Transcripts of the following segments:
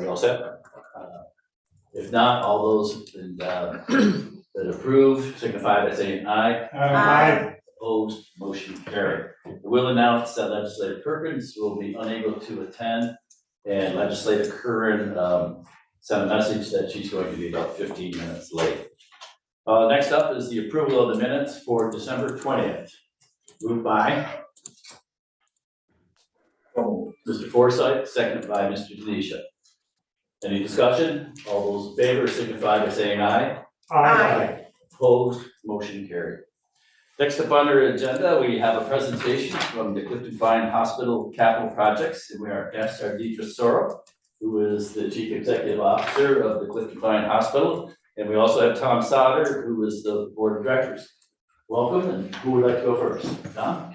we all set? If not, all those that approve signify by saying aye. Aye. Opposed, motion carried. We'll announce that Legislator Perkins will be unable to attend, and Legislator Curran sent a message that she's going to be about 15 minutes late. Next up is the approval of the minutes for December 20th. Moved by Mr. Forsythe, seconded by Mr. Delisha. Any discussion? All those in favor signify by saying aye. Aye. Opposed, motion carried. Next up on our agenda, we have a presentation from the Clifton Hospital Capital Projects, and our guests are Deidre Sorrow, who is the Chief Executive Officer of the Clifton Hospital, and we also have Tom Sauter, who is the Board of Directors. Welcome, and who would like to go first? Tom?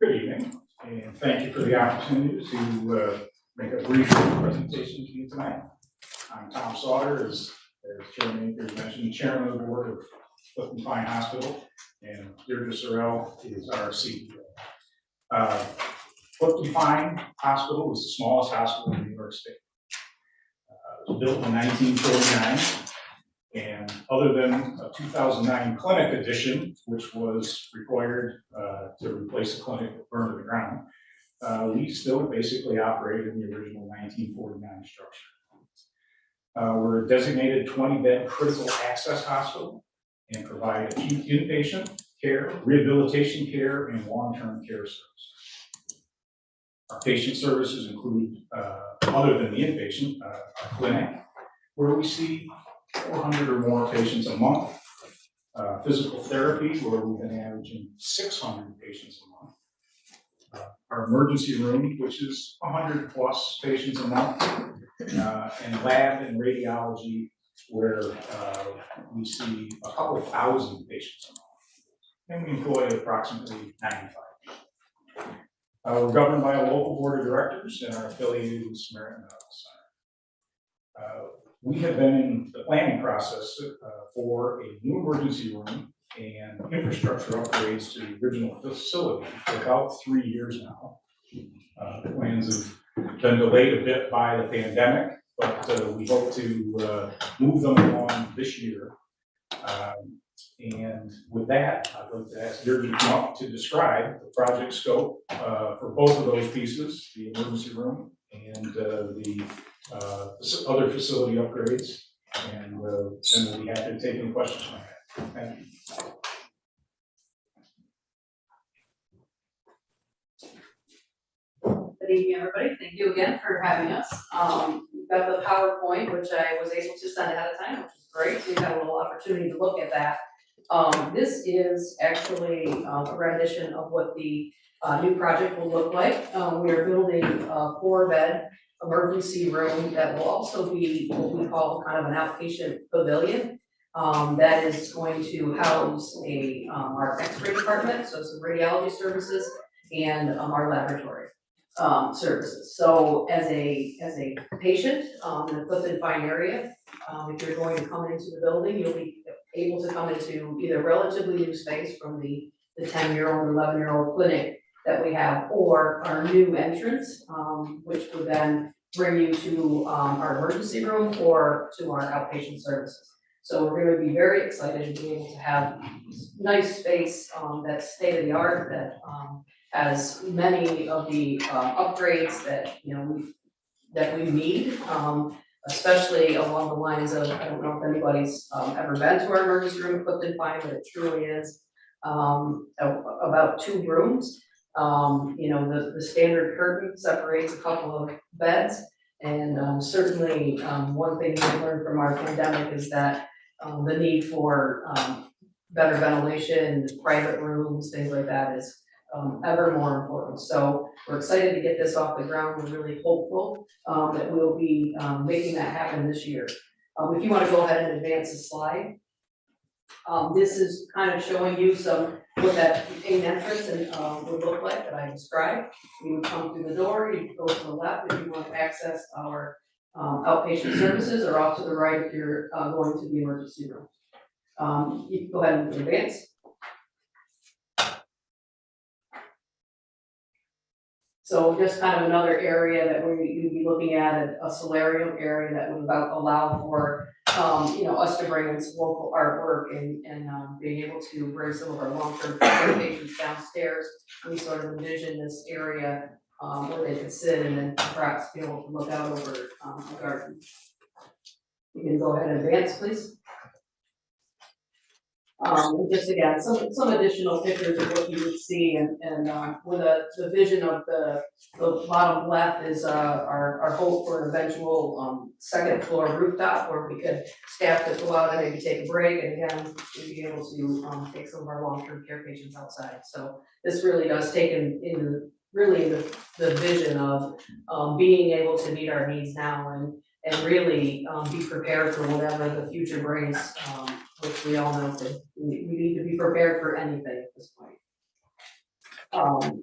Good evening, and thank you for the opportunity to make a brief presentation to you tonight. I'm Tom Sauter, as Chairman Akers mentioned, Chairman of the Board of Clifton Hospital, and Deirdre Sorrell is our CEO. Clifton Hospital is the smallest hospital in New York State. It was built in 1949, and other than a 2009 clinic addition, which was required to replace a clinic that burned to the ground, we still basically operated in the original 1949 structure. We're a designated 20-bed critical access hospital and provide acute inpatient care, rehabilitation care, and long-term care services. Our patient services include, other than the inpatient, our clinic, where we see 400 or more patients a month, physical therapy, where we've been averaging 600 patients a month, our emergency room, which is 100 plus patients a month, and lab and radiology, where we see a couple thousand patients a month, and we employ approximately 95 people. We're governed by a local board of directors and are affiliated with Samaritan Medical Center. We have been in the planning process for a new emergency room and infrastructure upgrades to the original facility for about 3 years now. The plans have been delayed a bit by the pandemic, but we hope to move them along this year. And with that, I'd like to ask Deirdre to come up to describe the project scope for both of those pieces, the emergency room and the other facility upgrades. And then we'll be happy to take any questions on that. Thank you. Good evening, everybody. Thank you again for having us. We've got the PowerPoint, which I was able to send ahead of time, which is great. So you've got a little opportunity to look at that. This is actually a rendition of what the new project will look like. We are building a 4-bed emergency room that will also be what we call kind of an outpatient pavilion. That is going to house our X-ray department, so some radiology services, and our laboratory services. So as a patient in the Clifton area, if you're going to come into the building, you'll be able to come into either relatively new space from the 10-year-old or 11-year-old clinic that we have, or our new entrance, which would then bring you to our emergency room or to our outpatient services. So we're going to be very excited to be able to have nice space that's state-of-the-art, that has many of the upgrades that that we need, especially along the lines of, I don't know if anybody's ever been to our emergency room at Clifton, but it truly is about 2 rooms. The standard curtain separates a couple of beds, and certainly one thing we learned from our pandemic is that the need for better ventilation, private rooms, things like that is ever more important. So we're excited to get this off the ground. We're really hopeful that we'll be making that happen this year. If you want to go ahead and advance the slide. This is kind of showing you what that main entrance would look like that I described. You would come through the door, you go to the left if you want to access our outpatient services, or off to the right if you're going to the emergency room. You can go ahead and advance. So just kind of another area that you'd be looking at, a solarium area that would allow for, us to bring in some local artwork and being able to bring some of our long-term care patients downstairs. We sort of envision this area where they could sit and then perhaps be able to look out over the garden. You can go ahead and advance, please. Just again, some additional pictures of what you would see, and with the vision of the bottom left is our hope for an eventual second floor rooftop where we could, staff could go out and maybe take a break, and again, we'd be able to take some of our long-term care patients outside. So this really does take in the vision of being able to meet our needs now and really be prepared for whatever the future brings, which we all know that we need to be prepared for anything at this point.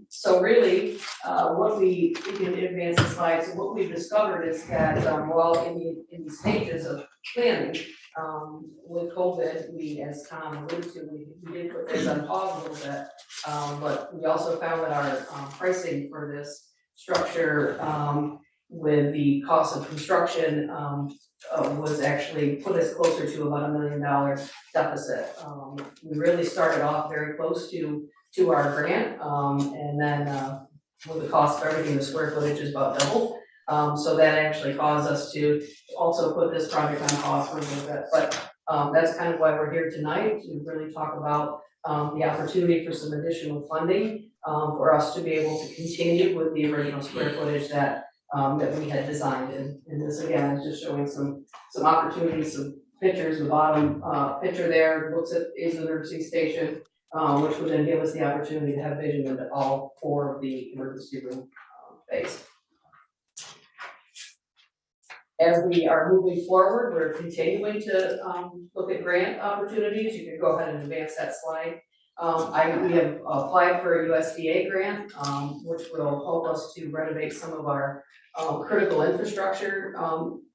So really, what we can advance the slide. So what we've discovered is that while in the stages of planning with COVID, we, as Tom alluded to, we did put this on pause a little bit, but we also found that our pricing for this structure with the cost of construction was actually put us closer to about $1 million deficit. We really started off very close to our grant, and then with the cost of everything, the square footage is about double. So that actually caused us to also put this project on pause for a little bit. But that's kind of why we're here tonight, to really talk about the opportunity for some additional funding for us to be able to continue with the original square footage that we had designed. And this again is just showing some opportunities, some pictures. The bottom picture there looks at is the nursing station, which would then give us the opportunity to have vision into all 4 of the emergency room bays. As we are moving forward, we're continuing to look at grant opportunities. You can go ahead and advance that slide. We have applied for a USDA grant, which will help us to renovate some of our critical infrastructure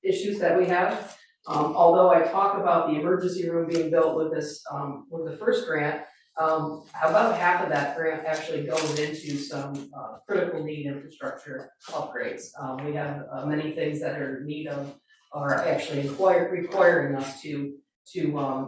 issues that we have. Although I talk about the emergency room being built with this, with the first grant, about half of that grant actually goes into some critical need infrastructure upgrades. We have many things that are in need of, are actually requiring us to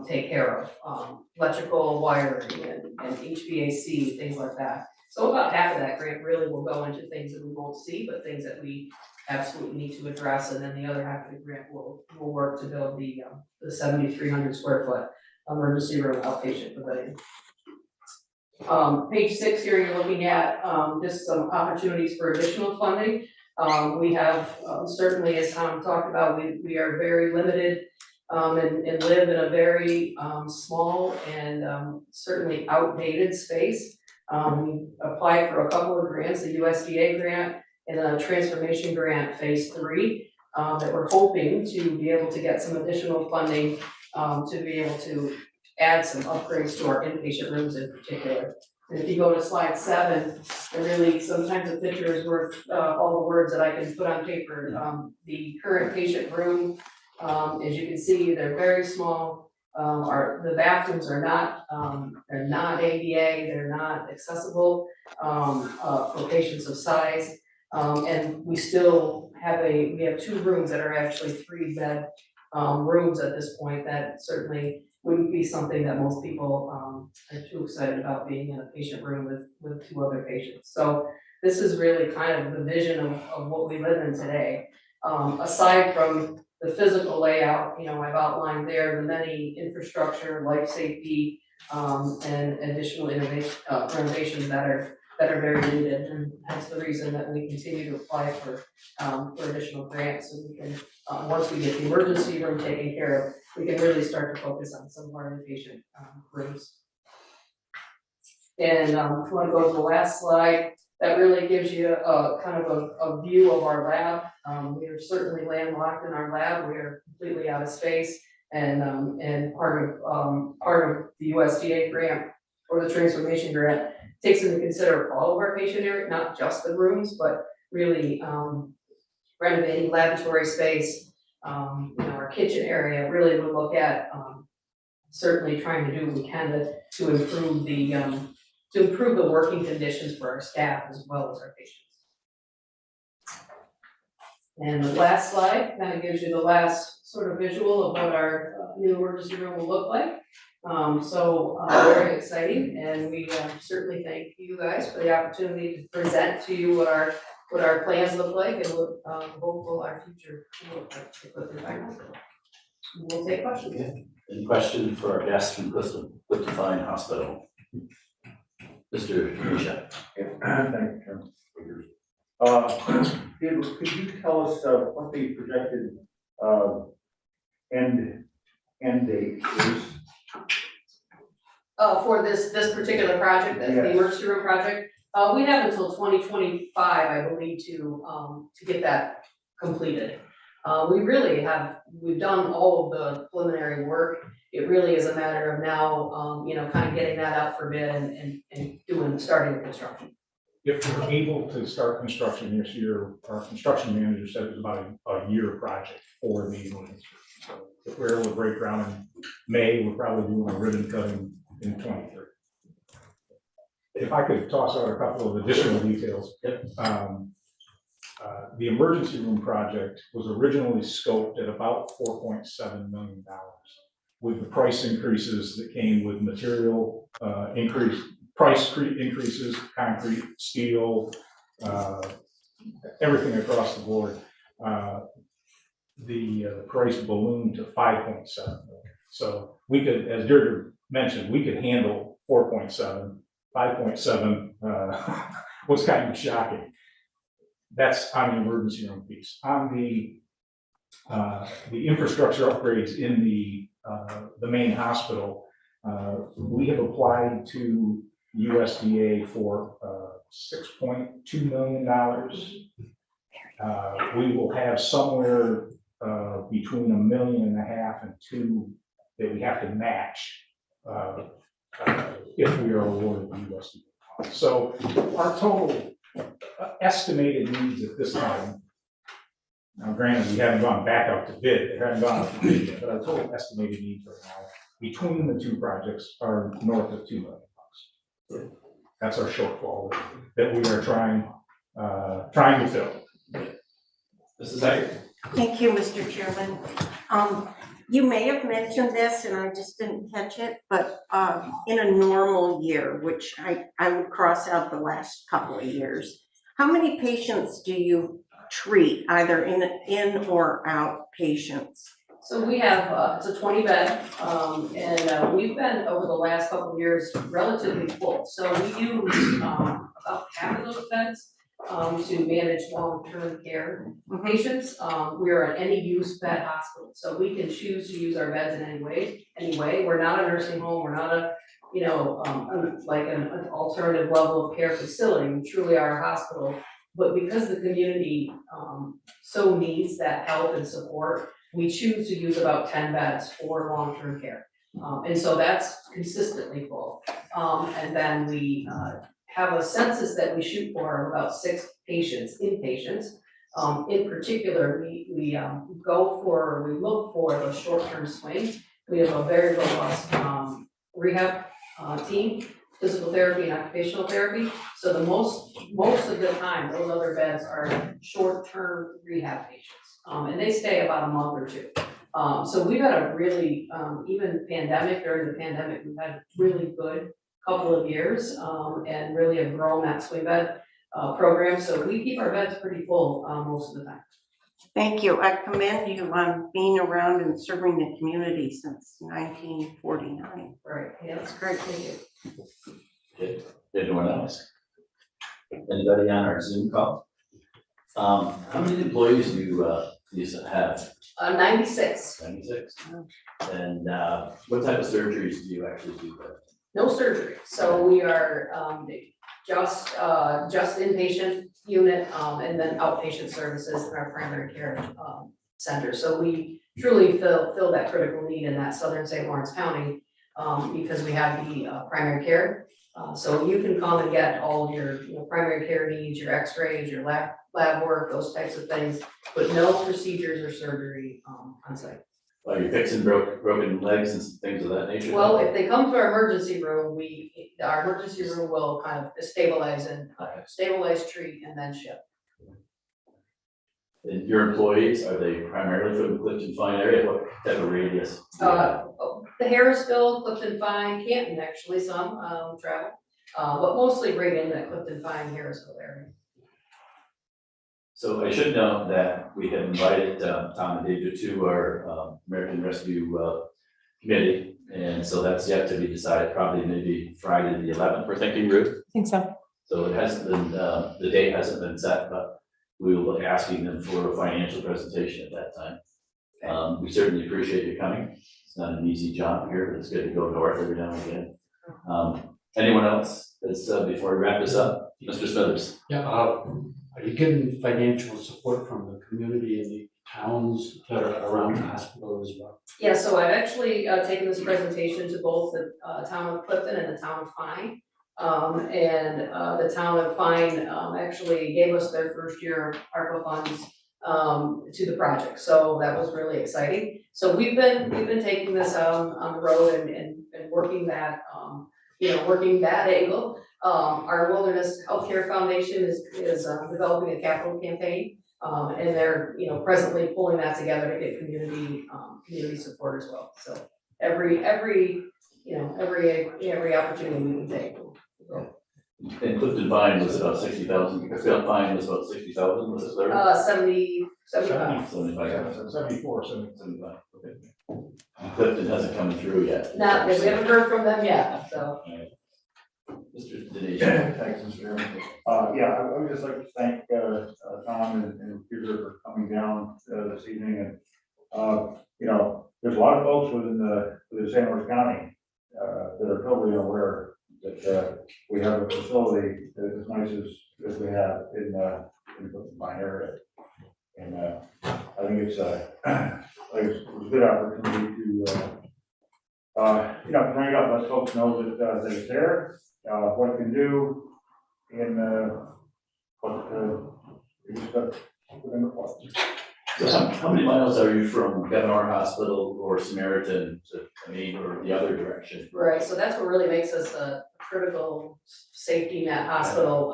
take care of, electrical wiring and HVAC, things like that. So about half of that grant really will go into things that we won't see, but things that we absolutely need to address, and then the other half of the grant will work to build the 7,300 square foot emergency room outpatient pavilion. Page 6 here, you're looking at just some opportunities for additional funding. We have certainly, as Tom talked about, we are very limited and live in a very small and certainly outdated space. We applied for a couple of grants, a USDA grant and a transformation grant phase 3 that we're hoping to be able to get some additional funding to be able to add some upgrades to our inpatient rooms in particular. And if you go to slide 7, and really sometimes a picture is worth all the words that I can put on paper. The current patient room, as you can see, they're very small. The bathrooms are not, they're not ADA, they're not accessible for patients of size. And we still have we have 2 rooms that are actually 3-bed rooms at this point that certainly wouldn't be something that most people are too excited about, being in a patient room with 2 other patients. So this is really kind of the vision of what we live in today. Aside from the physical layout, I've outlined there the many infrastructure, life safety, and additional renovations that are very needed, and that's the reason that we continue to apply for additional grants, so we can, once we get the emergency room taken care of, we can really start to focus on some of our inpatient rooms. And if you want to go to the last slide, that really gives you a kind of a view of our lab. We are certainly landlocked in our lab. We are completely out of space, and part of the USDA grant or the transformation grant takes into consider all of our patient area, not just the rooms, but really renovating laboratory space, our kitchen area. Really we'll look at certainly trying to do what we can to improve the working conditions for our staff as well as our patients. And the last slide kind of gives you the last sort of visual of what our new emergency room will look like. Very exciting, and we certainly thank you guys for the opportunity to present to you what our plans look like and what hopeful our future will look like for Clifton Fine Hospital. We'll take questions. Okay. Any questions for our guests from Clifton Fine Hospital? Mr. Misha. Thank you, David, could you tell us what the projected end date is? For this particular project, that's the Yes. emergency room project, we have until 2025, I believe, to get that completed. We've done all of the preliminary work. It really is a matter of now, kind of getting that out for bid and starting the construction. If we're able to start construction this year, our construction manager said it was about a year project for the emergency. So if we're able to break ground in May, we're probably doing a ribbon cutting in 23. If I could toss out a couple of additional details. The emergency room project was originally scoped at about $4.7 million. With the price increases that came with material price increases, concrete, steel, everything across the board, the price ballooned to $5.7 million. So we could, as Deirdre mentioned, we could handle 4.7, 5.7 was kind of shocking. That's on the emergency room piece. On the infrastructure upgrades in the main hospital, we have applied to USDA for $6.2 million. We will have somewhere between $1.5 million and $2 million that we have to match if we are awarded the USDA. So our total estimated needs at this time, now granted, we haven't gone back out to bid, they haven't gone out to bid yet, but our total estimated needs right now between the two projects are north of $2 million. That's our shortfall that we are trying to fill. This is Zach. Thank you, Mr. Chairman. You may have mentioned this and I just didn't catch it, but in a normal year, which I would cross out the last couple of years, how many patients do you treat, either in or out patients? So we have, it's a 20 bed, and we've been over the last couple of years relatively full. So we use about half of those beds to manage long-term care patients. We are an any use bed hospital, so we can choose to use our beds in any way. We're not a nursing home, we're not a, like an alternative level of care facility. We truly are a hospital, but because the community so needs that help and support, we choose to use about 10 beds for long-term care. And so that's consistently full. And then we have a census that we shoot for about 6 inpatients. In particular, we look for the short-term swing. We have a very robust rehab team, physical therapy and occupational therapy. So the most of the time, those other beds are short-term rehab patients. And they stay about a month or 2. So we've had a really, even during the pandemic, we've had a really good couple of years and really have grown that swing bed program. So we keep our beds pretty full most of the time. Thank you. I commend you on being around and serving the community since 1949. Right, yeah, That's great. thank you. Okay. Anyone else? Anybody on our Zoom call? How many employees do you have? 96. 96. And what type of surgeries do you actually do there? No surgery. So we are just inpatient unit and then outpatient services in our primary care center. So we truly fill that critical need in that southern St. Lawrence County because we have the primary care. So you can come and get all of your primary care needs, your x-rays, your lab work, those types of things, but no procedures or surgery on site. Are you fixing broken legs and things of that nature? Well, if they come to our emergency room, our emergency room will kind of stabilize, treat, and then ship. And your employees, are they primarily from the Clifton Fine area? What type of radius? The Harrisville, Clifton Fine, Canton, actually, some, travel, but mostly right in the Clifton Fine, Harrisville area. So I should note that we have invited Tom and Deidre to our American Rescue Committee. And so that's yet to be decided, probably maybe Friday the 11th, we're thinking, Ruth. I think so. So it hasn't been, the date hasn't been set, but we will be asking them for a financial presentation at that time. We certainly appreciate you coming. It's not an easy job here, but it's good to go north every now and again. Anyone else? That's before we wrap this up, Mr. Smithers. Yeah, are you getting financial support from the community and the towns that are around the hospital as well? Yeah, so I've actually taken this presentation to both the town of Clifton and the town of Fine. The town of Fine actually gave us their first year ARPA funds to the project, so that was really exciting. So we've been taking this on the road and working that working that angle. Our Wilderness Healthcare Foundation is developing a capital campaign, and they're presently pulling that together to get community support as well. So every opportunity we can take. And Clifton Fine was about 60,000, Clifton Fine was about 60,000, was it there? 75. 75. 74, 75, okay. And Clifton hasn't come through yet. Not, we haven't heard from them yet, so. Mr. Dinesh. Thanks, Mr. Chairman. Yeah, I would just like to thank Tom and Peter for coming down this evening. And there's a lot of folks within St. Louis County that are totally unaware that we have a facility that is as nice as we have in the Clifton Fine area. And I think it's a good opportunity to bring it up, let folks know that it's there. What it can do, and we just got to put in the plot. So how many miles are you from Governor Hospital or Samaritan to Maine or the other direction? Right, so that's what really makes us a critical safety net hospital.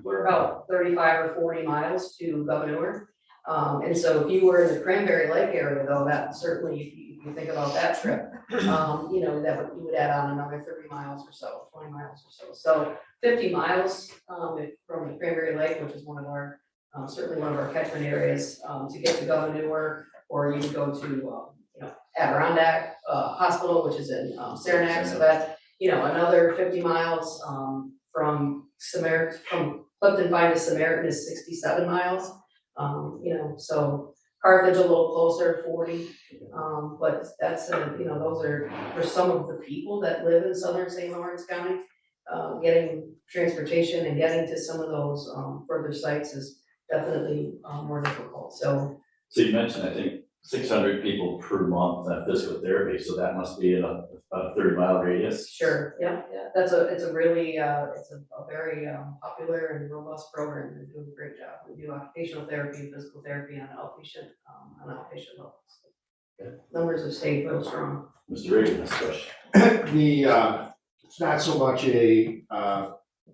We're about 35 or 40 miles to Governor. And so if you were in the Cranberry Lake area, though, that certainly, if you think about that trip, that you would add on another 30 miles or so, 20 miles or so. So 50 miles from the Cranberry Lake, which is one of our, certainly one of our catchment areas, to get to Governor, or you would go to, Adirondack Hospital, which is in Saranac. So that's, another 50 miles from Clifton Fine to Samaritan is 67 miles. So Carthage a little closer, 40, but that's, those are for some of the people that live in southern St. Lawrence County, getting transportation and getting to some of those further sites is definitely more difficult, So you mentioned, I think, 600 people per month at physical therapy, so that must be in a 30-mile radius? Sure, yeah, it's a really, it's a very popular and robust program. They're doing a great job. We do occupational therapy, physical therapy on outpatient level. So numbers have stayed real strong. Mr. Reagan, this question. It's not so much a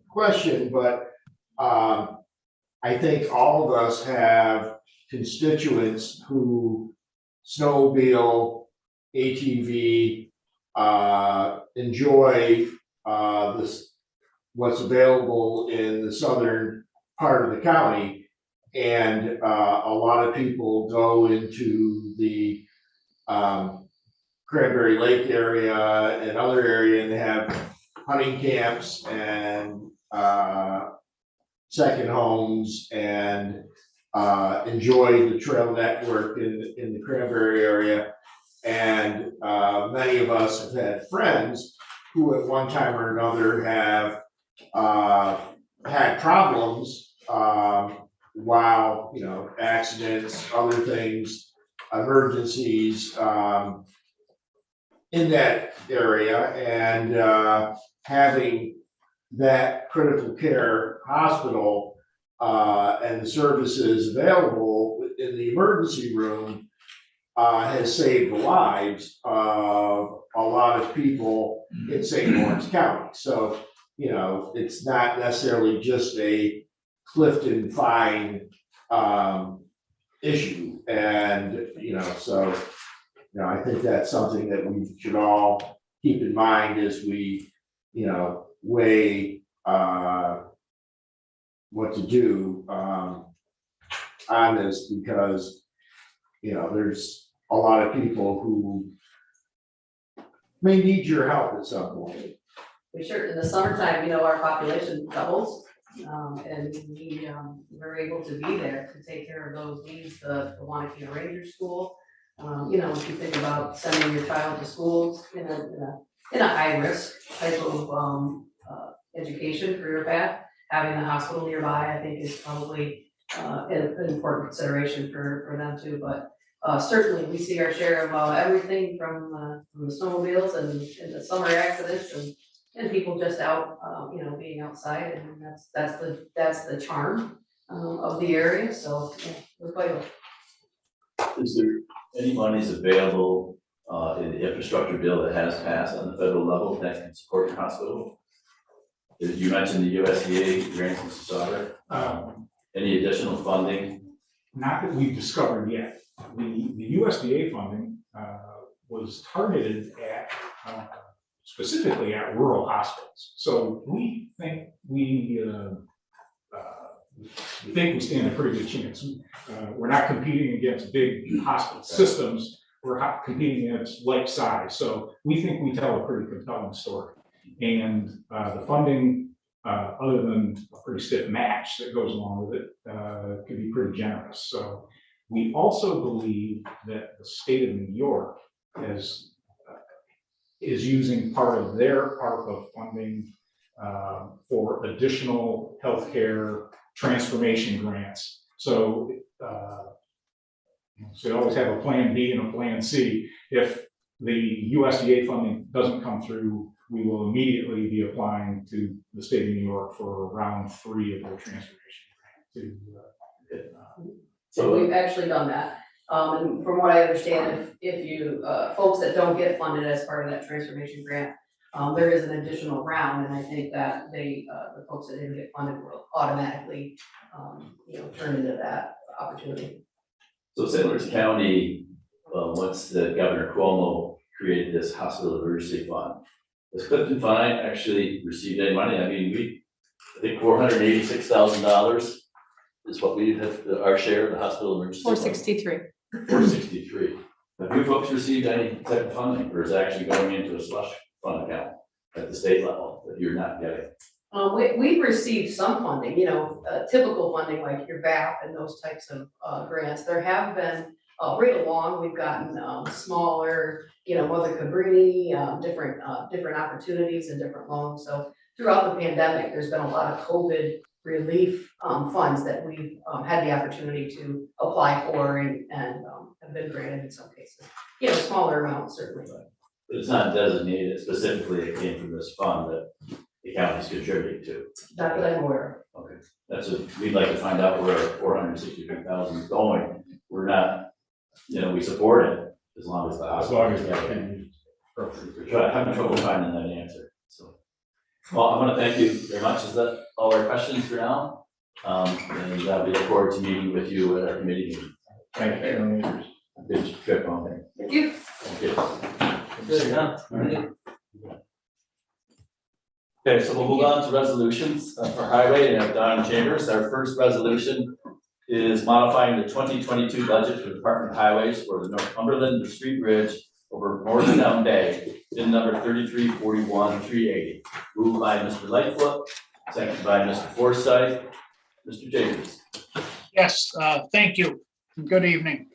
question, but I think all of us have constituents who snowmobile, ATV, enjoy what's available in the southern part of the county, and a lot of people go into the Cranberry Lake area and other area and have hunting camps and second homes and enjoy the trail network in the Cranberry area. And many of us have had friends who at one time or another have had problems while, accidents, other things, emergencies in that area, and having that critical care hospital and the services available in the emergency room has saved the lives of a lot of people in St. Lawrence County. So, it's not necessarily just a Clifton Fine issue. And, so, I think that's something that we should all keep in mind as we, weigh, what to do, on this, because, there's a lot of people who may need your help at some point. We sure, in the summertime, our population doubles, and we're able to be there to take care of those needs, the Wanakee Ranger School. If you think about sending your child to schools in a high risk type of, education career path, having the hospital nearby, I think is probably, an important consideration for them too, but certainly, we see our share of everything from the snowmobiles and the summer accidents and people just out, being outside, and that's the charm of the area. So yeah, we're quite. Is there any monies available in the infrastructure bill that has passed on the federal level that can support your hospital? You mentioned the USDA grants, Mr. Sauter. Any additional funding? Not that we've discovered yet. The USDA funding was targeted at specifically at rural hospitals. So we think we stand a pretty good chance. We're not competing against big hospital systems. We're competing against like size. So we think we tell a pretty compelling story. And the funding, other than a pretty stiff match that goes along with it, could be pretty generous. So we also believe that the state of New York is using part of their ARPA funding for additional healthcare transformation grants. So you always have a plan B and a plan C. If the USDA funding doesn't come through, we will immediately be applying to the state of New York for round 3 of their transformation grant. So we've actually done that. And from what I understand, if you, folks that don't get funded as part of that transformation grant, there is an additional round, and I think that the folks that didn't get funded will automatically, turn into that opportunity. So St. Louis County, once the Governor Cuomo created this hospital emergency fund, has Clifton Fine actually received any money? I mean, I think $486,000 is what we have, our share of the hospital emergency. 463. 463. Have you folks received any type of funding, or is it actually going into a slush fund account at the state level that you're not getting? We've received some funding, typical funding like your VAP and those types of grants. There have been, right along, we've gotten smaller, Mother Cabrini, different opportunities and different loans. So throughout the pandemic, there's been a lot of COVID relief funds that we've had the opportunity to apply for and have been granted in some cases. Smaller amounts certainly. But it's not designated specifically, it came from this fund that the county's contributing to. Not that I'm aware of. Okay, that's what we'd like to find out where 463,000 is going. We're not, we support it as long as the hospital. As long as we can. We're having trouble finding that answer, so. Well, I want to thank you very much. Is that all our questions for now? And we look forward to meeting with you at our committee meeting. Thank you. Good trip home there. Thank you. Thank you. Okay, so we'll move on to resolutions for highway and have Don Chambers. Our first resolution is modifying the 2022 budget for the Department of Highways for the Northumberland Street Bridge over Morristown Bay, in number 3341-380. Moved by Mr. Lightfoot, seconded by Mr. Forsythe. Mr. Chambers. Yes, thank you. Good evening.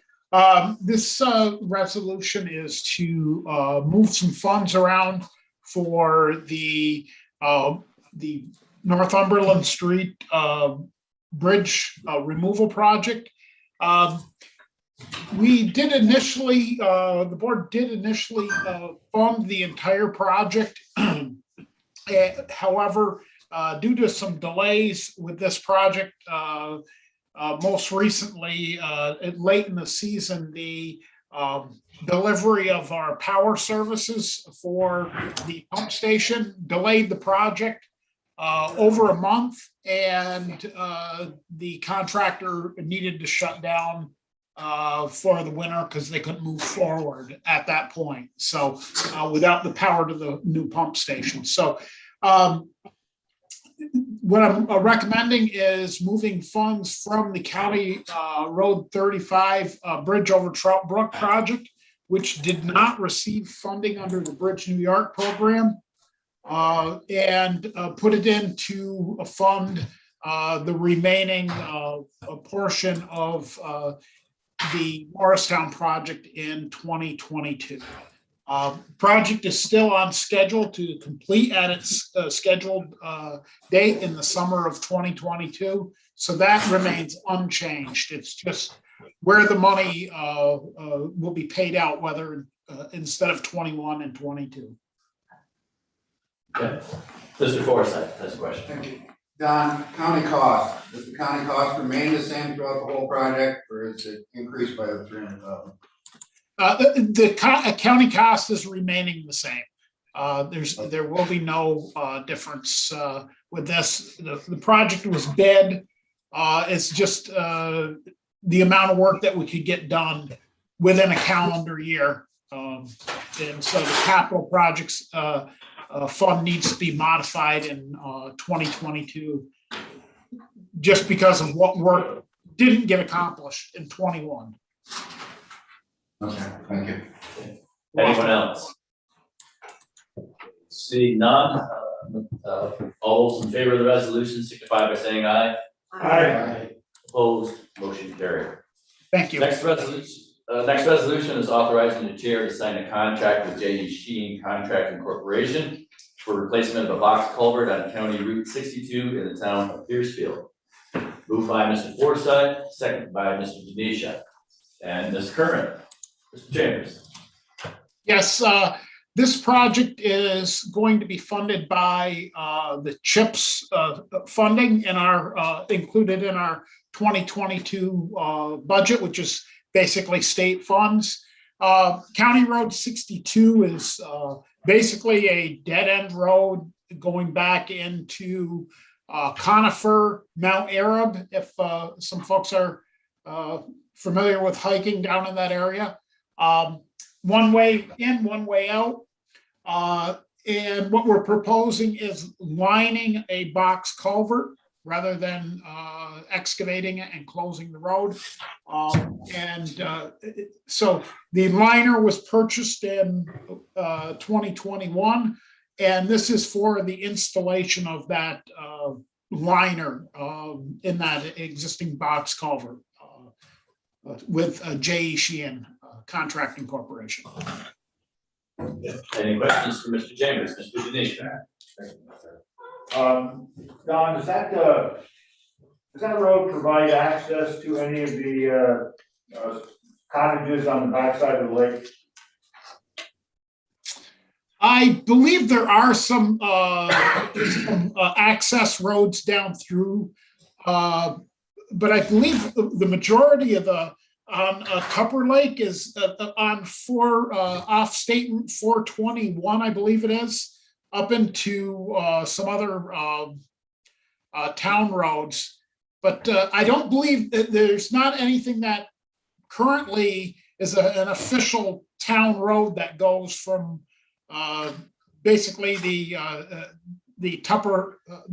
This resolution is to move some funds around for the Northumberland Street Bridge removal project. We did initially, the board did initially fund the entire project. However, due to some delays with this project, most recently, late in the season, the delivery of our power services for the pump station delayed the project over a month, and the contractor needed to shut down for the winter because they couldn't move forward at that point. So without the power to the new pump station. So what I'm recommending is moving funds from the County Road 35 Bridge over Trout Brook project, which did not receive funding under the Bridge New York program, and put it into a fund the remaining portion of the Morristown project in 2022. Project is still on schedule to complete at its scheduled date in the summer of 2022. So that remains unchanged. It's just where the money will be paid out, whether instead of 21 and 22. Okay. Mr. Forsyth has a question. Thank you. Don, county cost, does the county cost remain the same throughout the whole project, or is it increased by the 300,000? The county cost is remaining the same. There will be no difference with this. The project was bid. It's just the amount of work that we could get done within a calendar year. And so the capital projects fund needs to be modified in 2022 just because of what work didn't get accomplished in 21. Okay, thank you. Anyone else? Seeing none, all those in favor of the resolution signify by saying aye. Aye. Opposed, motion carried. Thank you. Next resolution is authorizing the chair to sign a contract with Sheen Contracting Corporation for replacement of a box culvert on County Route 62 in the town of Piercefield. Moved by Mr. Forsyth, seconded by Mr. Denisha. And Ms. Curran, Mr. Chambers. Yes, this project is going to be funded by the CHIPS funding in our included in our 2022 budget, which is basically state funds. County Road 62 is basically a dead-end road going back into Conifer, Mount Arab, if some folks are familiar with hiking down in that area. One way in, one way out. And what we're proposing is lining a box culvert rather than excavating it and closing the road. So the liner was purchased in 2021, and this is for the installation of that liner in that existing box culvert with Sheen Contracting Corporation. Any questions for Mr. Chambers? Mr. Denisha. Don, does that road provide access to any of the cottages on the backside of the lake? I believe there are some access roads down through, but I believe the majority of the on Tupper Lake is on off State Route 421, I believe it is, up into some other town roads. But I don't believe that there's not anything that currently is an official town road that goes from basically the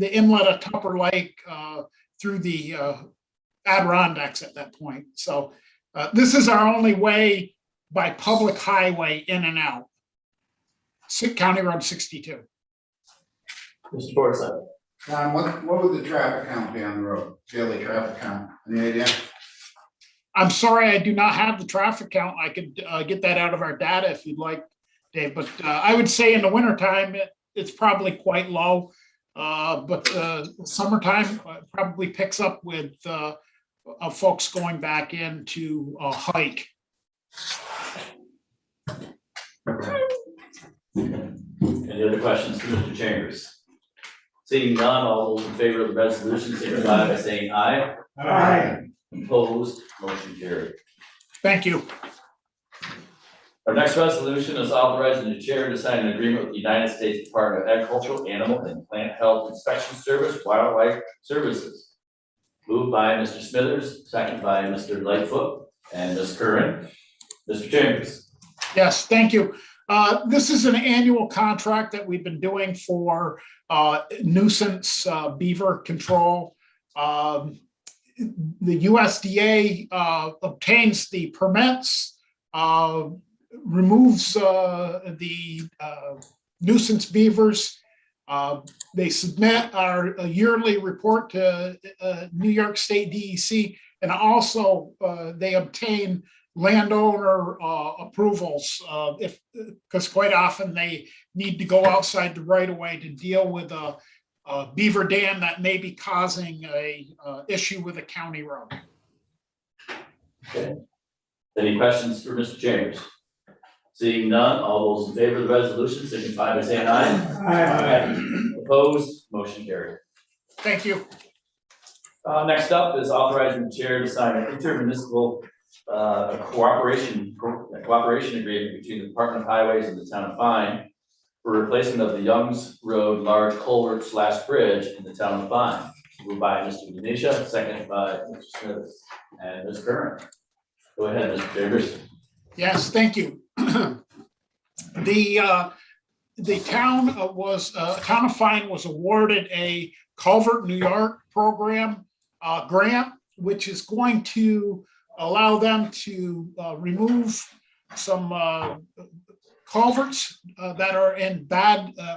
inlet of Tupper Lake through the Adirondacks at that point. So this is our only way by public highway in and out. County Road 62. Mr. Forsyth. Don, what would the traffic count be on the road? Daily traffic count? Any idea? I'm sorry, I do not have the traffic count. I could get that out of our data if you'd like, Dave, but I would say in the wintertime, it's probably quite low. But summertime probably picks up with folks going back in to hike. Any other questions for Mr. Chambers? Seeing none, all those in favor of the resolution signify by saying aye. Aye. Opposed, motion carried. Thank you. Our next resolution is authorizing the chair to sign an agreement with the United States Department of Agricultural, Animal, and Plant Health Inspection Service, Wildlife Services. Moved by Mr. Smithers, second by Mr. Lightfoot. and Ms. Curran. Mr. Chambers. Yes, thank you. This is an annual contract that we've been doing for nuisance beaver control. The USDA obtains the permits, removes the nuisance beavers. They submit our yearly report to New York State DEC, and also they obtain landowner approvals because quite often they need to go outside the right of way to deal with a beaver dam that may be causing a issue with a county road. Okay. Any questions for Mr. Chambers? Seeing none, all those in favor of the resolution signify by saying aye. Aye. Opposed, motion carried. Thank you. Next up is authorizing the chair to sign an intermunicipal cooperation agreement between the Department of Highways and the town of Fine for replacement of the Youngs Road large culvert / bridge in the town of Fine. Moved by Mr. Denisha, second by Mr. Smith and Ms. Curran. Go ahead, Mr. Chambers. Yes, thank you. The town of Fine was awarded a Culvert, New York program grant, which is going to allow them to remove some culverts that are in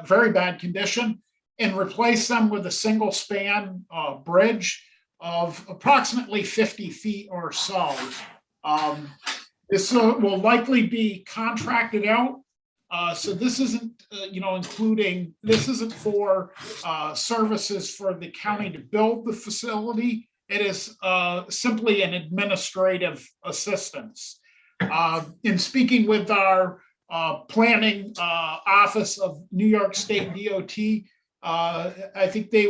very bad condition and replace them with a single span bridge of approximately 50 feet or so. This will likely be contracted out. So this isn't, this isn't for services for the county to build the facility. It is simply an administrative assistance. In speaking with our planning office of New York State DOT, I think they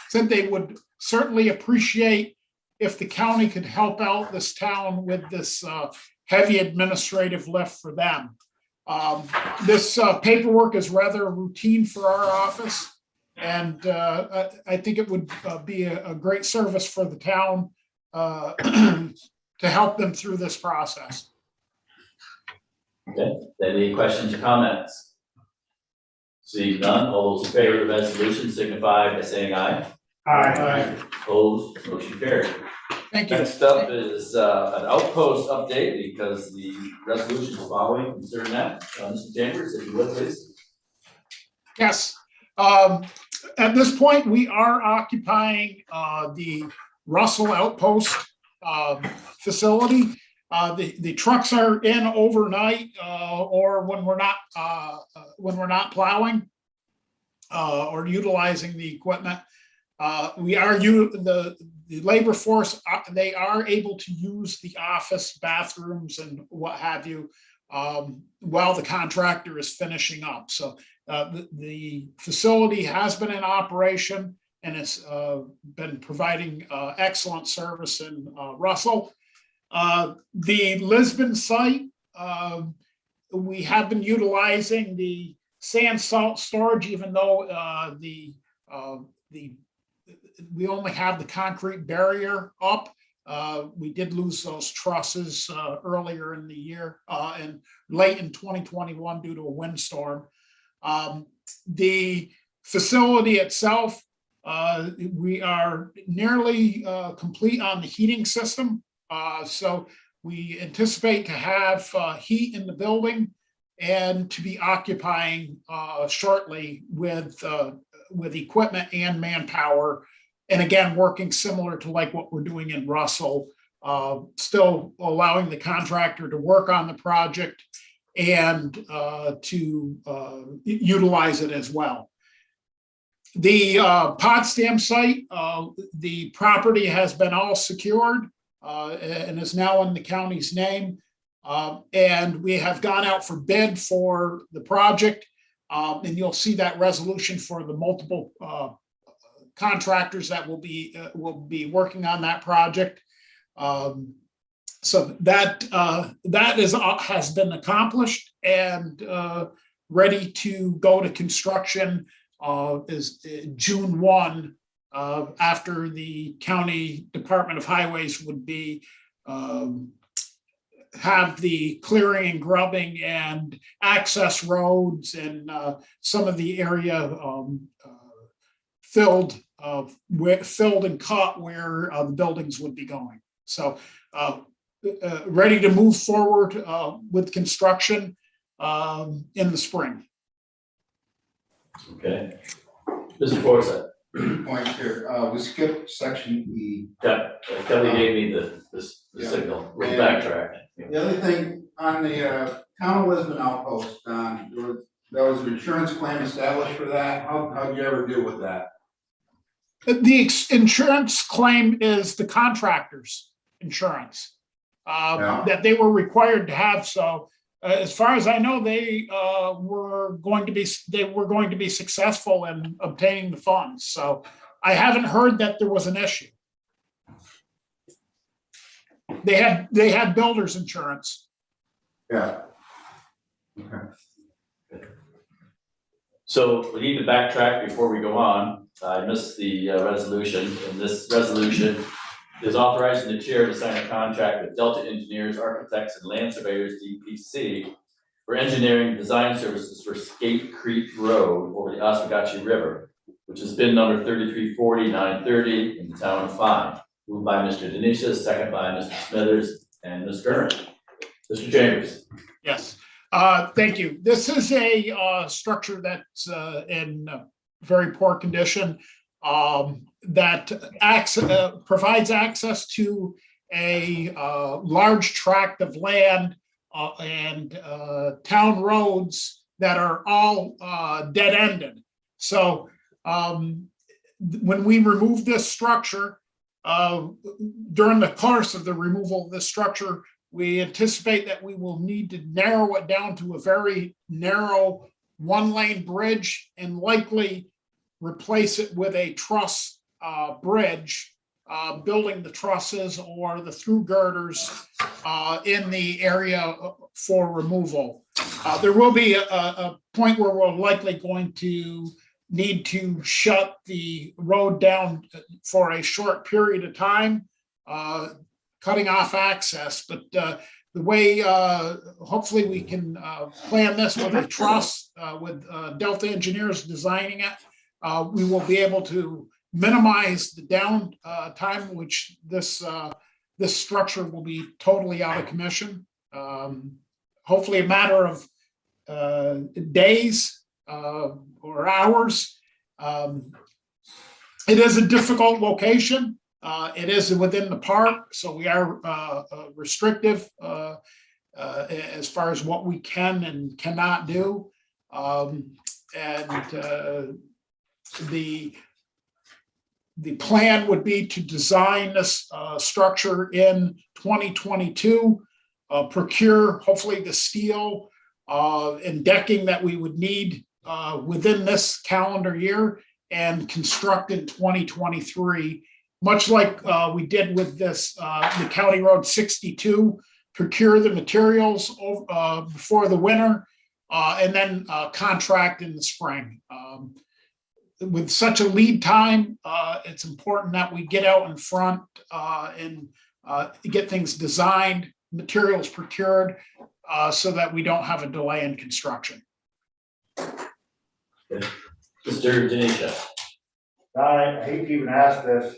said they would certainly appreciate if the county could help out this town with this heavy administrative lift for them. This paperwork is rather routine for our office, and I think it would be a great service for the town to help them through this process. Okay, any questions or comments? Seeing none, all those in favor of the resolution signify by saying aye. Aye. Opposed, motion carried. Thank you. Next up is an Outpost update because the resolution is following concerning that. Mr. Chambers, if you would, please. Yes. At this point, we are occupying the Russell Outpost facility. The trucks are in overnight or when we're not plowing or utilizing the equipment. We are the labor force. They are able to use the office bathrooms and what have you while the contractor is finishing up. So the facility has been in operation and it's been providing excellent service in Russell. The Lisbon site, we have been utilizing the sand salt storage, even though we only have the concrete barrier up. We did lose those trusses earlier in the year and late in 2021 due to a windstorm. The facility itself, we are nearly complete on the heating system. So we anticipate to have heat in the building and to be occupying shortly with equipment and manpower. And again, working similar to like what we're doing in Russell, still allowing the contractor to work on the project and to utilize it as well. The Potsdam site, the property has been all secured and is now in the county's name. And we have gone out for bid for the project. And you'll see that resolution for the multiple contractors that will be working on that project. So that has been accomplished and ready to go to construction is June 1 after the County Department of Highways would be have the clearing and grubbing and access roads and some of the area filled and cut where the buildings would be going. So ready to move forward with construction in the spring. Okay. Mr. Forsyth, Point here, we skipped section E. Kelly gave me the Yeah. signal, we'll And- backtrack. The other thing, on the town of Lisbon outpost, there was an insurance claim established for that. How'd you ever deal with that? The insurance claim is the contractor's insurance Yeah. that they were required to have. So as far as I know, they were going to be successful in obtaining the funds. So I haven't heard that there was an issue. They had builder's insurance. Yeah. So we need to backtrack before we go on. I missed the resolution, and this resolution is authorizing the chair to sign a contract with Delta Engineers, Architects, and Land Surveyors, DPC, for engineering design services for Skate Creek Road over the Oswegatchie River, which has been number 3340-930 in the town of Fine. Moved by Mr. Denisha, second by Mr. Smithers and Ms. Grant. Mr. Chambers. Yes, thank you. This is a structure that's in very poor condition that provides access to a large tract of land and town roads that are all dead-ended. So when we remove this structure, during the course of the removal of this structure, we anticipate that we will need to narrow it down to a very narrow one-lane bridge and likely replace it with a truss bridge, building the trusses or the through girders in the area for removal. There will be a point where we're likely going to need to shut the road down for a short period of time, cutting off access. But the way, hopefully we can plan this with a truss, with Delta Engineers designing it, we will be able to minimize the down time, which this structure will be totally out of commission. Hopefully a matter of days or hours. It is a difficult location. It is within the park, so we are restrictive as far as what we can and cannot do. The plan would be to design this structure in 2022, procure hopefully the steel and decking that we would need within this calendar year, and construct in 2023, much like we did with this, the County Road 62, procure the materials before the winter, and then contract in the spring. With such a lead time, it's important that we get out in front and get things designed, materials procured, so that we don't have a delay in construction. Mr. Denisha. I hate to even ask this,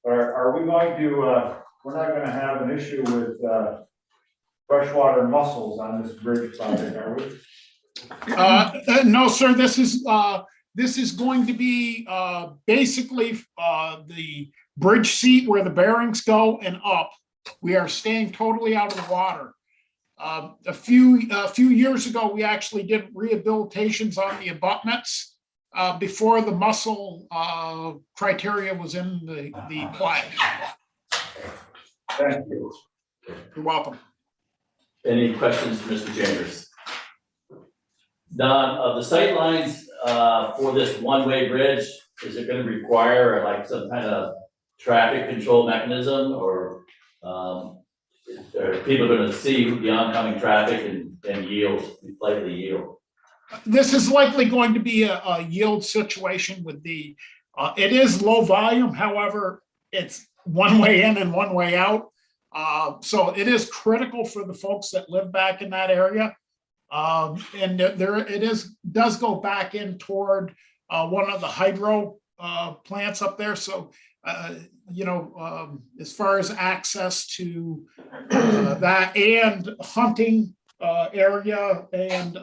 are we going to, we're not gonna have an issue with freshwater mussels on this bridge project, are we? No, sir, this is going to be basically the bridge seat where the bearings go and up. We are staying totally out of the water. A few years ago, we actually did rehabilitations on the abutments before the mussel criteria was in the play. Thank you. You're welcome. Any questions for Mr. Chambers? Don, the sight lines for this one-way bridge, is it gonna require like some kind of traffic control mechanism, or are people gonna see the oncoming traffic and yield, likely yield? This is likely going to be a yield situation with the It is low volume, however, it's one way in and one way out. So it is critical for the folks that live back in that area. And there it does go back in toward one of the hydro plants up there. So, as far as access to that and hunting area and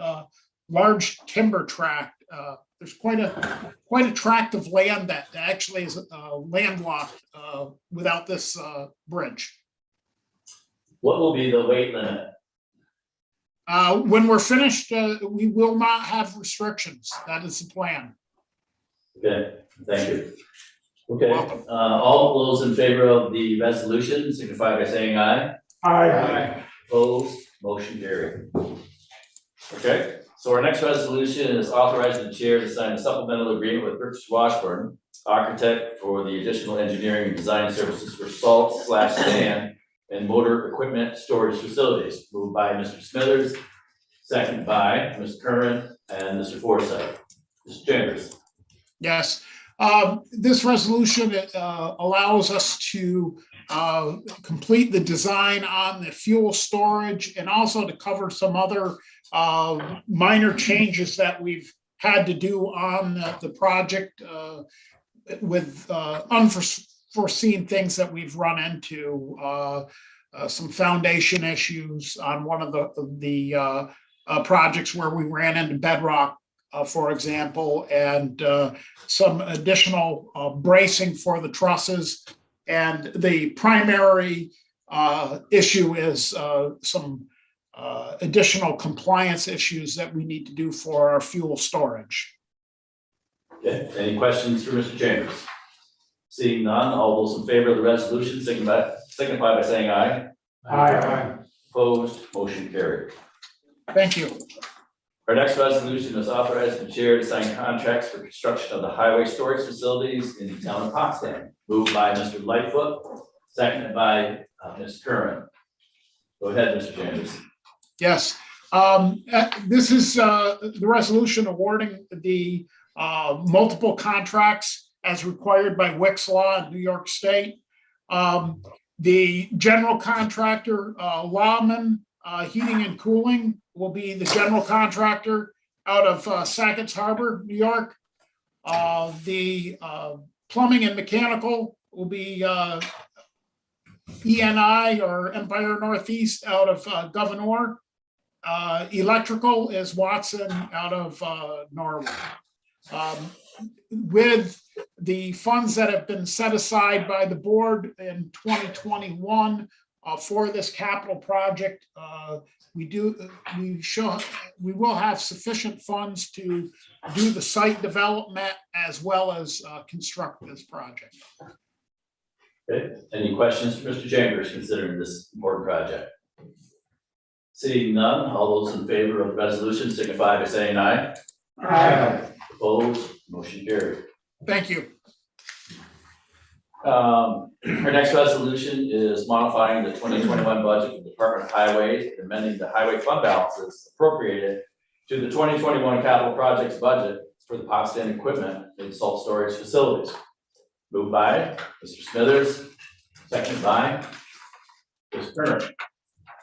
large timber tract, there's quite a tract of land that actually is landlocked without this bridge. What will be the weight limit? When we're finished, we will not have restrictions. That is the plan. Okay, thank you. Okay, Welcome. all those in favor of the resolution signify by saying aye. Aye. Opposed, motion carried. Okay, so our next resolution is authorizing the chair to sign a supplemental agreement with Brooks Washburn, architect, for the additional engineering and design services for salt/sand and motor equipment storage facilities. Moved by Mr. Smithers, second by Mr. Curran and Mr. Forsythe. Mr. Chambers. Yes, this resolution allows us to complete the design on the fuel storage and also to cover some other minor changes that we've had to do on the project with unforeseen things that we've run into, some foundation issues on one of the projects where we ran into bedrock, for example, and some additional bracing for the trusses. And the primary issue is some additional compliance issues that we need to do for our fuel storage. Okay, any questions for Mr. Chambers? Seeing none, all those in favor of the resolution signify by saying aye. Aye. Opposed, motion carried. Thank you. Our next resolution is authorizing the chair to sign contracts for construction of the highway storage facilities in the town of Potsdam. Moved by Mr. Lightfoot, seconded by Ms. Curran. Go ahead, Mr. Chambers. Yes, this is the resolution awarding the multiple contracts as required by Wick's Law in New York State. The general contractor, Lawman Heating and Cooling, will be the general contractor out of Sackett's Harbor, New York. The plumbing and mechanical will be ENI, or Empire Northeast, out of Governor. Electrical is Watson out of Norway. With the funds that have been set aside by the board in 2021 for this capital project, we will have sufficient funds to do the site development as well as construct this project. Okay, any questions for Mr. Chambers considering this important project? Seeing none, all those in favor of the resolution signify by saying aye. Aye. Opposed, motion carried. Thank you. Our next resolution is modifying the 2021 budget of the Department of Highways and amending the highway fund balances appropriated to the 2021 capital projects budget for the Potsdam equipment and salt storage facilities. Moved by Mr. Smithers, seconded by Ms. Curran.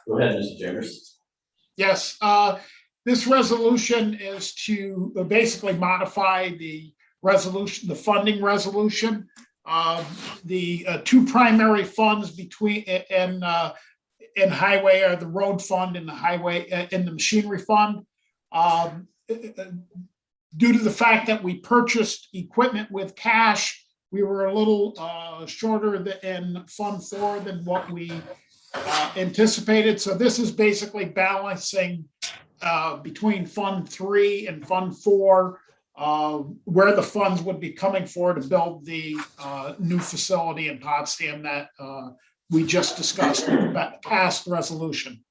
Go ahead, Mr. Chambers. Yes, this resolution is to basically modify the resolution, the funding resolution. The two primary funds between in highway are the road fund and the highway and the machinery fund. Due to the fact that we purchased equipment with cash, we were a little shorter in Fund 4 than what we anticipated. So this is basically balancing between Fund 3 and Fund 4, where the funds would be coming for to build the new facility in Potsdam that we just discussed with that past resolution.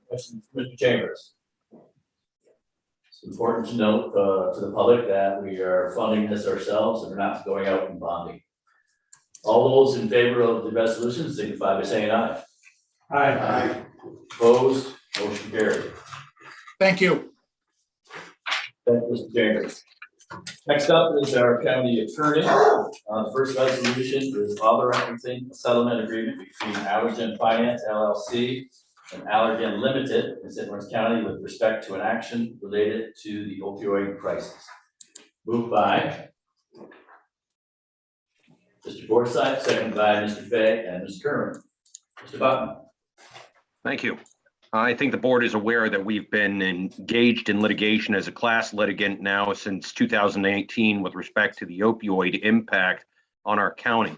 Questions for Mr. Chambers? It's important to note to the public that we are funding this ourselves and we're not going out and bonding. All those in favor of the resolution signify by saying aye. Aye. Opposed, motion carried. Thank you. Thank you, Mr. Chambers. Next up is our county attorney. The first resolution is authorizing a settlement agreement between Allergen Finance LLC and Allergen Limited in St. Lawrence County with respect to an action related to the opioid crisis. Moved by Mr. Forsythe, seconded by Mr. Fay and Ms. Curran. Mr. Button. Thank you. I think the board is aware that we've been engaged in litigation as a class litigant now since 2018 with respect to the opioid impact on our county.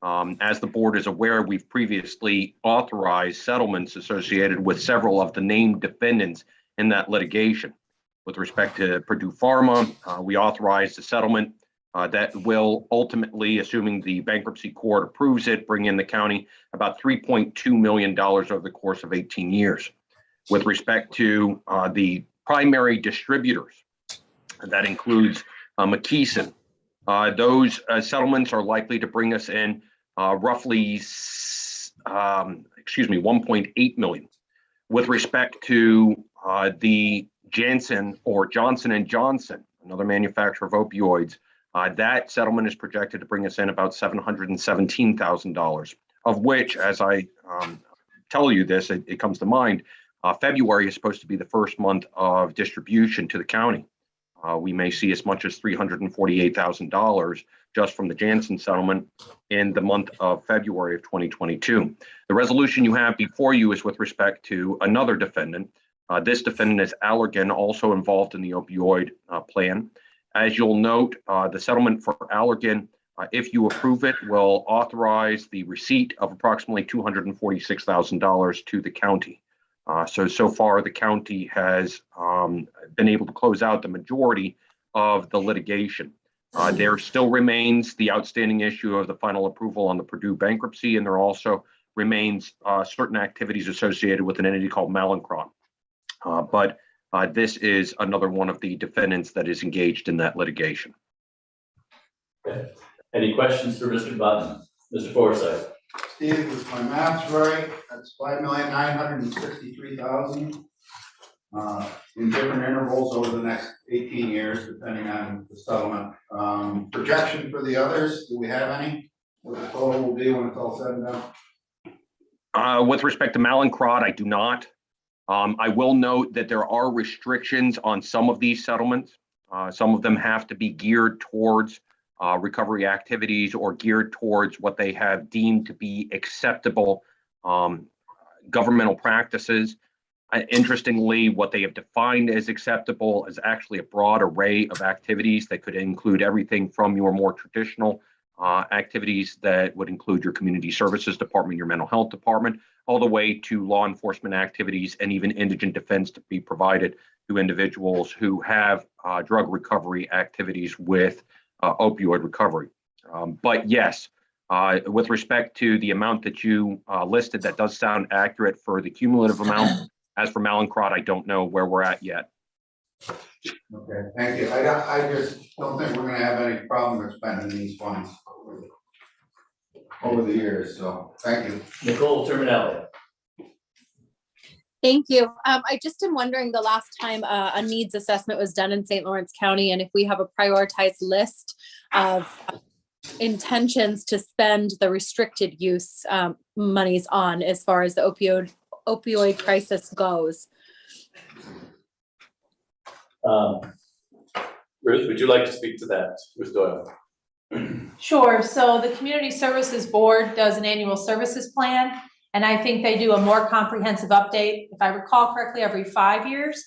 As the board is aware, we've previously authorized settlements associated with several of the named defendants in that litigation. With respect to Purdue Pharma, we authorized a settlement that will ultimately, assuming the bankruptcy court approves it, bring in the county about $3.2 million over the course of 18 years. With respect to the primary distributors, that includes McKeeson, those settlements are likely to bring us in roughly, 1.8 million. With respect to the Janssen or Johnson & Johnson, another manufacturer of opioids, that settlement is projected to bring us in about $717,000, of which, as I tell you this, it comes to mind, February is supposed to be the first month of distribution to the county. We may see as much as $348,000 just from the Janssen settlement in the month of February of 2022. The resolution you have before you is with respect to another defendant. This defendant is Allergan, also involved in the opioid plan. As you'll note, the settlement for Allergan, if you approve it, will authorize the receipt of approximately $246,000 to the county. So far, the county has been able to close out the majority of the litigation. There still remains the outstanding issue of the final approval on the Purdue bankruptcy, and there also remains certain activities associated with an entity called Mallinckrodt. But this is another one of the defendants that is engaged in that litigation. Okay. Any questions for Mr. Button? Mr. Forsythe. Steve, if my math's right, that's $5,963,000 in different intervals over the next 18 years, depending on the settlement. Projection for the others, do we have any? What the total will be when it's all said and done? With respect to Mallinckrodt, I do not. I will note that there are restrictions on some of these settlements. Some of them have to be geared towards recovery activities or geared towards what they have deemed to be acceptable governmental practices. Interestingly, what they have defined as acceptable is actually a broad array of activities that could include everything from your more traditional activities that would include your community services department, your mental health department, all the way to law enforcement activities and even indigent defense to be provided to individuals who have drug recovery activities with opioid recovery. But yes, with respect to the amount that you listed, that does sound accurate for the cumulative amount. As for Mallinckrodt, I don't know where we're at yet. Okay, thank you. I just don't think we're gonna have any problem with spending these funds over the years, so thank you. Nicole Terminelli. Thank you. I just am wondering, the last time a needs assessment was done in St. Lawrence County, and if we have a prioritized list of intentions to spend the restricted use monies on as far as the opioid crisis goes. Ruth, would you like to speak to that? Ruth Doyle. Sure. So the Community Services Board does an annual services plan, and I think they do a more comprehensive update, if I recall correctly, every 5 years.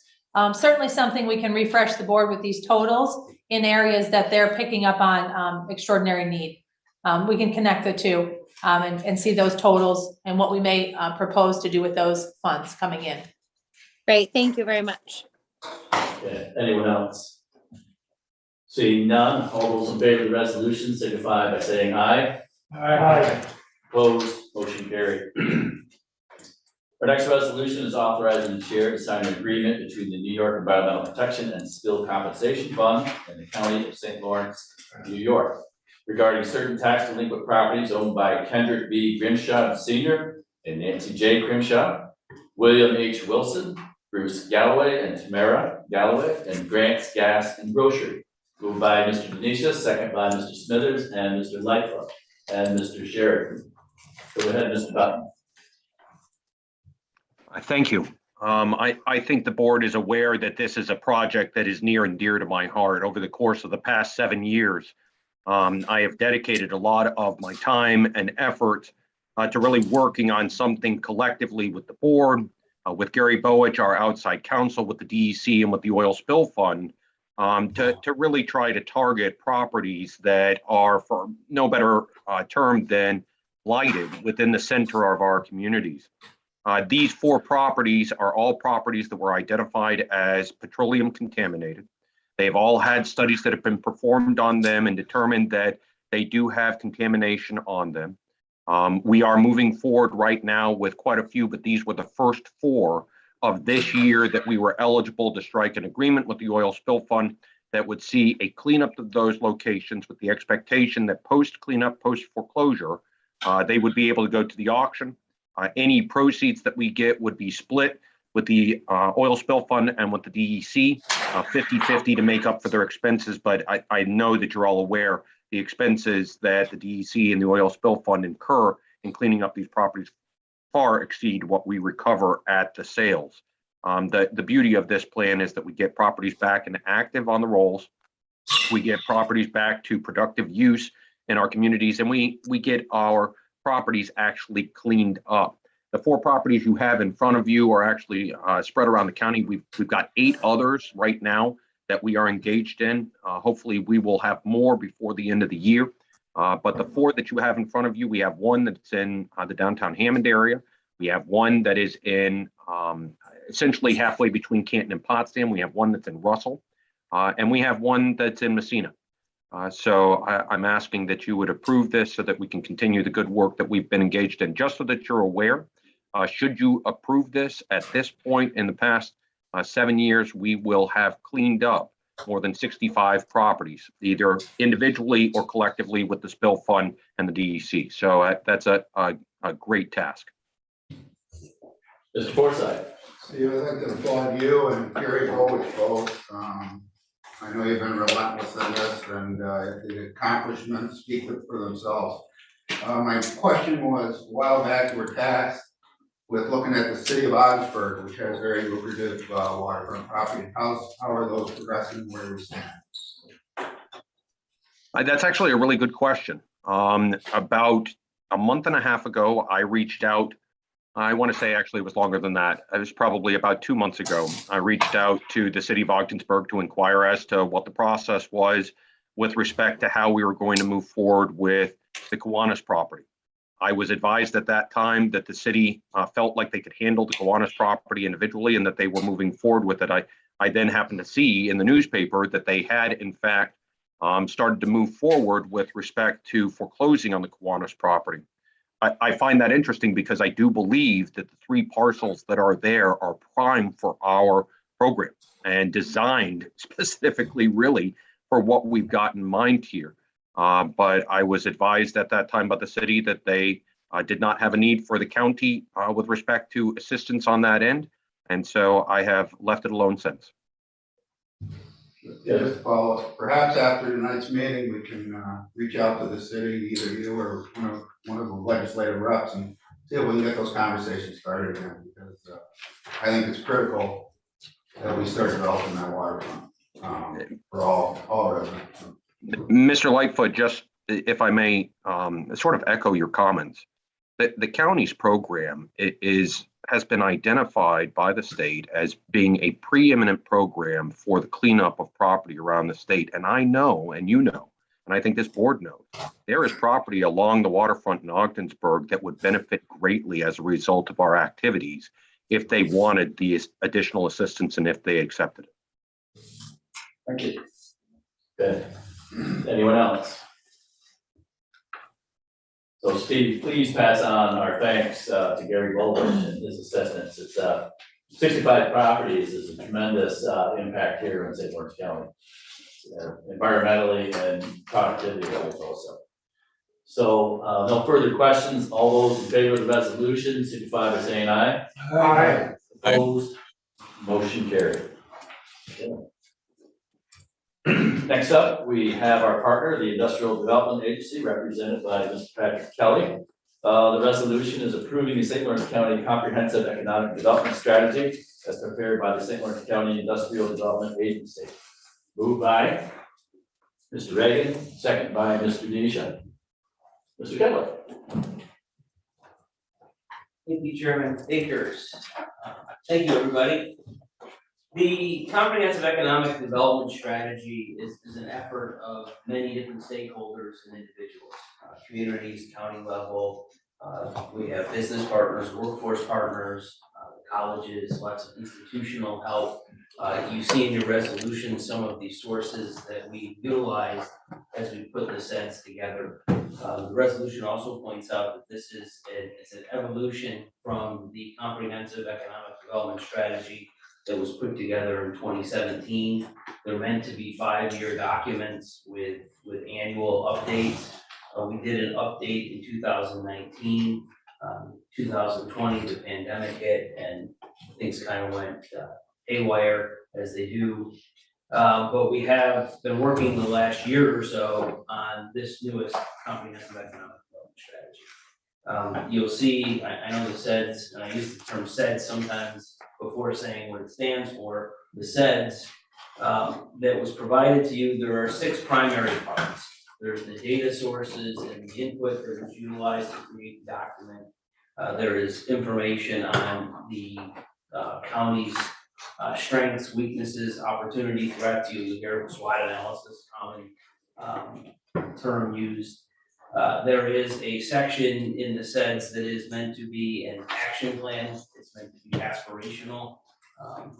Certainly something we can refresh the board with these totals in areas that they're picking up on extraordinary need. We can connect the two and see those totals and what we may propose to do with those funds coming in. Great. Thank you very much. Okay. Anyone else? Seeing none, all those in favor of the resolution signify by saying aye. Aye. Opposed, motion carried. Our next resolution is authorizing the chair to sign an agreement between the New York Environmental Protection and Spill Compensation Fund and the County of St. Lawrence, New York, regarding certain tax delinquent properties owned by Kendrick B. Grimshaw Sr. and Nancy J. Grimshaw, William H. Wilson, Bruce Galloway and Tamara Galloway, and Grant's Gas and Grocery. Moved by Mr. Denisha, second by Mr. Smithers and Mr. Lightfoot and Mr. Sheridan. Go ahead, Mr. Button. Thank you. I think the board is aware that this is a project that is near and dear to my heart. Over the course of the past 7 years, I have dedicated a lot of my time and effort to really working on something collectively with the board, with Gary Bowich, our outside counsel, with the DEC and with the Oil Spill Fund, to really try to target properties that are, for no better term than blighted, within the center of our communities. These 4 properties are all properties that were identified as petroleum contaminated. They've all had studies that have been performed on them and determined that they do have contamination on them. We are moving forward right now with quite a few, but these were the first 4 of this year that we were eligible to strike an agreement with the Oil Spill Fund that would see a cleanup of those locations, with the expectation that post cleanup, post foreclosure, they would be able to go to the auction. Any proceeds that we get would be split with the Oil Spill Fund and with the DEC, 50-50 to make up for their expenses. But I know that you're all aware the expenses that the DEC and the Oil Spill Fund incur in cleaning up these properties far exceed what we recover at the sales. The beauty of this plan is that we get properties back and active on the rolls. We get properties back to productive use in our communities, and we get our properties actually cleaned up. The 4 properties you have in front of you are actually spread around the county. We've got 8 others right now that we are engaged in. Hopefully we will have more before the end of the year. But the 4 that you have in front of you, we have one that's in the downtown Hammond area. We have one that is in essentially halfway between Canton and Potsdam. We have one that's in Russell, and we have one that's in Messina. So I'm asking that you would approve this so that we can continue the good work that we've been engaged in. Just so that you're aware, should you approve this at this point in the past 7 years, we will have cleaned up more than 65 properties, either individually or collectively with the Spill Fund and the DEC. So that's a great task. Mr. Forsythe. Steve, I'd like to applaud you and Gary Bowich both. I know you've been relentless in this, and the accomplishments speak for themselves. My question was, a while back, you were tasked with looking at the city of Ogdensburg, which has very lucrative waterfront property. How are those progressing where we stand? That's actually a really good question. About a month and a half ago, I reached out. I want to say actually it was longer than that. It was probably about 2 months ago. I reached out to the city of Ogdensburg to inquire as to what the process was with respect to how we were going to move forward with the Kiwanis property. I was advised at that time that the city felt like they could handle the Kiwanis property individually and that they were moving forward with it. I then happened to see in the newspaper that they had, in fact, started to move forward with respect to foreclosing on the Kiwanis property. I find that interesting because I do believe that the 3 parcels that are there are prime for our program and designed specifically really for what we've got in mind here. But I was advised at that time by the city that they did not have a need for the county with respect to assistance on that end. And so I have left it alone since. Just to follow up, perhaps after tonight's meeting, we can reach out to the city, either you or one of the legislative reps, and see if we can get those conversations started again, because I think it's critical that we start developing that waterfront for all residents. Mr. Lightfoot, just if I may sort of echo your comments, the county's program has been identified by the state as being a preeminent program for the cleanup of property around the state. And I know, and you know, and I think this board knows, there is property along the waterfront in Ogdensburg that would benefit greatly as a result of our activities if they wanted the additional assistance and if they accepted it. Thank you. Good. Anyone else? So Steve, please pass on our thanks to Gary Bowich and his assistants. It's 65 properties is a tremendous impact here in St. Lawrence County, environmentally and productivity also. So no further questions. All those in favor of the resolution signify by saying aye. Aye. Opposed? Motion carried. Okay. Next up, we have our partner, the Industrial Development Agency, represented by Mr. Patrick Kelly. The resolution is approving the St. Lawrence County Comprehensive Economic Development Strategy as prepared by the St. Lawrence County Industrial Development Agency. Moved by Mr. Reagan, second by Mr. Denisha. Mr. Kelly. Thank you, Chairman Akers. Thank you, everybody. The Comprehensive Economic Development Strategy is an effort of many different stakeholders and individuals, communities, county level. We have business partners, workforce partners, colleges, lots of institutional help. You see in your resolution some of the sources that we utilize as we put the SEDS together. The resolution also points out that this is it's an evolution from the Comprehensive Economic Development Strategy that was put together in 2017. They're meant to be 5-year documents with annual updates. We did an update in 2019. 2020, the pandemic hit and things kind of went haywire as they do. But we have been working the last year or so on this newest Comprehensive Economic Development Strategy. You'll see, I know the SEDS, and I use the term SEDS sometimes before saying what it stands for. The SEDS that was provided to you, there are 6 primary parts. There's the data sources and the input that was utilized to create the document. There is information on the county's strengths, weaknesses, opportunity, threats. You hear SWOT analysis, common term used. There is a section in the SEDS that is meant to be an action plan. It's meant to be aspirational.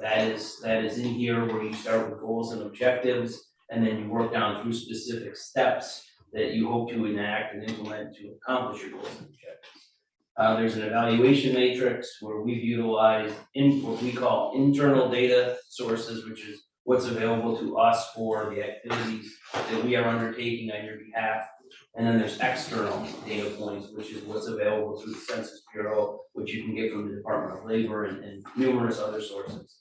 That is in here where you start with goals and objectives, and then you work down through specific steps that you hope to enact and implement to accomplish your goals and objectives. There's an evaluation matrix where we've utilized what we call internal data sources, which is what's available to us for the activities that we are undertaking on your behalf. And then there's external data points, which is what's available through the Census Bureau, which you can get from the Department of Labor and numerous other sources.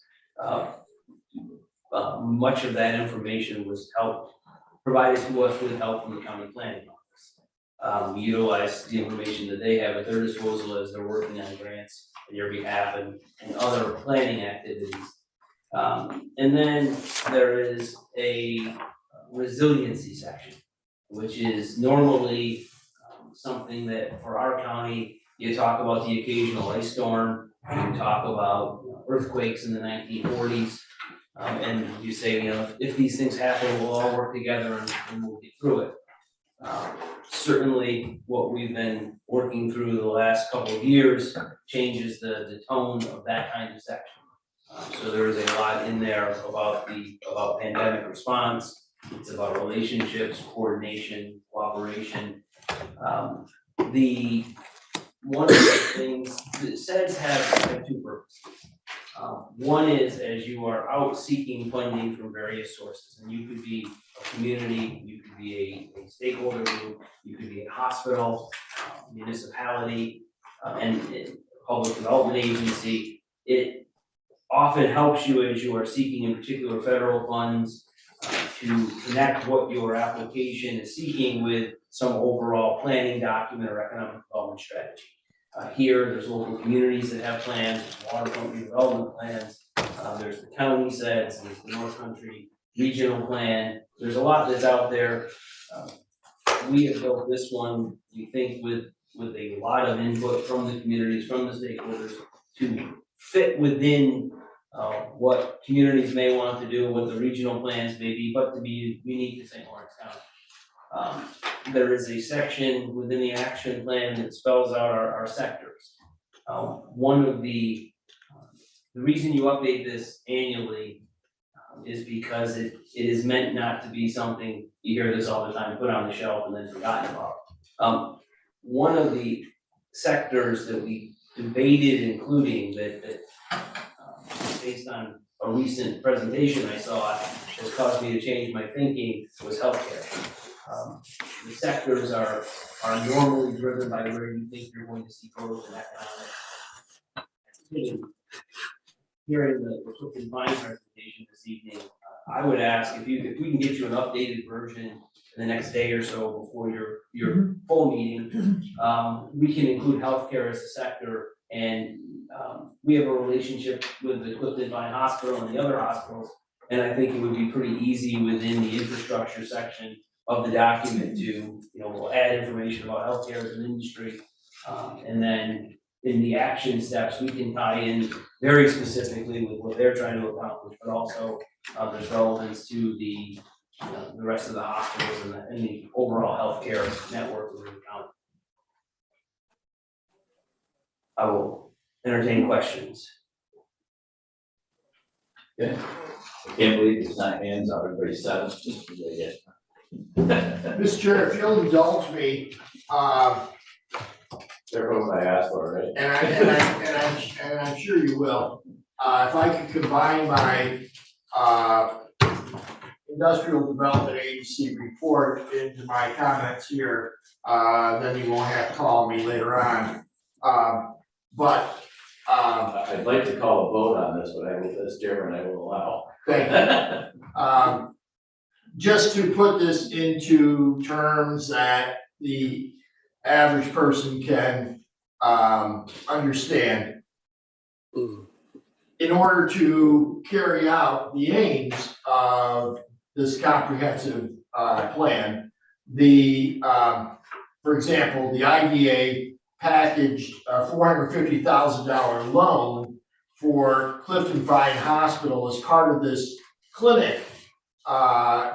Much of that information was provided to us with help from the county planning office. We utilize the information that they have at their disposal as they're working on grants on your behalf and other planning activities. And then there is a resiliency section, which is normally something that for our county, you talk about the occasional ice storm, you talk about earthquakes in the 1940s, and you say, if these things happen, we'll all work together and we'll get through it. Certainly what we've been working through the last couple of years changes the tone of that kind of section. So there is a lot in there about pandemic response. It's about relationships, coordination, cooperation. One of the things that SEDS have 2 purposes. One is as you are out seeking funding from various sources, and you could be a community, you could be a stakeholder group, you could be a hospital, municipality, and a public development agency. It often helps you as you are seeking in particular federal funds to connect what your application is seeking with some overall planning document or economic development strategy. Here, there's local communities that have plans, waterfront redevelopment plans, there's the county SEDS, there's the North Country regional plan. There's a lot that's out there. We have built this one, we think, with a lot of input from the communities, from the stakeholders to fit within what communities may want to do, what the regional plans may be, but to be unique to St. Lawrence County. There is a section within the action plan that spells out our sectors. One of the reason you update this annually is because it is meant not to be something, you hear this all the time, put on the shelf and then forgotten about. One of the sectors that we debated including that based on a recent presentation I saw has caused me to change my thinking was healthcare. The sectors are normally driven by where you think you're going to see growth in economic activity. Hearing the Clifton presentation this evening, I would ask if we can get you an updated version in the next day or so before your full meeting. We can include healthcare as a sector, and we have a relationship with the Clifton Hospital and the other hospitals. And I think it would be pretty easy within the infrastructure section of the document to, we'll add information about healthcare as an industry. And then in the action steps, we can tie in very specifically with what they're trying to accomplish, but also there's relevance to the rest of the hospitals and the overall healthcare network within the county. I will entertain questions. Okay. I can't believe it's not hands up, everybody's set, just really good. Mr. Chair, if you'll indulge me, They're both I asked for, right? and I'm sure you will. If I could combine my Industrial Development Agency report into my comments here, then you won't have to call me later on. I'd like to call a vote on this, but I will, as chairman, I will allow. Thank you. Just to put this into terms that the average person can understand. In order to carry out the aims of this comprehensive plan, for example, the IDA packaged a $450,000 loan for Clifton Hospital as part of this clinic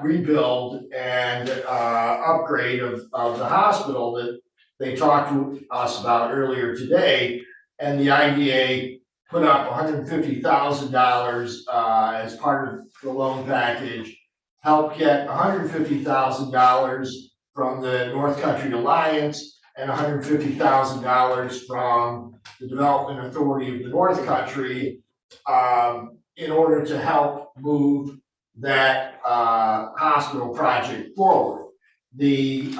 rebuild and upgrade of the hospital that they talked to us about earlier today. And the IDA put up $150,000 as part of the loan package, helped get $150,000 from the North Country Alliance and $150,000 from the Development Authority of the North Country in order to help move that hospital project forward. The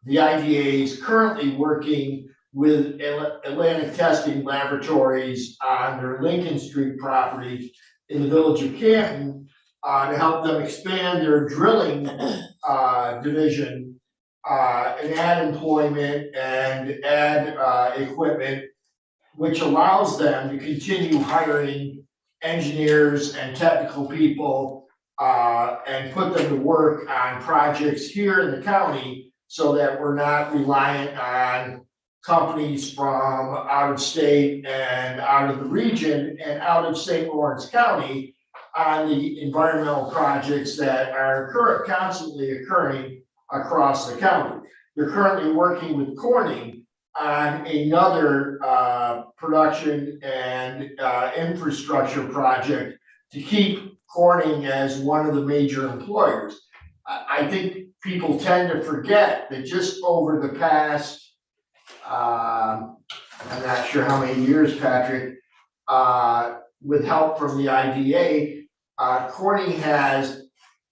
IDA is currently working with Atlantic Testing Laboratories on their Lincoln Street property in the village of Canton to help them expand their drilling division and add employment and add equipment, which allows them to continue hiring engineers and technical people and put them to work on projects here in the county so that we're not reliant on companies from out of state and out of the region and out of St. Lawrence County on the environmental projects that are constantly occurring across the county. They're currently working with Corning on another production and infrastructure project to keep Corning as one of the major employers. I think people tend to forget that just over the past, I'm not sure how many years, Patrick, with help from the IDA, Corning has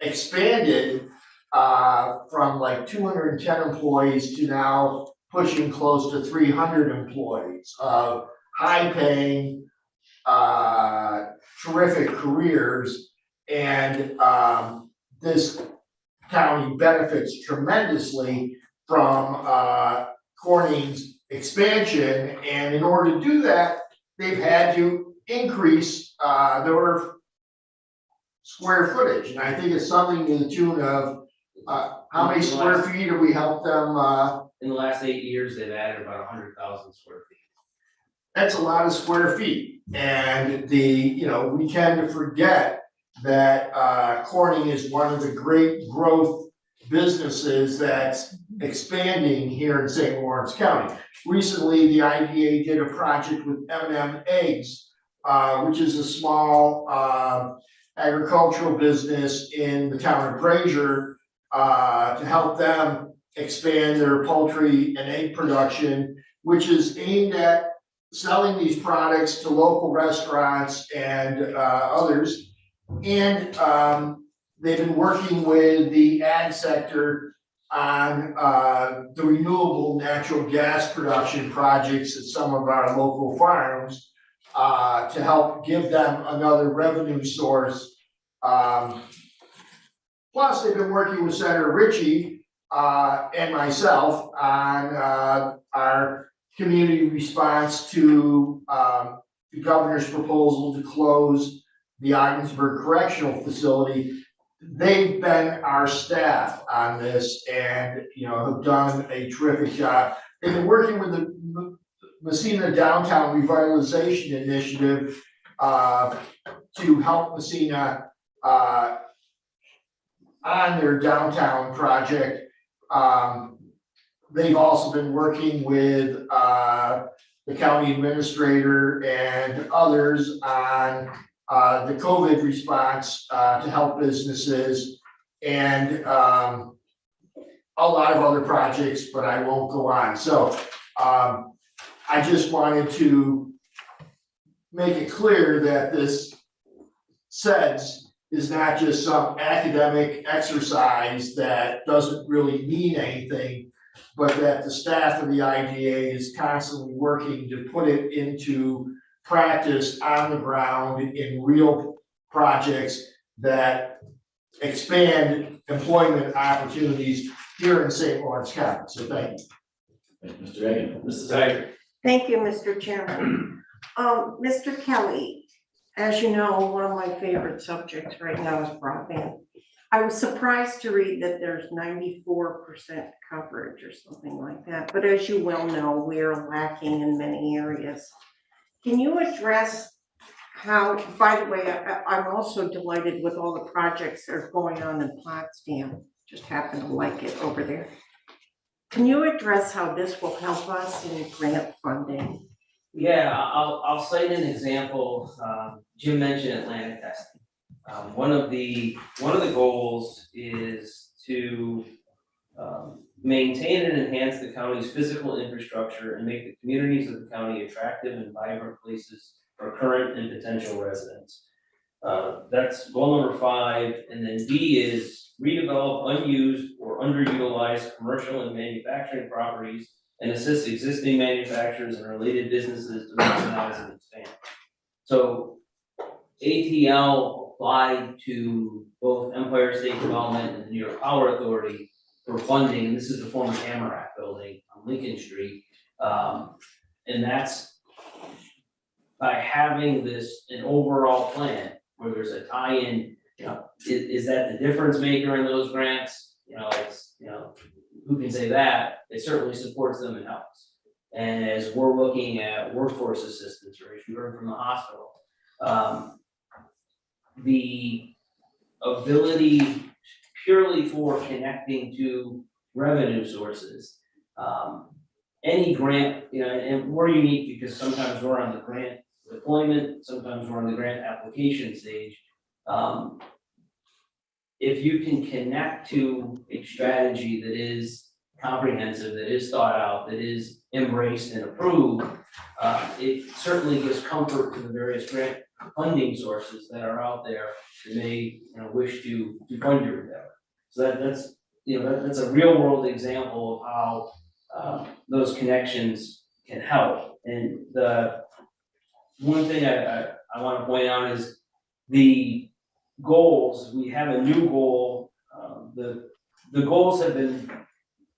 expanded from like 210 employees to now pushing close to 300 employees of high-paying, terrific careers, and this county benefits tremendously from Corning's expansion, and in order to do that, they've had to increase their square footage, and I think it's something to the tune of how many square feet have we helped them? In the last 8 years, they've added about 100,000 square feet. That's a lot of square feet, and we tend to forget that Corning is one of the great growth businesses that's expanding here in St. Lawrence County. Recently, the IDA did a project with M&M Eggs, which is a small agricultural business in the town of Brazier, to help them expand their poultry and egg production, which is aimed at selling these products to local restaurants and others. And they've been working with the ag sector on the renewable natural gas production projects at some of our local farms to help give them another revenue source Plus, they've been working with Senator Ritchie, and myself on, our community response to, the governor's proposal to close the Ogdensburg Correctional Facility. They've been our staff on this and, have done a terrific job. They've been working with the Messina Downtown Revitalization Initiative, to help Messina, on their downtown project. They've also been working with, the county administrator and others on the COVID response to help businesses and a lot of other projects, but I won't go on. So I just wanted to make it clear that this SEDS is not just some academic exercise that doesn't really mean anything, but that the staff of the IDA is constantly working to put it into practice on the ground in real projects that expand employment opportunities here in St. Lawrence County. So thank you. Thank you, Mr. Reagan. Mrs. Hager. Thank you, Mr. Chairman. Mr. Kelly, as you know, one of my favorite subjects right now is broadband. I was surprised to read that there's 94% coverage or something like that, but as you well know, we are lacking in many areas. Can you address how, by the way, I'm also delighted with all the projects that are going on in Potsdam, just happen to like it over there. Can you address how this will help us in grant funding? Yeah, I'll cite an example. Jim mentioned Atlantic testing. One of the goals is to maintain and enhance the county's physical infrastructure and make the communities of the county attractive and vibrant places for current and potential residents. That's goal number 5. And then B is redevelop unused or underutilized commercial and manufacturing properties and assist existing manufacturers and related businesses to maximize and expand. So ATL applied to both Empire State Development and the New York Power Authority for funding, and this is the former Tamarack building on Lincoln Street. And that's by having an overall plan where there's a tie-in, is that the difference maker in those grants? Who can say that? It certainly supports them and helps. And as we're looking at workforce assistance, or as you heard from the hospital, the ability purely for connecting to revenue sources, any grant, and we're unique because sometimes we're on the grant deployment, sometimes we're on the grant application stage. If you can connect to a strategy that is comprehensive, that is thought out, that is embraced and approved, it certainly gives comfort to the various grant funding sources that are out there that may wish to fund your endeavor. So that's a real world example of how those connections can help. And the one thing I want to point out is the goals. We have a new goal. The goals have been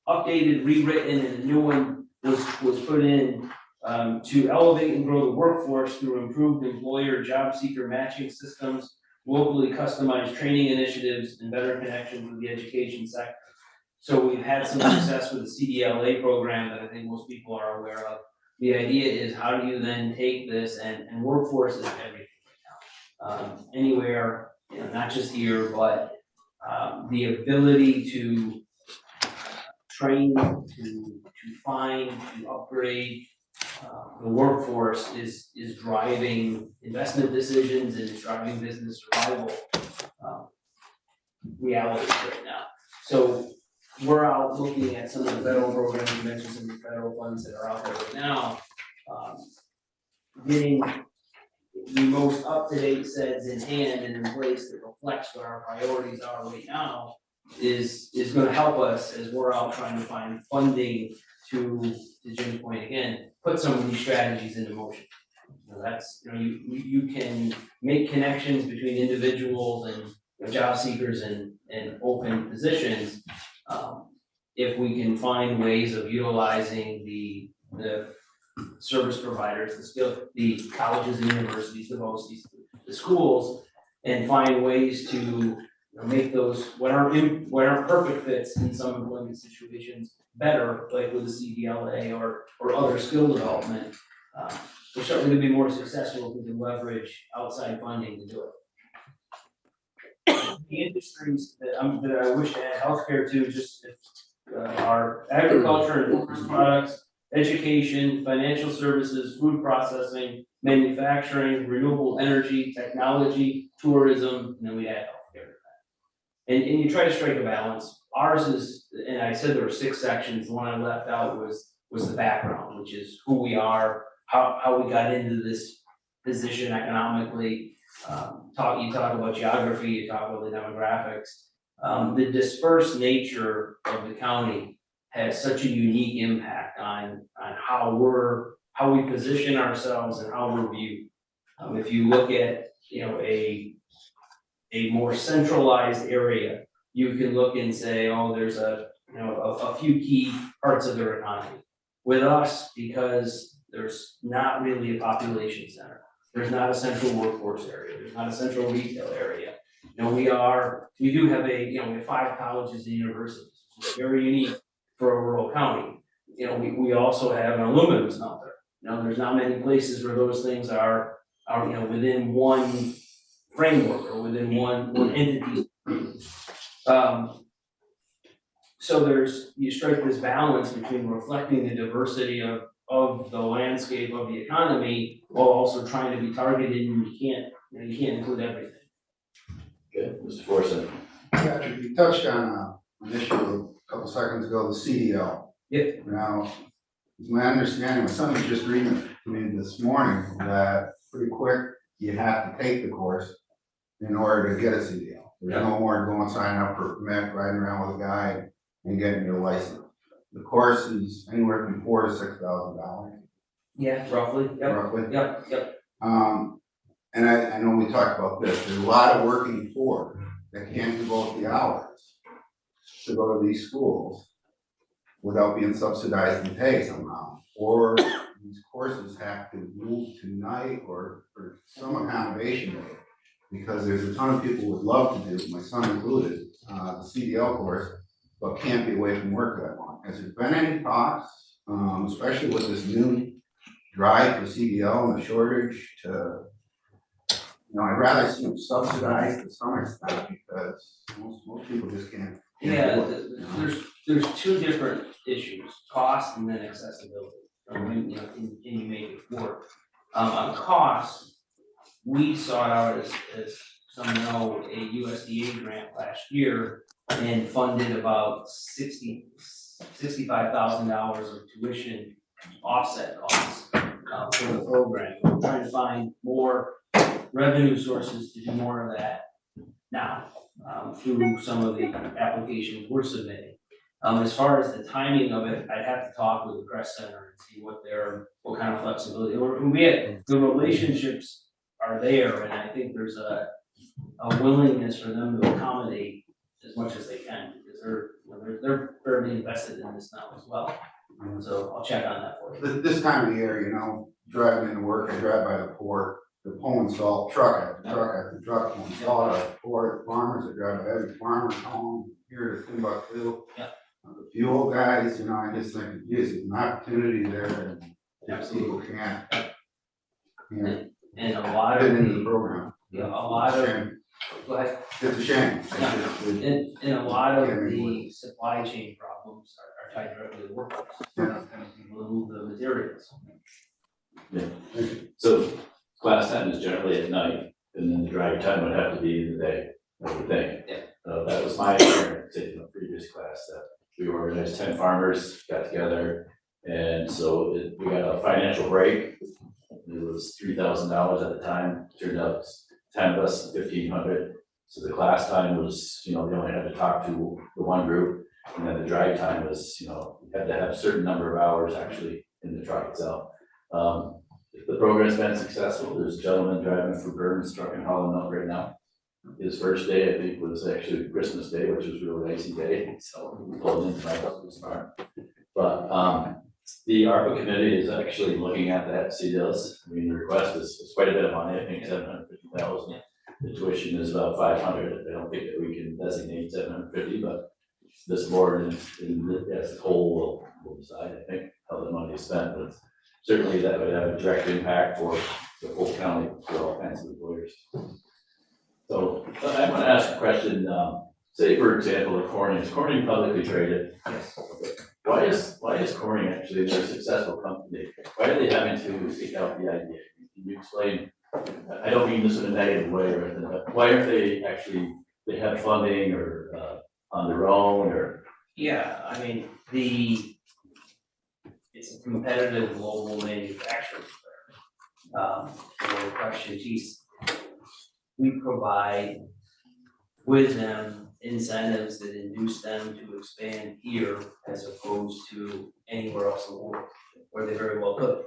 updated, rewritten, and a new one was put in to elevate and grow the workforce through improved employer job seeker matching systems, locally customized training initiatives, and better connections with the education sector. So we've had some success with the CDLA program that I think most people are aware of. The idea is, how do you then take this, and workforce is everything right now. Anywhere, not just here, but the ability to train, to find, to upgrade the workforce is driving investment decisions and is driving business survival realities right now. So we're out looking at some of the federal programs. You mentioned some of the federal funds that are out there right now. Getting the most up-to-date sets in hand and in place that reflects what our priorities are right now is going to help us as we're out trying to find funding to Jim's point again, put some of these strategies into motion. You can make connections between individuals and job seekers and open positions, if we can find ways of utilizing the service providers, the colleges and universities, the schools, and find ways to make those, what aren't perfect fits in some employment situations better, like with the CDLA or other skill development. We're certainly gonna be more successful if we can leverage outside funding to do it. The industries that I wish to add healthcare to, just are agriculture and forest products, education, financial services, food processing, manufacturing, renewable energy, technology, tourism, and then we add healthcare to that. And you try to strike a balance. Ours is, and I said there were 6 sections, the one I left out was the background, which is who we are, how we got into this position economically. You talk about geography, you talk about the demographics. The dispersed nature of the county has such a unique impact on how we position ourselves and how we're viewed. If you look at, a more centralized area, you can look and say, oh, there's a few key parts of their economy. With us, because there's not really a population center, there's not a central workforce area, there's not a central retail area. We do have we have 5 colleges and universities, which is very unique for a rural county. We also have an aluminum smelter. There's not many places where those things are within one framework or within one entity. So you strike this balance between reflecting the diversity of the landscape of the economy while also trying to be targeted, and you can't include everything. Good, Mr. Forson. Patrick, you touched on an issue a couple seconds ago, the CDL. Yep. Now, it's my understanding, my son was just reading to me this morning that pretty quick you have to take the course in order to get a CDL. There's no more going sign up for a permit, riding around with a guide and getting your license. The course is anywhere from $4,000 to $6,000. Yeah, roughly. Yep. Roughly. Yep. And I know we talked about this. There's a lot of working poor that can't devote the hours to go to these schools without being subsidized and paid somehow. Or these courses have to move to night or some accommodation day, because there's a ton of people who would love to do, my son included, the CDL course, but can't be away from work that long. Has there been any talks, especially with this new drive for CDL and the shortage to, I'd rather see them subsidized to some extent, because most people just can't. There's 2 different issues: cost and then accessibility. Can you make it work? On cost, we sought out, as some know, a USDA grant last year and funded about $65,000 of tuition offset costs for the program. We're trying to find more revenue sources to do more of that now through some of the applications we're submitting. As far as the timing of it, I'd have to talk with the press center and see what kind of flexibility. The relationships are there, and I think there's a willingness for them to accommodate as much as they can, because they're fairly invested in this now as well. So I'll check on that for you. This time of year, driving into work, I drive by the port, the pulling salt, truck after truck after truck, pulling salt out of the port, farmers, I drive by every farmer's home here to Timbuktu. Yeah. The fuel guys, I just think, geez, there's an opportunity there, and people can't. And a lot Fit of into the program. a lot of, go ahead. It's a shame. And a lot of the supply chain problems are tied directly to the workforce. People move the materials. Yeah. So class time is generally at night, and then the drive time would have to be in the day, I would think. Yeah. That was my experience taking a previous class, that we organized 10 farmers, got together, and so we got a financial break. It was $3,000 at the time, turned out 10 of us, 1,500. So the class time was, they only had to talk to the one group, and then the drive time was, you had to have a certain number of hours actually in the truck itself. The program's been successful. There's a gentleman driving for Burns Truck and Hauling Milk right now. His first day, I think, was actually Christmas Day, which was a real icy day, so we pulled into my husband's farm. But, the ARPA committee is actually looking at that, see this, I mean, the request is quite a bit of money, I think 750,000. The tuition is about 500, I don't think that we can designate 750, but this board as a whole will decide, I think, how the money is spent, but certainly that would have a direct impact for the whole county, for all kinds of employers. So I want to ask a question, say for example, is Corning publicly traded? Yes. Why is Corning actually a very successful company? Why are they having to seek out the idea? Can you explain? I don't mean this in a negative way or anything, but why aren't they actually, they have funding or on their own or? Yeah, I mean, it's a competitive global manufacturing firm. So the question, geez, we provide with them incentives that induce them to expand here as opposed to anywhere else in the world, where they very well could.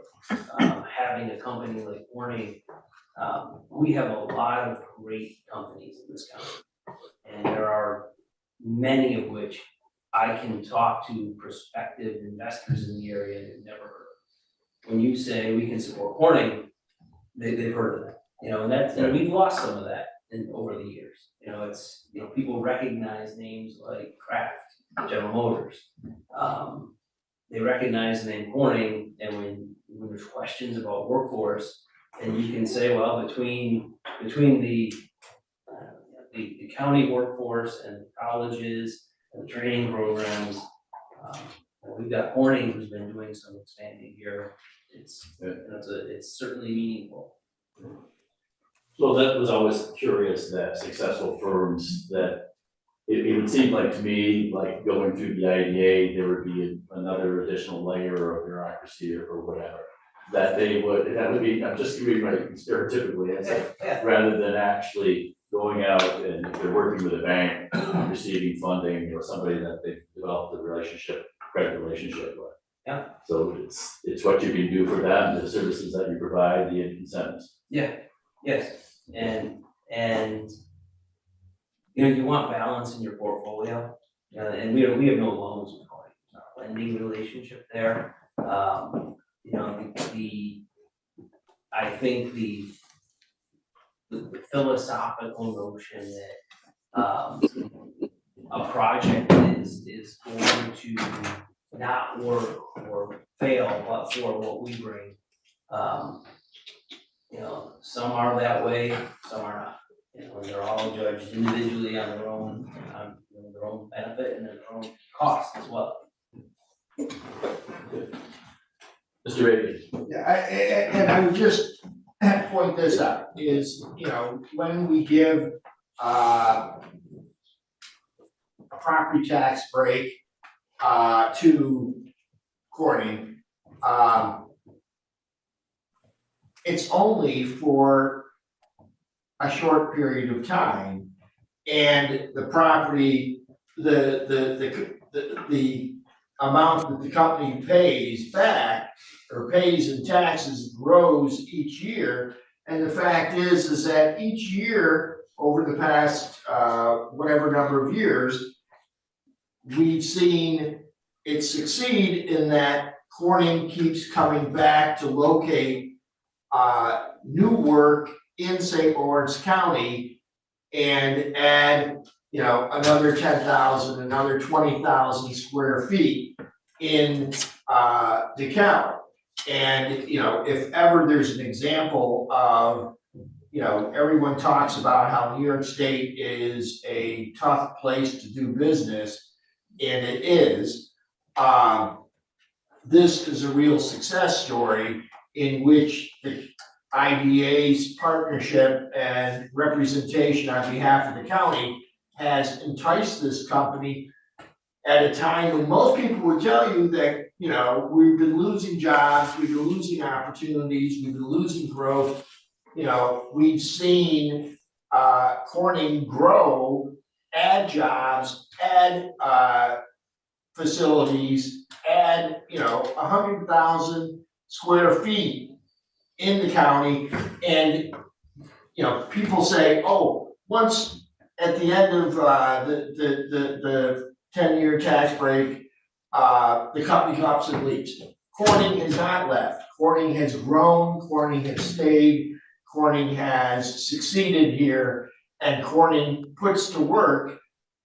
Having a company like Corning, we have a lot of great companies in this county, and there are many of which I can talk to prospective investors in the area that have never heard of. When you say we can support Corning, they've heard of that, and we've lost some of that over the years. People recognize names like Kraft, General Motors. They recognize the name Corning, and when there's questions about workforce, and you can say, well, between the county workforce and the colleges and the training programs, we've got Corning who's been doing some expanding here. It's certainly meaningful. So that was always curious that successful firms that it would seem like to me, like going through the IDA, there would be another additional layer of bureaucracy or whatever. That would be, I'm just giving my stereotypically, it's like, rather than actually going out and if they're working with a bank, receiving funding or somebody that they've developed a credit relationship with. Yeah. So it's what you can do for them, the services that you provide, the incentives. Yeah, yes, and you want balance in your portfolio, and we have no loans with Corning, not a lending relationship there. I think the philosophical notion that a project is going to not work or fail, but for what we bring. Some are that way, some are not. And they're all judged individually on their own benefit and their own cost as well. Mr. Ray. Yeah, and I would just point this out, is, when we give a property tax break to Corning, it's only for a short period of time, and the property, the amount that the company pays back or pays in taxes grows each year. And the fact is that each year over the past whatever number of years, we've seen it succeed in that Corning keeps coming back to locate new work in St. Lawrence County and add, another 10,000, another 20,000 square feet in DeKalb. And, if ever there's an example of, everyone talks about how New York State is a tough place to do business, and it is. This is a real success story in which the IDA's partnership and representation on behalf of the county has enticed this company at a time when most people would tell you that, we've been losing jobs, we've been losing opportunities, we've been losing growth. We've seen Corning grow, add jobs, add facilities, add, 100,000 square feet in the county, and people say, oh, once at the end of, the 10-year tax break, the company ups and leaves. Corning has not left. Corning has grown, Corning has stayed, Corning has succeeded here, and Corning puts to work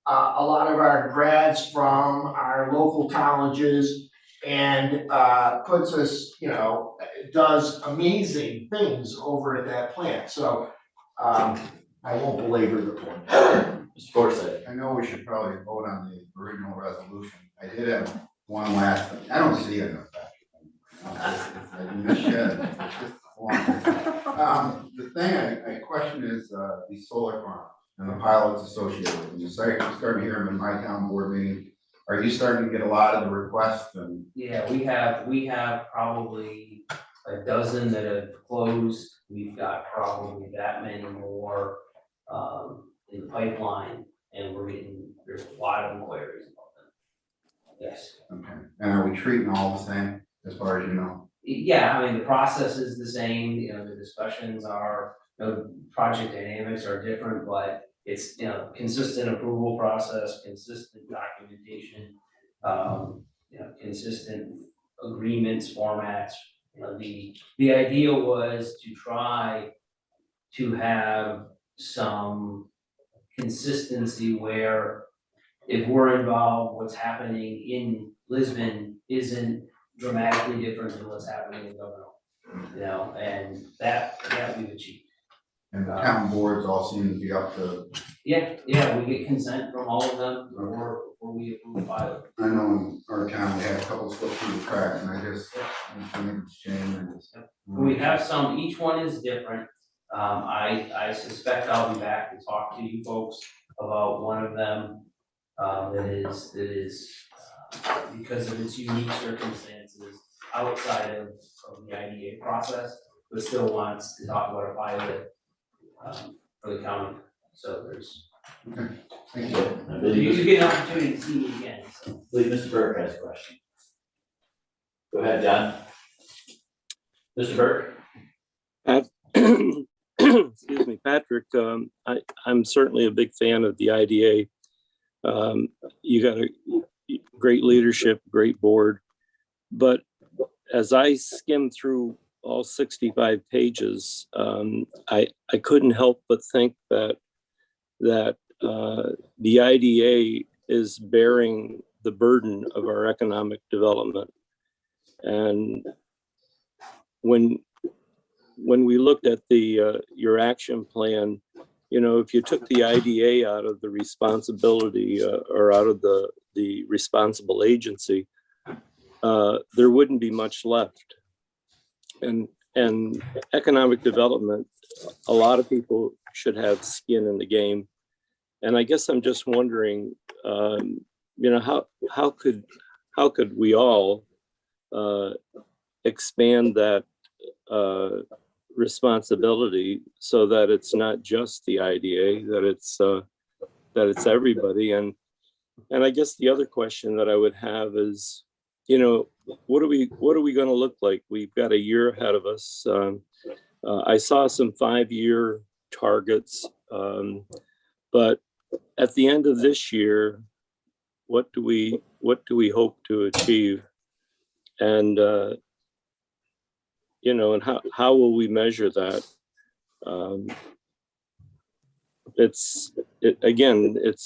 a lot of our grads from our local colleges and puts us, does amazing things over at that plant. So I won't belabor the point. Mr. Forsythe. I know we should probably vote on the original resolution. I did have one last, I don't see it in effect. The thing I question is the solar farm and the pilots associated with them. You started hearing them in my town board meeting. Are you starting to get a lot of the requests? And Yeah, we have probably a dozen that have closed. We've got probably that many more in the pipeline, and there's a lot of inquiries about them. Yes. okay, and are we treating all the same as far as you know? Yeah, I mean, the process is the same, the discussions are, project dynamics are different, but it's, consistent approval process, consistent documentation, consistent agreements, formats. The idea was to try to have some consistency where if we're involved, what's happening in Lisbon isn't dramatically different than what's happening in Governor, and that we've achieved. And the town boards all seem to be up to. Yeah, we get consent from all of them before we approve the pilot. I know in our town, we had a couple slip through the cracks, and I think it's changed. We have some, each one is different. I suspect I'll be back to talk to you folks about one of them, that is because of its unique circumstances outside of the IDA process, but still wants to talk about a pilot for the county. So there's. Okay, thank you. I believe You get an opportunity to see me again, so. I believe Mr. Burke has a question. Go ahead, John. Mr. Burke? Excuse me, Patrick, I'm certainly a big fan of the IDA. You got a great leadership, great board, but as I skimmed through all 65 pages, I couldn't help but think that the IDA is bearing the burden of our economic development. And when we looked at your action plan, if you took the IDA out of the responsibility or out of the responsible agency, there wouldn't be much left. And economic development, a lot of people should have skin in the game. And I guess I'm just wondering, how could we all expand that responsibility so that it's not just the IDA, that it's everybody. And I guess the other question that I would have is, what are we going to look like? We've got a year ahead of us. I saw some 5-year targets, but at the end of this year, what do we hope to achieve? And and how will we measure that? It's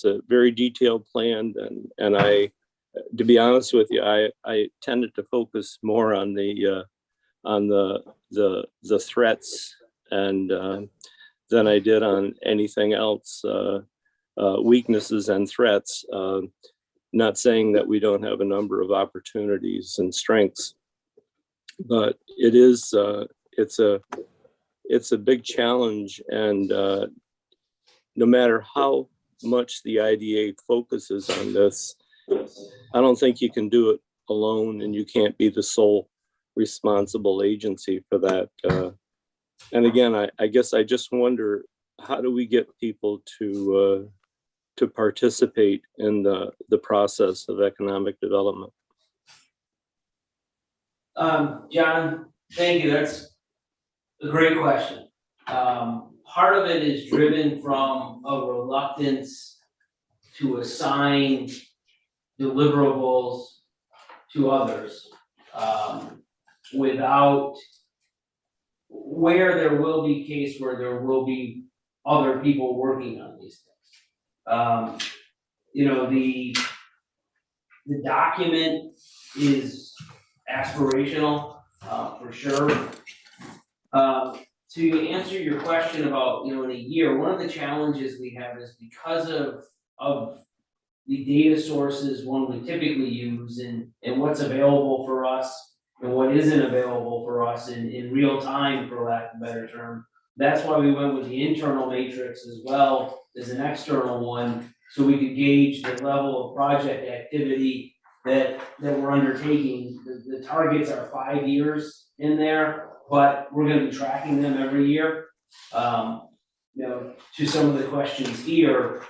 a very detailed plan, and I, to be honest with you, I tended to focus more on the threats and than I did on anything else, weaknesses and threats. Not saying that we don't have a number of opportunities and strengths, but it's a big challenge, and no matter how much the IDA focuses on this, I don't think you can do it alone, and you can't be the sole responsible agency for that. And again, I guess I just wonder, how do we get people to participate in the process of economic development? John, thank you. That's a great question. part of it is driven from a reluctance to assign deliverables to others, without, where there will be case where there will be other people working on these things. You know, the document is aspirational, for sure. To answer your question about, you know, in a year, one of the challenges we have is because of the data sources one would typically use and what's available for us and what isn't available for us in real time, for lack of a better term. That's why we went with the internal matrix as well as an external one, so we could gauge the level of project activity that we're undertaking. The targets are 5 years in there, but we're gonna be tracking them every year. You know, to some of the questions here,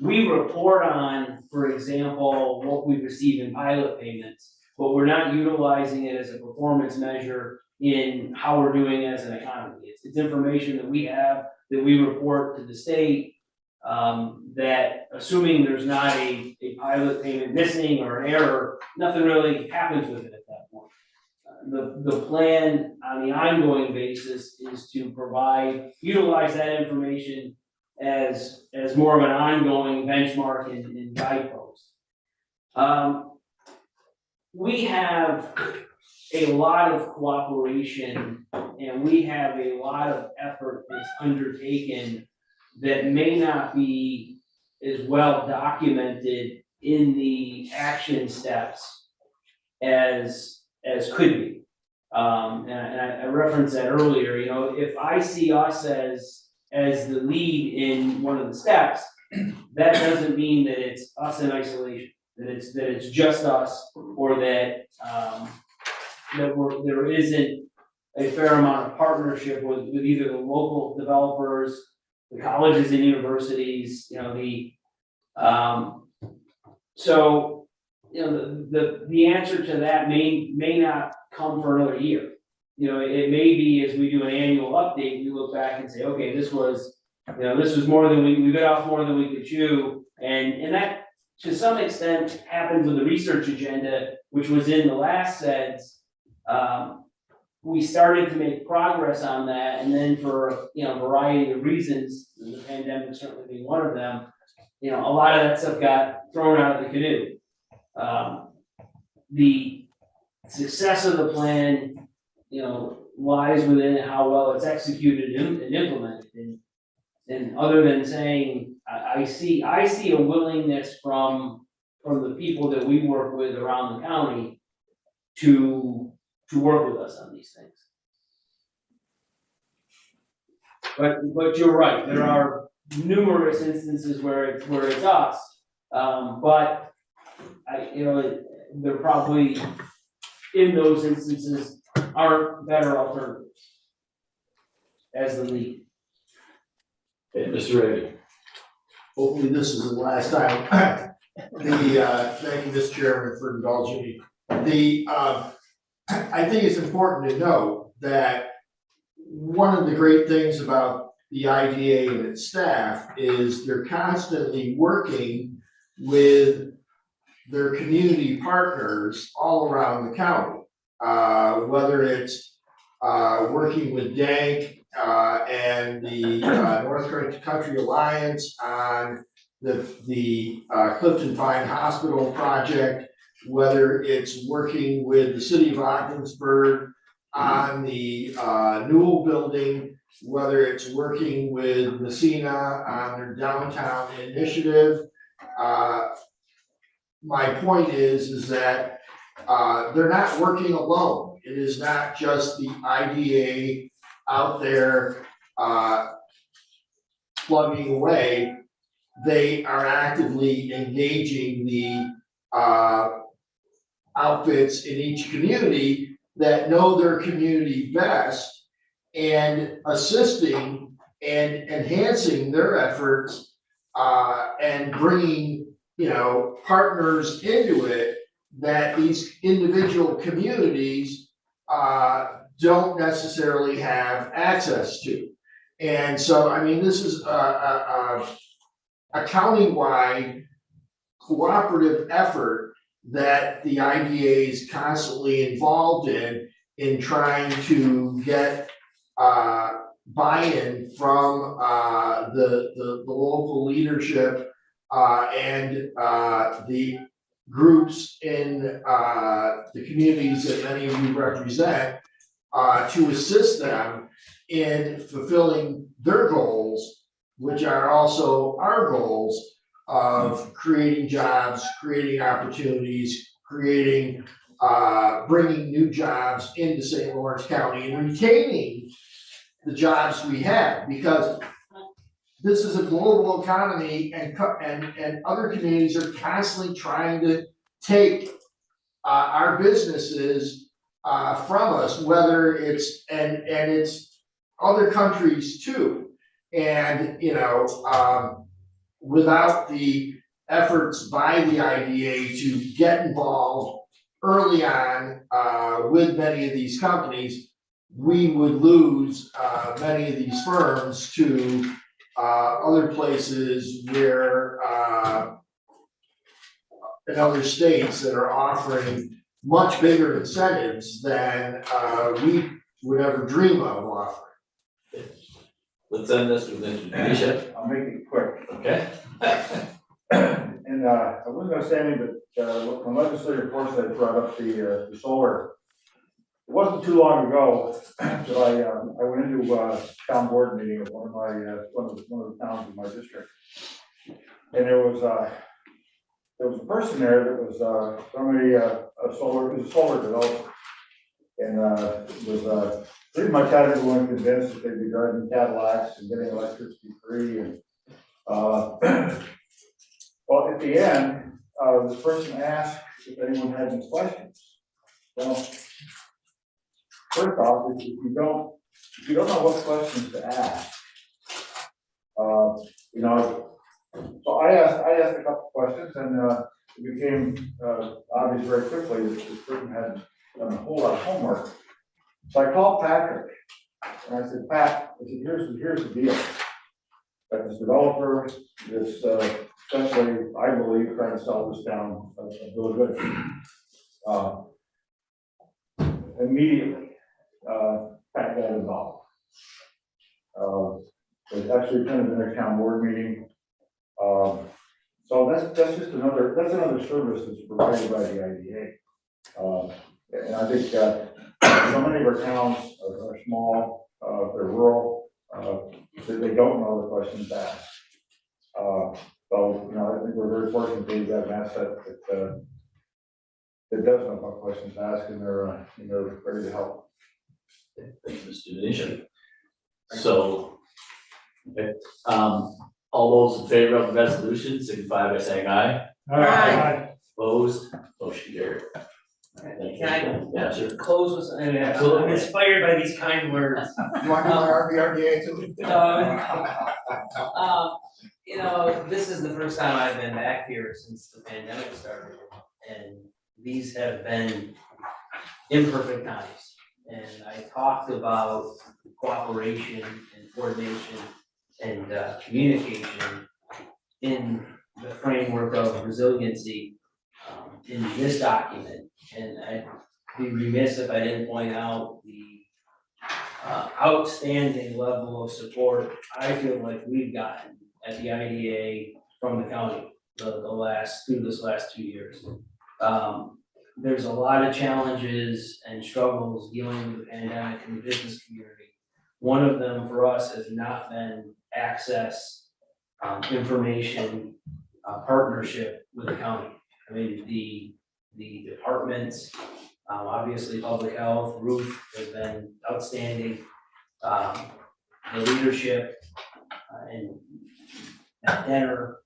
we report on, for example, what we receive in pilot payments, but we're not utilizing it as a performance measure in how we're doing as an economy. It's information that we have, that we report to the state, that assuming there's not a pilot payment missing or an error, nothing really happens with it at that point. The plan on the ongoing basis is to utilize that information as more of an ongoing benchmark and guidepost. We have a lot of cooperation and we have a lot of effort that's undertaken that may not be as well documented in the action steps as could be. And I referenced that earlier. You know, if I see us as the lead in one of the steps, that doesn't mean that it's us in isolation, that it's just us, or that there isn't a fair amount of partnership with either the local developers, the colleges and universities, you know, so, you know, the answer to that may not come for another year. You know, it may be as we do an annual update, we look back and say, okay, this was more than we bit off more than we could chew. And that to some extent happens with the research agenda, which was in the last SEDS. We started to make progress on that, and then for, you know, a variety of reasons, the pandemic certainly being one of them, you know, a lot of that stuff got thrown out of the canoe. The success of the plan, you know, lies within how well it's executed and implemented. And other than saying, I see a willingness from the people that we work with around the county to work with us on these things. But you're right, there are numerous instances where it's us, but there probably in those instances aren't better alternatives as the lead. Okay, Mr. Ray. Hopefully this is the last time. Thank you, Mr. Chairman, for indulging me. I think it's important to note that one of the great things about the IDA and its staff is they're constantly working with their community partners all around the county. Whether it's working with DANK and the North Country Alliance on the Clifton Fine Hospital project, whether it's working with the city of Ogdensburg on the Newell building, whether it's working with Messina on their downtown initiative. My point is that they're not working alone. It is not just the IDA out there plugging away. They are actively engaging the outfits in each community that know their community best and assisting and enhancing their efforts and bringing, you know, partners into it that these individual communities don't necessarily have access to. And so, I mean, this is a countywide cooperative effort that the IDA is constantly involved in trying to get buy-in from the local leadership and the groups in the communities that many of you represent to assist them in fulfilling their goals, which are also our goals of creating jobs, creating opportunities, creating, bringing new jobs into St. Lawrence County and retaining the jobs we have, because this is a global economy and other communities are constantly trying to take our businesses from us, whether it's, and it's other countries too. And, you know, without the efforts by the IDA to get involved early on with many of these companies, we would lose many of these firms to other places where in other states that are offering much bigger incentives than we would ever dream of offering. Let's end this with introduction. I'll make it quick. Okay? And I wasn't gonna say anything, but when Legislator Forsythe brought up the solar, it wasn't too long ago that I went into a town board meeting of one of the towns in my district, and there was a person there that was somebody a solar developer, and was pretty much had everyone convinced that they'd be driving Cadillacs and getting electricity free, and well, at the end, this person asked if anyone had any questions. Well, first off, if you don't know what questions to ask, you know, so I asked a couple questions, and it became obvious very quickly that this person hadn't done a whole lot of homework. So I called Patrick, and I said, Pat, I said, here's the deal. That this developer is essentially, I believe, trying to sell this down a bill of goods. Immediately, Pat got involved. It actually attended the next town board meeting. So that's just another service that's provided by the IDA. And I think so many of our towns are small, they're rural, they don't know the questions to ask. So, you know, I think we're very fortunate to have an asset that does know what questions to ask, and they're ready to help. Thank you, Mr. Denisha. So, okay, all those in favor of the resolution signify by saying aye. Aye. Opposed, motion carried. Thank you. Can Yeah, sure. close with, I mean, Absolutely. I'm inspired by these kind words. You want to know our RBRDA too? You know, this is the first time I've been back here since the pandemic started, and these have been imperfect times. And I talked about cooperation and coordination and communication in the framework of resiliency in this document. And I'd be remiss if I didn't point out the outstanding level of support I feel like we've gotten at the IDA from the county through this last 2 years. There's a lot of challenges and struggles dealing with the pandemic in the business community. One of them for us has not been access, information, partnership with the county. I mean, the departments, obviously public health, Ruth has been outstanding. The leadership and at dinner,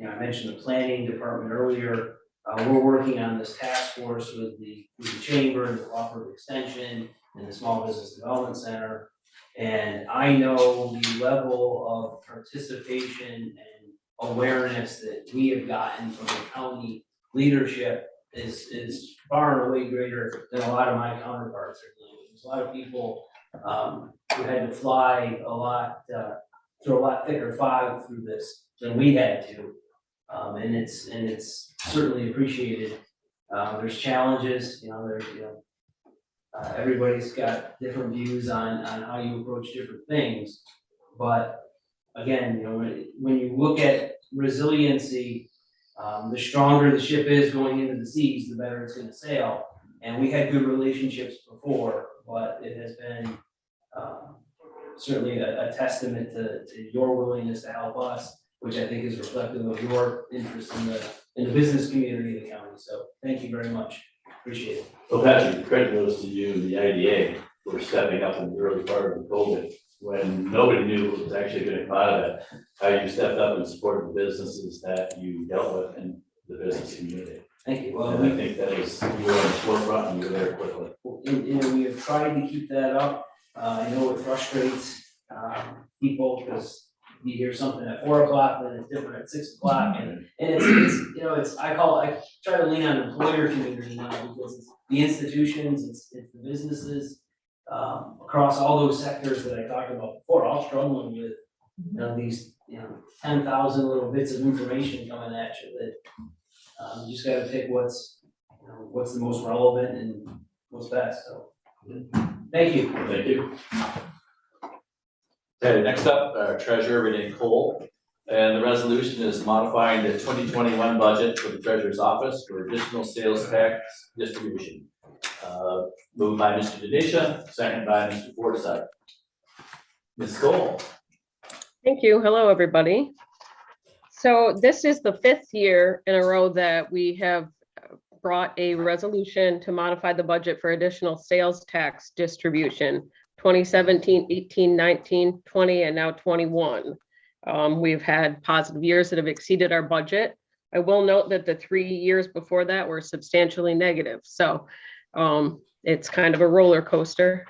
I mentioned the planning department earlier. We're working on this task force with the chamber and the cooperative extension and the small business development center. And I know the level of participation and awareness that we have gotten from the county leadership is far and away greater than a lot of my counterparts are doing. There's a lot of people We had to fly a lot, through a lot thicker fog through this than we had to. And it's certainly appreciated. There's challenges, everybody's got different views on how you approach different things. But again, when you look at resiliency, the stronger the ship is going into the seas, the better it's gonna sail. And we had good relationships before, but it has been certainly a testament to your willingness to help us, which I think is reflective of your interest in the business community of the county. So thank you very much. Appreciate it. Well, Patrick, credit goes to you, and the IDA, for stepping up in the early part of COVID, when nobody knew what was actually gonna come out of it. How you stepped up and supported the businesses that you dealt with in the business community. Thank you. Well, And I think that was, you were on the forefront and you were there quickly. we have tried to keep that up. I know it frustrates people because you hear something at 4 o'clock, then it's different at 6 o'clock, and it's I try to lean on the employer community now because it's the institutions, it's the businesses across all those sectors that I talked about before, all struggling with these 10,000 little bits of information coming at you that you just got to pick what's the most relevant and what's best. So thank you. Thank you. Okay, next up, Treasurer Renee Cole. And the resolution is modifying the 2021 budget for the Treasurer's Office for additional sales tax distribution. Moved by Mr. Denisha, second by Mr. Forsythe. Ms. Cole. Thank you. Hello, everybody. So this is the 5th year in a row that we have brought a resolution to modify the budget for additional sales tax distribution, 2017, 18, 19, 20, and now 21. We've had positive years that have exceeded our budget. I will note that the 3 years before that were substantially negative. So it's kind of a roller coaster.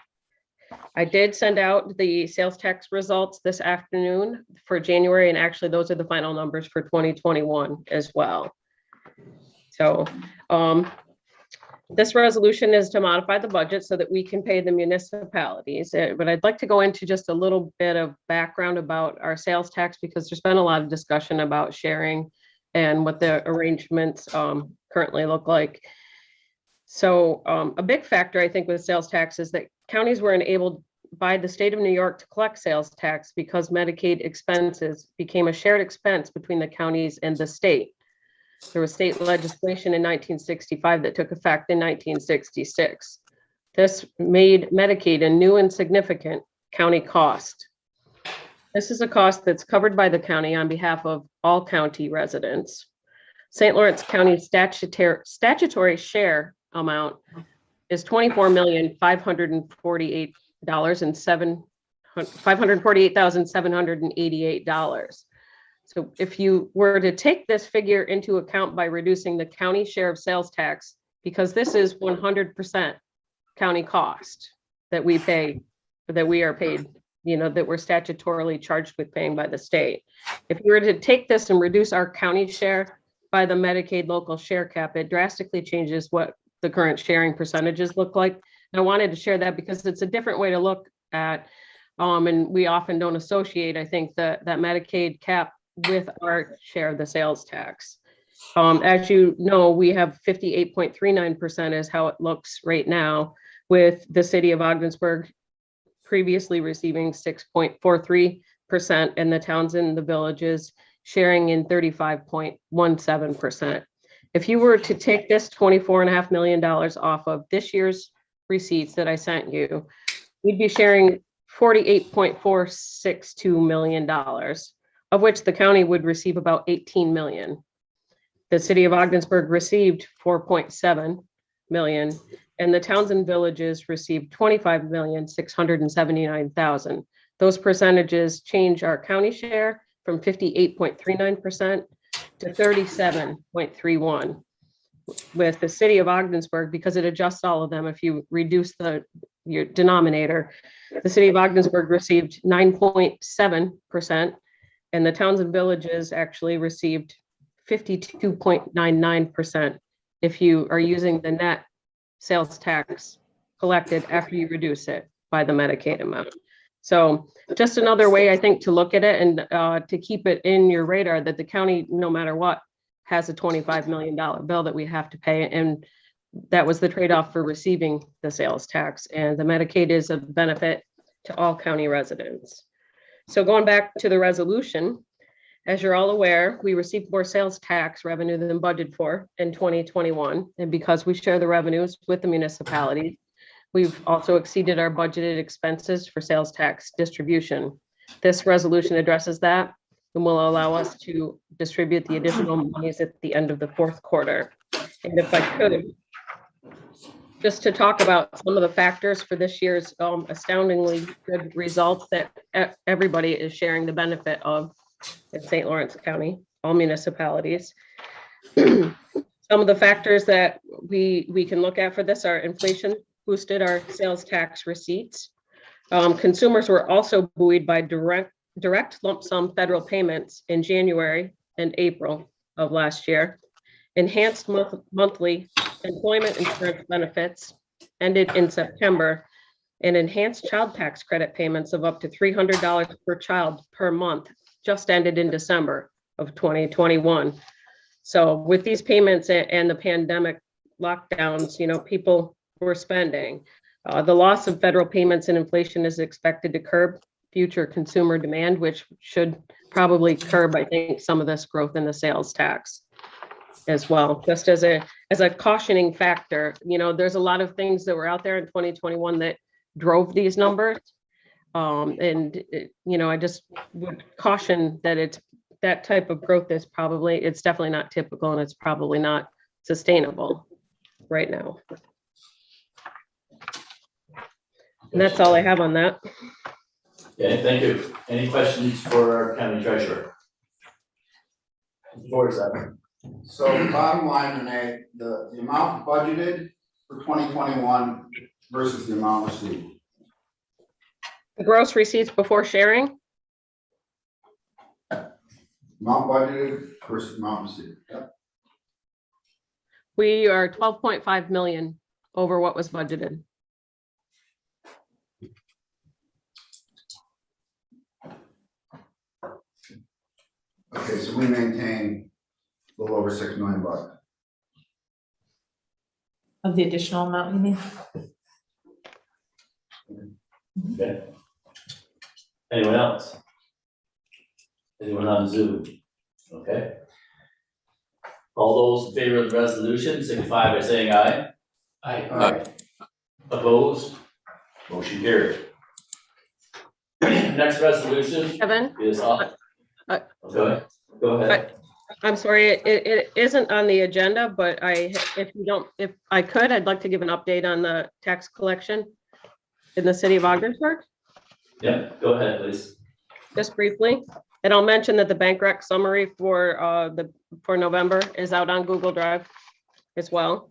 I did send out the sales tax results this afternoon for January, and actually those are the final numbers for 2021 as well. So this resolution is to modify the budget so that we can pay the municipalities. But I'd like to go into just a little bit of background about our sales tax because there's been a lot of discussion about sharing and what the arrangements currently look like. So a big factor, I think, with sales tax is that counties were enabled by the state of New York to collect sales tax because Medicaid expenses became a shared expense between the counties and the state. There was state legislation in 1965 that took effect in 1966. This made Medicaid a new and significant county cost. This is a cost that's covered by the county on behalf of all county residents. St. Lawrence County's statutory share amount is $548,788. So if you were to take this figure into account by reducing the county share of sales tax, because this is 100% county cost that we pay, that we are paid, that we're statutorily charged with paying by the state. If you were to take this and reduce our county share by the Medicaid local share cap, it drastically changes what the current sharing percentages look like. And I wanted to share that because it's a different way to look at, and we often don't associate, I think, that Medicaid cap with our share of the sales tax. As you know, we have 58.39% is how it looks right now, with the city of Ogdensburg previously receiving 6.43% and the towns and the villages sharing in 35.17%. If you were to take this $24.5 million off of this year's receipts that I sent you, we'd be sharing $48.462 million, of which the county would receive about 18 million. The city of Ogdensburg received 4.7 million, and the towns and villages received 25,679,000. Those percentages change our county share from 58.39% to 37.31. With the city of Ogdensburg, because it adjusts all of them, if you reduce your denominator, the city of Ogdensburg received 9.7%, and the towns and villages actually received 52.99% if you are using the net sales tax collected after you reduce it. by the Medicaid amount. So just another way, I think, to look at it and to keep it in your radar that the county, no matter what, has a $25 million bill that we have to pay. And that was the trade-off for receiving the sales tax. And the Medicaid is a benefit to all county residents. So going back to the resolution, as you're all aware, we received more sales tax revenue than budgeted for in 2021. And because we share the revenues with the municipalities, we've also exceeded our budgeted expenses for sales tax distribution. This resolution addresses that and will allow us to distribute the additional monies at the end of the fourth quarter. And if I could, just to talk about some of the factors for this year's astoundingly good results that everybody is sharing the benefit of in St. Lawrence County, all municipalities. Some of the factors that we can look at for this are inflation boosted our sales tax receipts. Consumers were also buoyed by direct lump sum federal payments in January and April of last year. Enhanced monthly employment insurance benefits ended in September, and enhanced child tax credit payments of up to $300 per child per month just ended in December of 2021. So with these payments and the pandemic lockdowns, people were spending. The loss of federal payments and inflation is expected to curb future consumer demand, which should probably curb, I think, some of this growth in the sales tax as well. Just as a cautioning factor, there's a lot of things that were out there in 2021 that drove these numbers. I just would caution that it's that type of growth it's definitely not typical, and it's probably not sustainable right now. And that's all I have on that. Okay, thank you. Any questions for our county treasurer? Floor is up. So bottom line, Renee, the amount budgeted for 2021 versus the amount received. The gross receipts before sharing, Amount budgeted versus amount received. Yep. we are 12.5 million over what was budgeted. Okay, so we maintain a little over $6 million. Of the additional amount, you mean? Okay. Anyone else? Anyone on Zoom? Okay. All those in favor of the resolution signify by saying aye. Aye. Opposed? Motion carried. Next resolution Kevin, is up. Go ahead. I'm sorry, it isn't on the agenda, but if I could, I'd like to give an update on the tax collection in the city of Ogdensburg, Yeah, go ahead, please. just briefly. And I'll mention that the bank rec summary for November is out on Google Drive as well.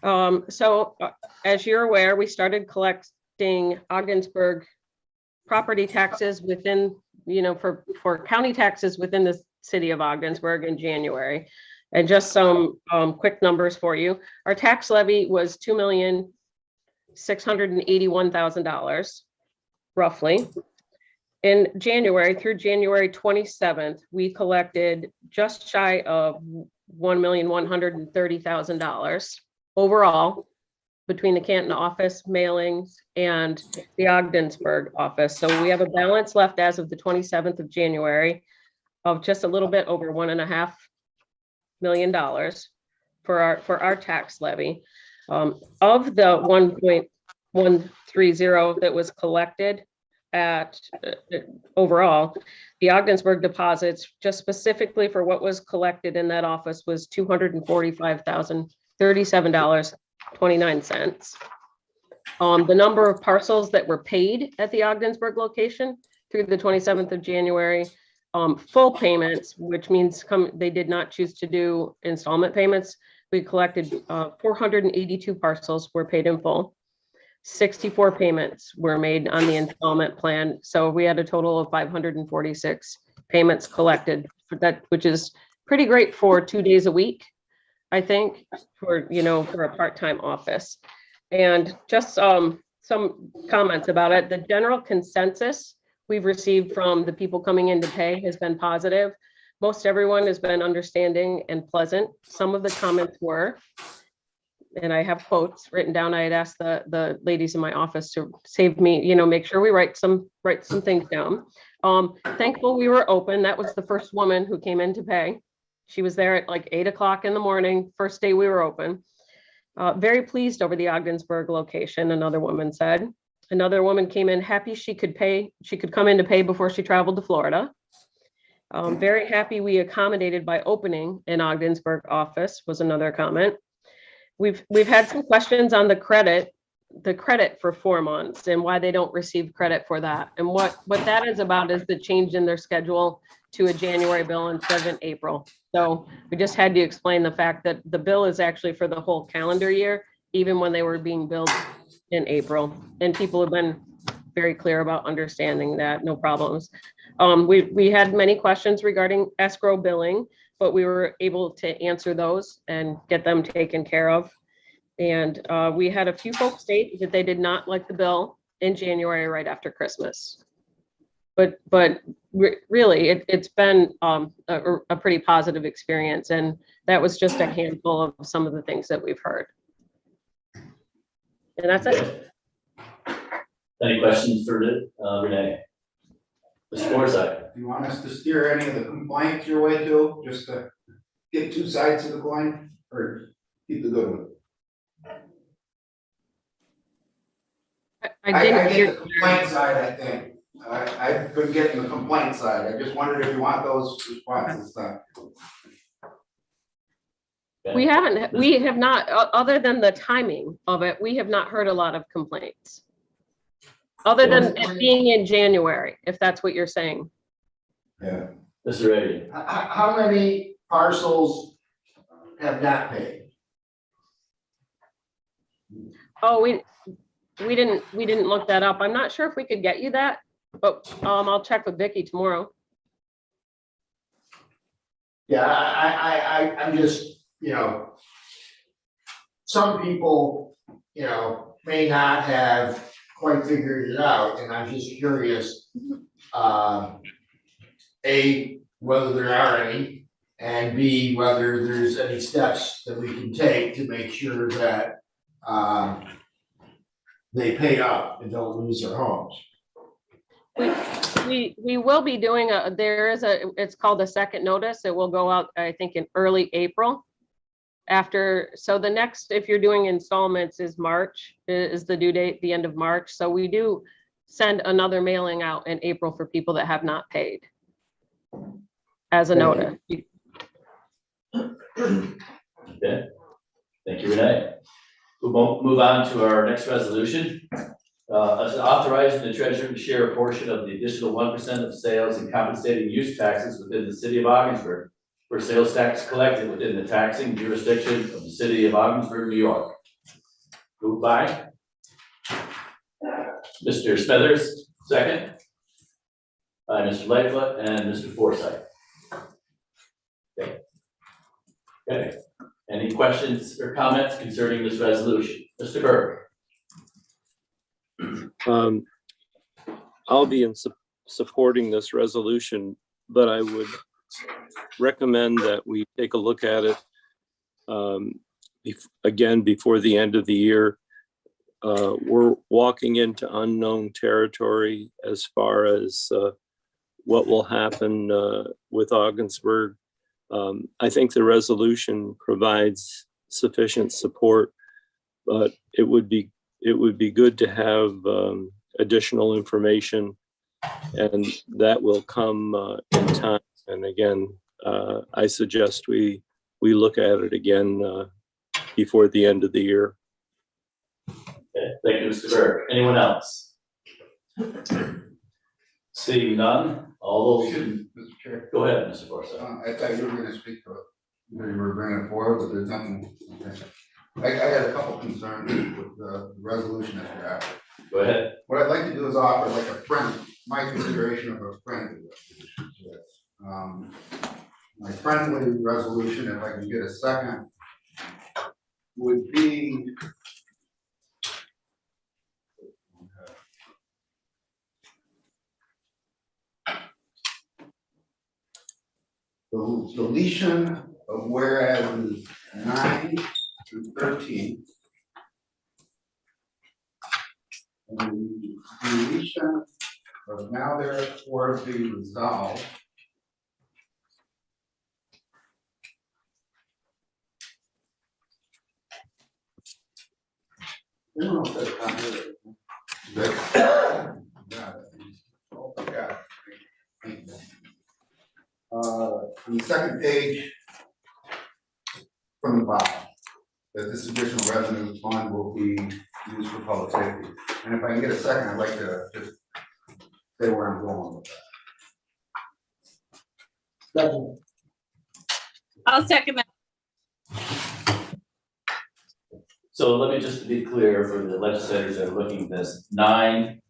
As you're aware, we started collecting Ogdensburg property taxes within, for county taxes within the city of Ogdensburg in January. And just some quick numbers for you. Our tax levy was $2,681,000, roughly. In January through January 27th, we collected just shy of $1,130,000 overall between the Canton office mailings and the Ogdensburg office. So we have a balance left as of the 27th of January of just a little bit over $1.5 million for our tax levy. Of the 1.130 that was collected at overall, the Ogdensburg deposits just specifically for what was collected in that office was $245,037.29. The number of parcels that were paid at the Ogdensburg location through the 27th of January, full payments, which means they did not choose to do installment payments. We collected 482 parcels were paid in full. 64 payments were made on the installment plan. So we had a total of 546 payments collected for that, which is pretty great for 2 days a week, I think, for a part-time office. And just some some comments about it. The general consensus we've received from the people coming in to pay has been positive. Most everyone has been understanding and pleasant. Some of the comments were, and I have quotes written down. I had asked the ladies in my office to save me, make sure we write some things down. Thankful we were open. That was the first woman who came in to pay. She was there at like 8 o'clock in the morning, first day we were open. Very pleased over the Ogdensburg location, another woman said. Another woman came in happy she could come in to pay before she traveled to Florida. Very happy we accommodated by opening an Ogdensburg office was another comment. We've had some questions on the credit for 4 months and why they don't receive credit for that. And what that is about is the change in their schedule to a January bill instead of an April. So we just had to explain the fact that the bill is actually for the whole calendar year, even when they were being billed in April. And people have been very clear about understanding that, no problems. We had many questions regarding escrow billing, but we were able to answer those and get them taken care of. And we had a few folks state that they did not like the bill in January right after Christmas. But really, it's been a pretty positive experience. And that was just a handful of some of the things that we've heard. And that's it. Any questions for Renee? Mr. Forsythe? Do you want us to steer any of the complaints your way too, just to get 2 sides of the coin, or keep the good one? I didn't get hear. the complaint side, I think. I've been getting the complaint side. I just wondered if you want those responses done. We have not, other than the timing of it, we have not heard a lot of complaints. Other than it being in January, if that's what you're saying. Yeah. Mr. Ray? How many parcels have not paid? Oh, we didn't look that up. I'm not sure if we could get you that, but I'll check with Vicky tomorrow. Yeah, I'm just, some people, may not have quite figured it out, and I'm just curious, A, whether there are any, and B, whether there's any steps that we can take to make sure that they pay up and don't lose their homes. We will be doing it's called a second notice. It will go out, I think, in early April. So the next, if you're doing installments, is March, is the due date, the end of March. So we do send another mailing out in April for people that have not paid as a notice. Okay, thank you, Renee. We'll move on to our next resolution. Authorizing the treasurer to share a portion of the additional 1% of sales and compensating use taxes within the city of Ogdensburg for sales tax collected within the taxing jurisdiction of the city of Ogdensburg, New York. Moved by Mr. Smithers, second by Mr. Lightfoot and Mr. Forsythe. Okay. Any questions or comments concerning this resolution? Mr. Burke? I'll be supporting this resolution, but I would recommend that we take a look at it again before the end of the year. We're walking into unknown territory as far as what will happen with Ogdensburg. I think the resolution provides sufficient support, but it would be good to have additional information, and that will come in time. And again, I suggest we look at it again before the end of the year. Okay, thank you, Mr. Burke. Anyone else? Seeing none, all those. Mr. Chair. Go ahead, Mr. Forsythe. I thought you were going to speak to it. You were bringing it forward, but there's nothing. I had a couple concerns with the resolution that you're after. Go ahead. What I'd like to do is offer like a friend, my consideration of a friendly resolution. My friendly resolution, if I can get a second, would be The deletion of whereas 9 through 13. And the deletion of now therefore be resolved. I don't know if that's not it. Got it. Oh, got it. Thank you. On the second page from the bottom, that this additional revenue fund will be used for public safety. And if I can get a second, I'd like to just say where I'm going with that. I'll second that. So let me just be clear for the legislators that are looking at this, 9,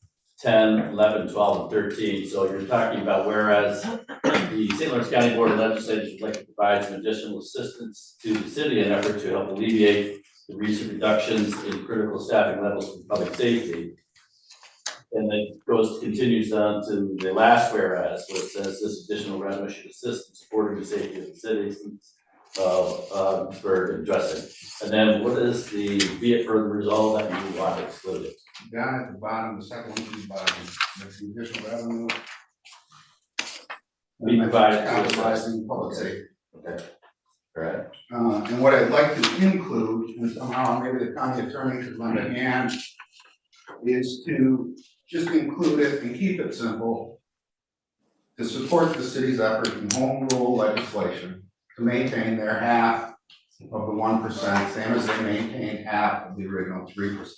10, 11, 12, and 13. So you're talking about whereas the St. Lawrence County Board of Legislators would like to provide some additional assistance to the city in an effort to help alleviate the recent reductions in critical staffing levels for public safety. And then continues on to the last whereas, where it says this additional revenue should assist in supporting the safety of the citizens of Ogdensburg and addressing. And then what is the be it further resolved that you want excluded? Down at the bottom, the second one from the bottom, that's the additional revenue. Be provided to Authorizing public safety. Okay. All right. And what I'd like to include, and somehow maybe the county attorney could lend a hand, is to just include it and keep it simple. To support the city's effort in home rule legislation to maintain their half of the 1%, same as they maintain half of the original 3%.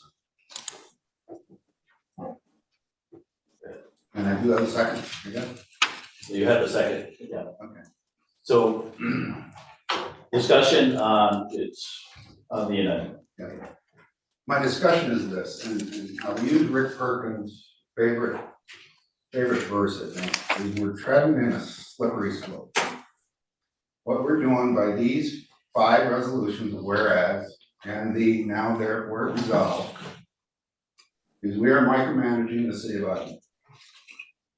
And I do have a second, again. You have the second, yeah. Okay. So discussion on it's on the end. Yeah. My discussion is this, and I'll use Rick Perkins' favorite verse, I think, is we're treading in a slippery slope. What we're doing by these 5 resolutions, whereas, and the now therefore resolved, is we are micromanaging the city of Ogdensburg.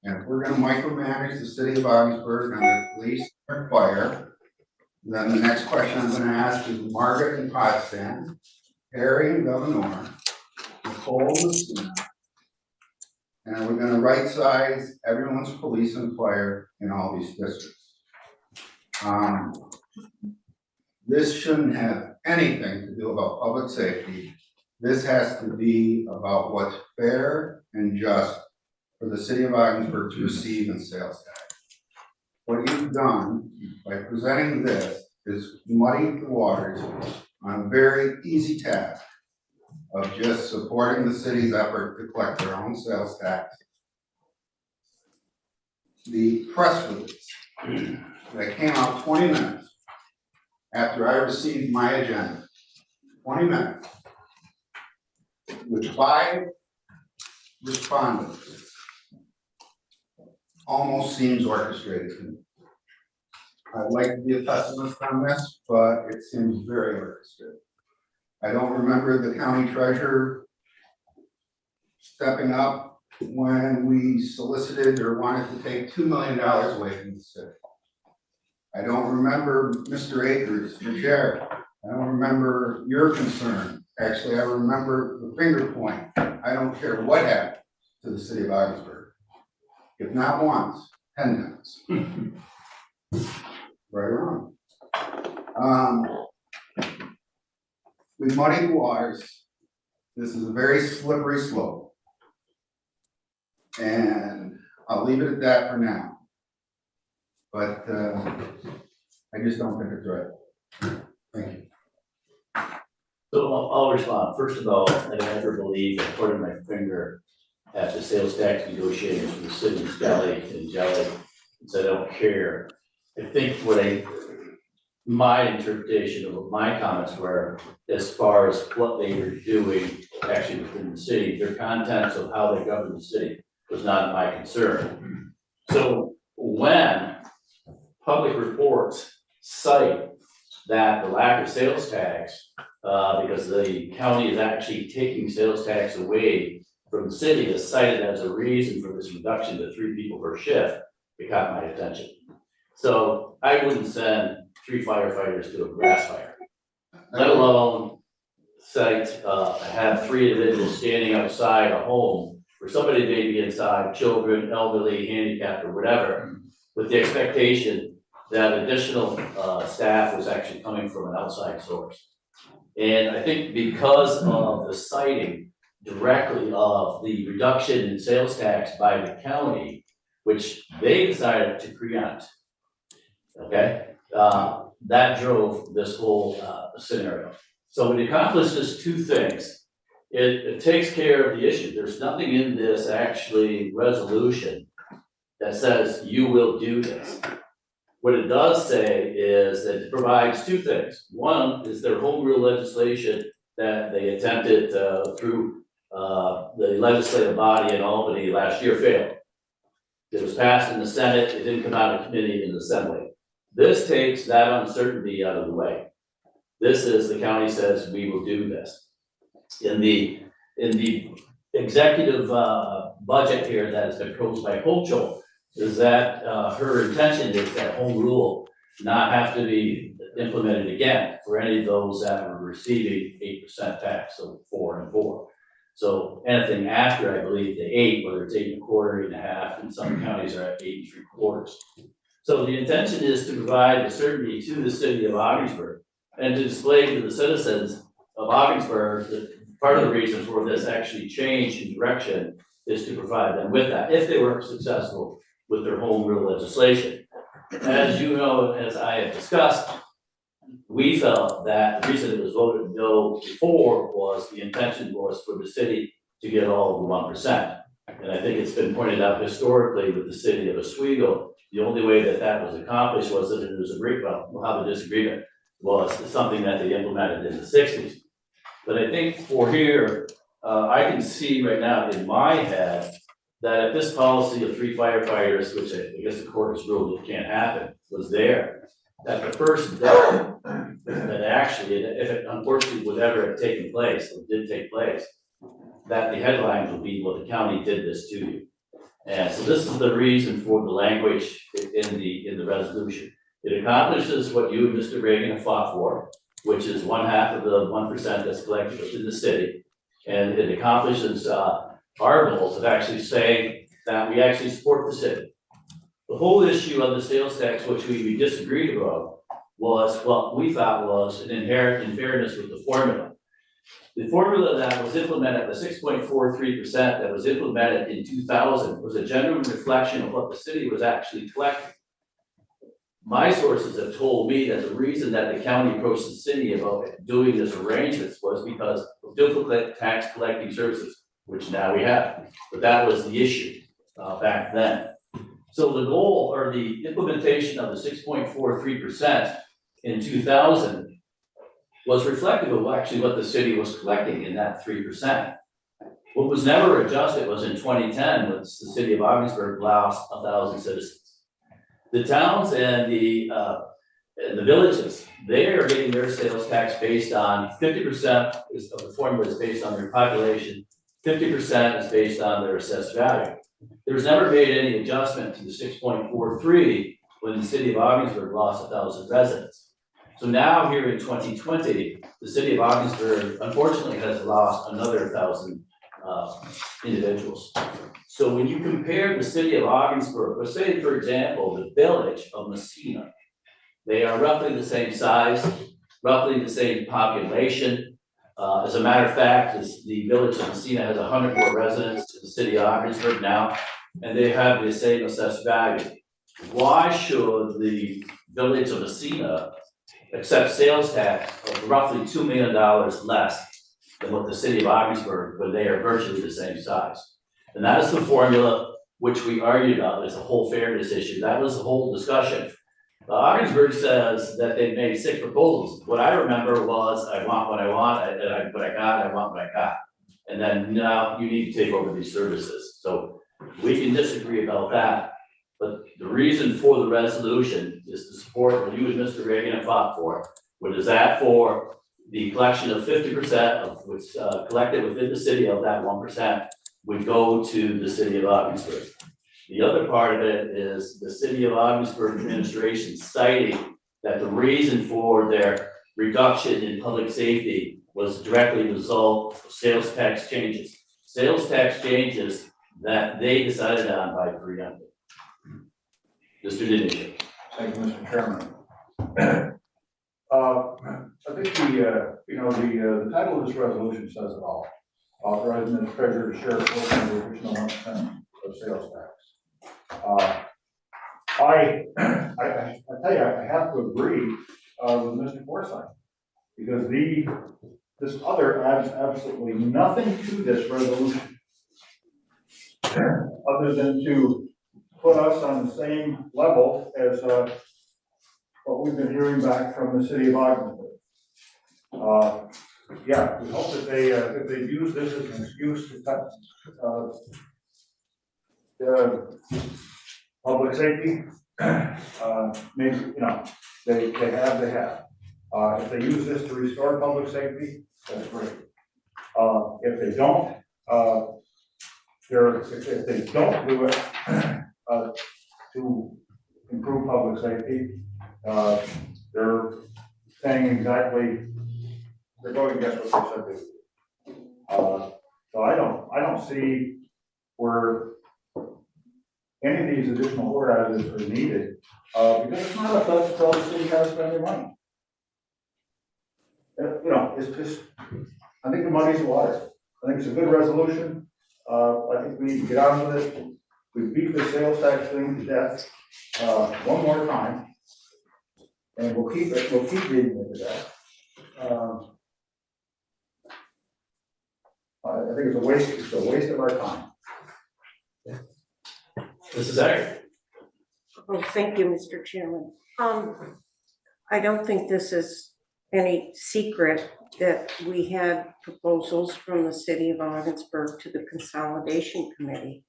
And if we're gonna micromanage the city of Ogdensburg on the police or fire, then the next question I'm gonna ask is Margaret and Potsdam, Harry and Governor, Nicole and Messina, and we're gonna right size everyone's police and fire in all these districts. This shouldn't have anything to do about public safety. This has to be about what's fair and just for the city of Ogdensburg to receive in sales tax. What you've done by presenting this is muddy the waters on a very easy task of just supporting the city's effort to collect their own sales tax. The press release that came out 20 minutes after I received my agenda, 20 minutes, with 5 respondents, almost seems orchestrated to me. I'd like to be a pessimist on this, but it seems very orchestrated. I don't remember the county treasurer stepping up when we solicited or wanted to take $2 million away from the city. I don't remember Mr. Akers, the chair. I don't remember your concern. Actually, I remember the finger point. I don't care what happened to the city of Ogdensburg. If not once, 10 times. Right or wrong. We muddy the waters. This is a very slippery slope. And I'll leave it at that for now. But I just don't think it's right. Thank you. So I'll respond. First of all, I never believe that putting my finger at the sales tax negotiators for the city's belly and jelly, so I don't care. I think my interpretation of what my comments were, as far as what they were doing actually within the city, their contents of how they govern the city was not my concern. So when public reports cite that the lack of sales tax, because the county is actually taking sales tax away from the city, is cited as a reason for this reduction to 3 people per shift, it caught my attention. So I wouldn't send 3 firefighters to a grass fire, let alone have 3 individuals standing outside a home where somebody may be inside, children, elderly, handicapped, or whatever, with the expectation that additional staff was actually coming from an outside source. And I think because of the citing directly of the reduction in sales tax by the county, which they decided to preempt, okay, that drove this whole scenario. So it accomplishes 2 things. It takes care of the issue. There's nothing in this actually resolution that says you will do this. What it does say is that it provides 2 things. One is their home rule legislation that they attempted through the legislative body in Albany last year failed. It was passed in the Senate, it didn't come out of committee in the Assembly. This takes that uncertainty out of the way. This is, the county says, we will do this. In the executive budget here that has been proposed by Hochul, is that her intention is that home rule not have to be implemented again for any of those that are receiving 8% tax, so 4 and 4. So anything after, I believe, the 8, whether it's 8 1/4, 8 1/2, and some counties are at 8 3/4. So the intention is to provide the certainty to the city of Ogdensburg and to display to the citizens of Ogdensburg that part of the reason for this actually change in direction is to provide them with that, if they were successful with their home rule legislation. As you know, as I have discussed, we felt that the reason it was voted no before was the intention was for the city to get all of the 1%. And I think it's been pointed out historically with the city of Oswego, the only way that that was accomplished was that there was we'll have a disagreement, was something that they implemented in the 60s. But I think for here, I can see right now in my head that if this policy of 3 firefighters, which I guess the court has ruled it can't happen, was there, that the first day that actually, if it unfortunately would ever have taken place, or did take place, that the headlines would be, well, the county did this to you. And so this is the reason for the language in the resolution. It accomplishes what you and Mr. Reagan have fought for, which is 1/2 of the 1% that's collected within the city. And it accomplishes our goals of actually saying that we actually support the city. The whole issue of the sales tax, which we disagreed about, was what we thought was an inherent unfairness with the formula. The formula that was implemented, the 6.43% that was implemented in 2000, was a genuine reflection of what the city was actually collecting. My sources have told me that the reason that the county approached the city about doing this arrangements was because of duplicate tax collecting services, which now we have. But that was the issue back then. So the goal or the implementation of the 6.43% in 2000 was reflective of actually what the city was collecting in that 3%. What was never adjusted was in 2010, when the city of Ogdensburg lost 1,000 citizens. The towns and the villages, they are getting their sales tax based on 50% of the formula is based on their population, 50% is based on their assessed value. There was never made any adjustment to the 6.43 when the city of Ogdensburg lost 1,000 residents. So now here in 2020, the city of Ogdensburg unfortunately has lost another 1,000 individuals. So when you compare the city of Ogdensburg, let's say, for example, the village of Messina, they are roughly the same size, roughly the same population. As a matter of fact, the village of Messina has 100 more residents than the city of Ogdensburg now, and they have the same assessed value. Why should the village of Messina accept sales tax of roughly $2 million less than what the city of Ogdensburg, when they are virtually the same size? And that is the formula which we argued about as a whole fairness issue. That was the whole discussion. Ogdensburg says that they made 6 proposals. What I remember was, I want what I want, I want what I got. And then now you need to take over these services. So we can disagree about that. But the reason for the resolution is to support what you and Mr. Reagan have fought for. What is that for? The collection of 50% of what's collected within the city of that 1% would go to the city of Ogdensburg. The other part of it is the city of Ogdensburg administration citing that the reason for their reduction in public safety was directly the result of sales tax changes. Sales tax changes that they decided on by preemptive. Mr. Denisha. Thank you, Mr. Chairman. I think the title of this resolution says it all. Authorizing the treasurer to share a portion of the additional 1% of sales tax. I tell you, I have to agree with Mr. Forsythe, because this other adds absolutely nothing to this resolution, other than to put us on the same level as what we've been hearing back from the city of Ogdensburg. Yeah, we hope that if they use this as an excuse to cut the public safety, maybe, they have. If they use this to restore public safety, that's great. If they don't, if they don't do it to improve public safety, they're saying exactly, they're going against what they said they would. So I don't see where any of these additional orders are needed, because it's not up to us to tell the city how to spend their money. It's just, I think the money's water. I think it's a good resolution. I think we need to get on with it. We beat the sales tax thing to death one more time, and we'll keep beating it to death. I think it's a waste of our time. Mrs. Agar. Oh, thank you, Mr. Chairman. I don't think this is any secret that we had proposals from the city of Ogdensburg to the Consolidation Committee.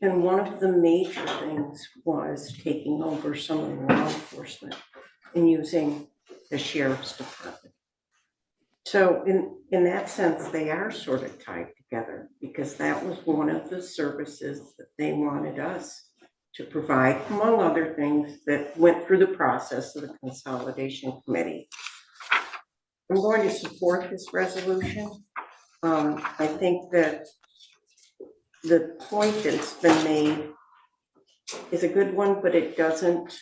And one of the major things was taking over some of the law enforcement and using the sheriff's department. So in that sense, they are sort of tied together, because that was one of the services that they wanted us to provide, among other things that went through the process of the Consolidation Committee. I'm going to support this resolution. I think that the point that's been made is a good one, but it doesn't,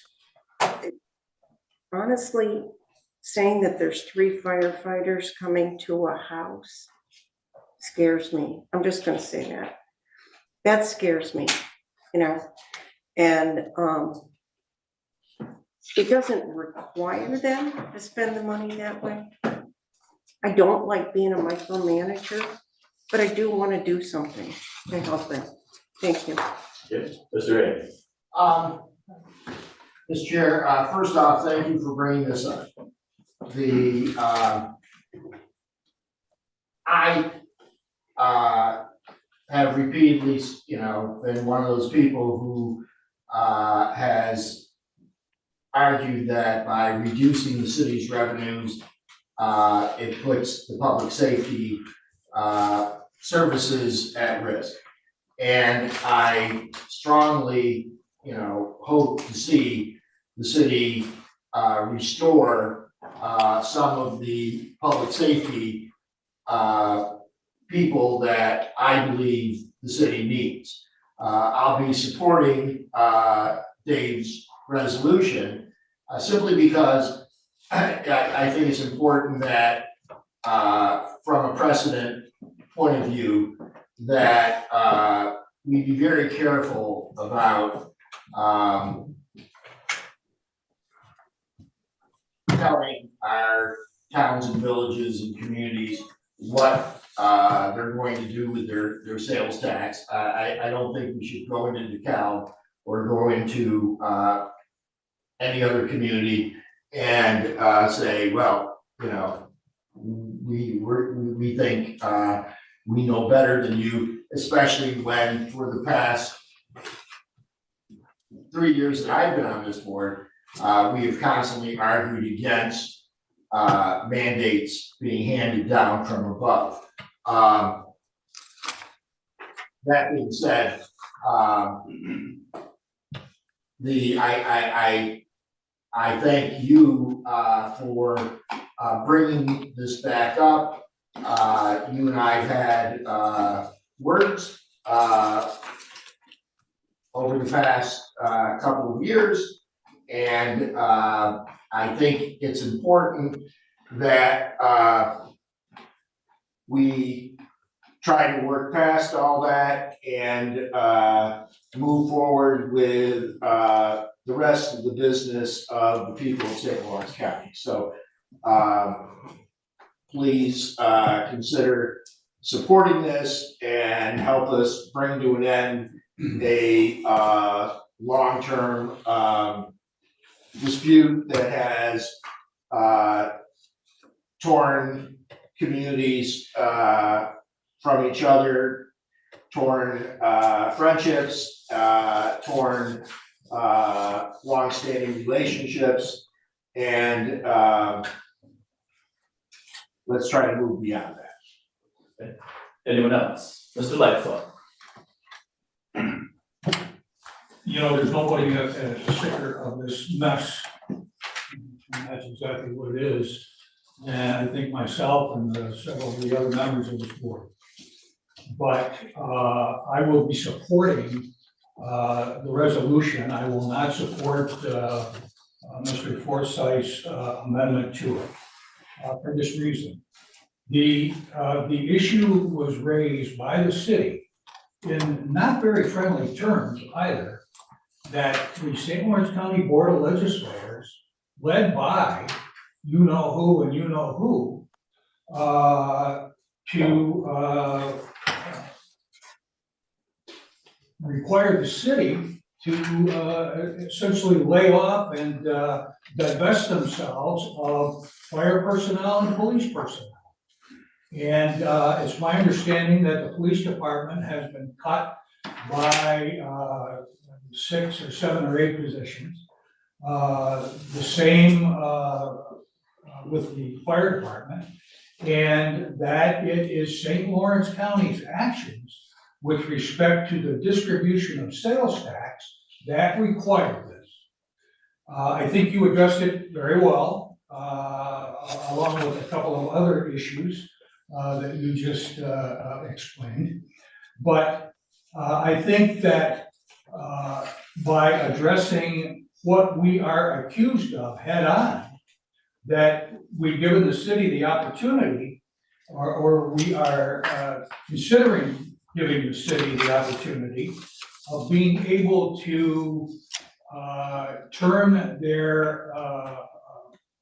honestly, saying that there's 3 firefighters coming to a house scares me. I'm just going to say that. That scares me, and it doesn't require them to spend the money that way. I don't like being a micromanager, but I do want to do something to help them. Thank you. Yes, Mr. A. Mr. Chair, first off, thank you for bringing this up. I have repeatedly, been one of those people who has argued that by reducing the city's revenues, it puts the public safety services at risk. And I strongly, hope to see the city restore some of the public safety people that I believe the city needs. I'll be supporting Dave's resolution simply because I think it's important that from a precedent point of view that we be very careful about telling our towns and villages and communities what they're going to do with their sales tax. I don't think we should go into DeKalb or go into any other community and say, well, we think we know better than you, especially when for the past 3 years that I've been on this board, we have constantly argued against mandates being handed down from above. That being said, I thank you, for, bringing this back up. You and I have had, words, over the past, couple of years. And, I think it's important that, we try to work past all that and, move forward with, the rest of the business of the people of St. Lawrence County. So, please, consider supporting this and help us bring to an end a, long-term, dispute that has, torn communities, from each other, torn, friendships, torn, long-standing relationships, and, let's try to move beyond that. Anyone else? Mr. Lightfoot? You know, there's nobody that's sicker of this mess. And that's exactly what it is. And I think myself and several of the other members of this board. But I will be supporting the resolution. I will not support Mr. Forsythe's amendment to it for this reason. The issue was raised by the city in not very friendly terms either, that the St. Lawrence County Board of Legislators, led by you know who and you know who, to require the city to essentially lay off and divest themselves of fire personnel and police personnel. And it's my understanding that the police department has been cut by 6 or 7 or 8 positions. The same with the fire department, and that it is St. Lawrence County's actions with respect to the distribution of sales tax that require this. I think you addressed it very well, along with a couple of other issues that you just explained. But I think that by addressing what we are accused of head on, that we've given the city the opportunity, or we are considering giving the city the opportunity of being able to turn their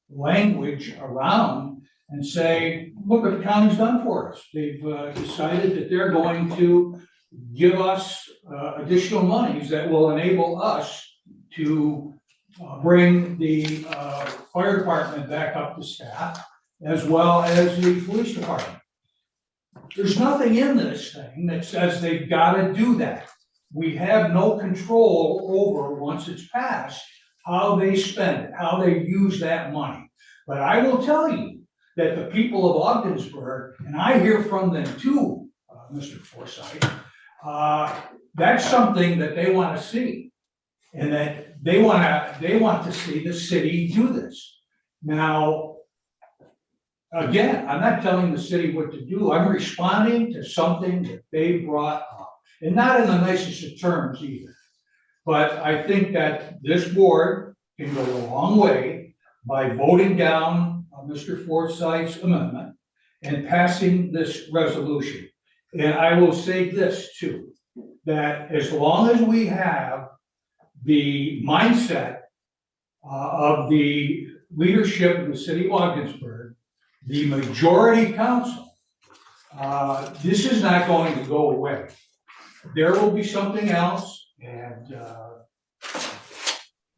language around and say, look what the county's done for us. They've decided that they're going to give us additional monies that will enable us to bring the fire department back up to staff, as well as the police department. There's nothing in this thing that says they've got to do that. We have no control over, once it's passed, how they spend it, how they use that money. But I will tell you that the people of Ogdensburg, and I hear from them too, Mr. Forsythe, that's something that they want to see. And that they want to see the city do this. Now, again, I'm not telling the city what to do. I'm responding to something that they brought up, and not in the nicest of terms either. But I think that this board can go a long way by voting down Mr. Forsythe's amendment and passing this resolution. And I will say this too, that as long as we have the mindset of the leadership of the city of Ogdensburg, the majority council, this is not going to go away. There will be something else, and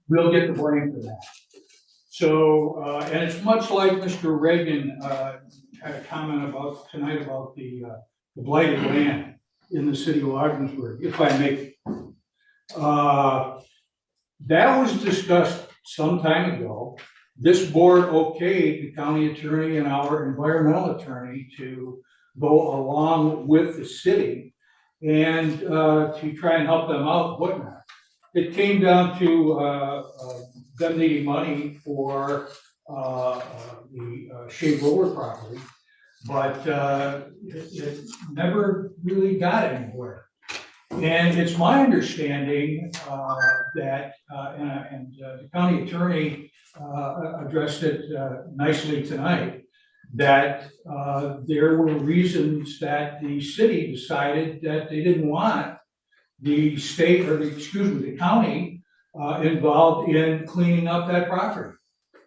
we'll get the blame for that. So, and it's much like Mr. Reagan had a comment about tonight about the blighted land in the city of Ogdensburg, if I may. That was discussed some time ago. This board okayed the county attorney and our environmental attorney to go along with the city and to try and help them out, whatnot. It came down to them needing money for the Shea Roller property, but it never really got anywhere. And it's my understanding that, and the county attorney addressed it nicely tonight, that there were reasons that the city decided that they didn't want the state, or the county involved in cleaning up that property.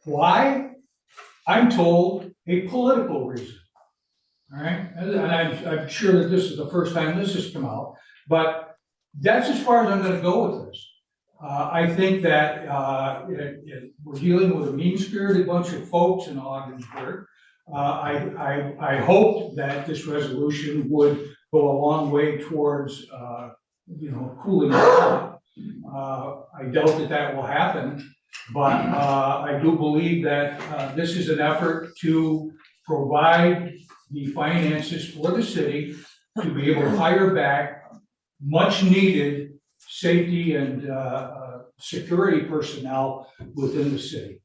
Why? I'm told a political reason. All right, and I'm sure that this is the first time this has come out, but that's as far as I'm gonna go with this. I think that we're dealing with a mean-spirited bunch of folks in Ogdensburg. I hope that this resolution would go a long way towards, cooling it down. I doubt that will happen, but I do believe that this is an effort to provide the finances for the city to be able to hire back much needed safety and security personnel within the city.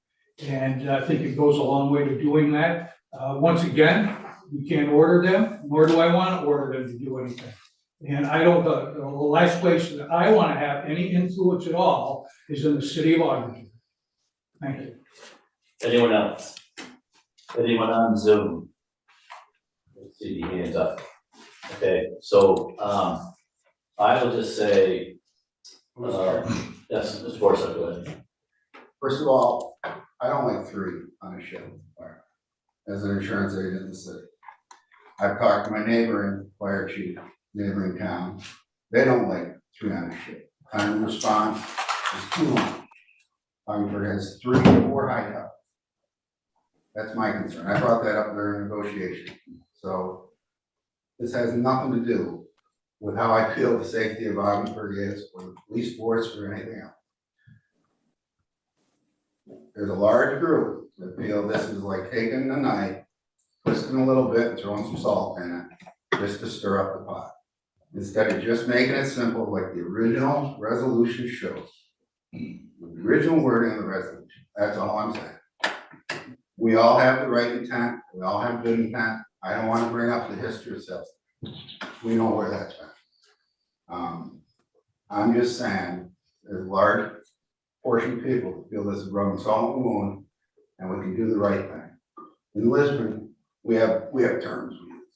And I think it goes a long way to doing that. Once again, we can't order them, nor do I want to order them to do anything. And I don't, the last place that I want to have any influence at all is in the city of Ogden. Thank you. Anyone else? Anyone on Zoom? Let's see the hands up. Okay, so I will just say, yes, Mr. Forsythe, go ahead. First of all, I don't like 3 on a ship as an insurance agent in the city. I've talked to my neighboring fire chief, neighboring town. They don't like 3 on a ship. Time to respond is too long. Ogdensburg has 3 or 4 high towers. That's my concern. I brought that up during negotiation. So this has nothing to do with how I feel the safety of Ogdensburg is, or the police force, or anything else. There's a large group that feel this is like taking a knife, twisting a little bit, and throwing some salt in it, just to stir up the pot. Instead of just making it simple like the original resolution shows. The original wording of the resolution, that's all I'm saying. We all have the right intent, we all have good intent. I don't want to bring up the history of sales. We know where that's been. I'm just saying, there's a large portion of people who feel this is rubbing salt in the wound, and we can do the right thing. In Lisbon, we have terms we use.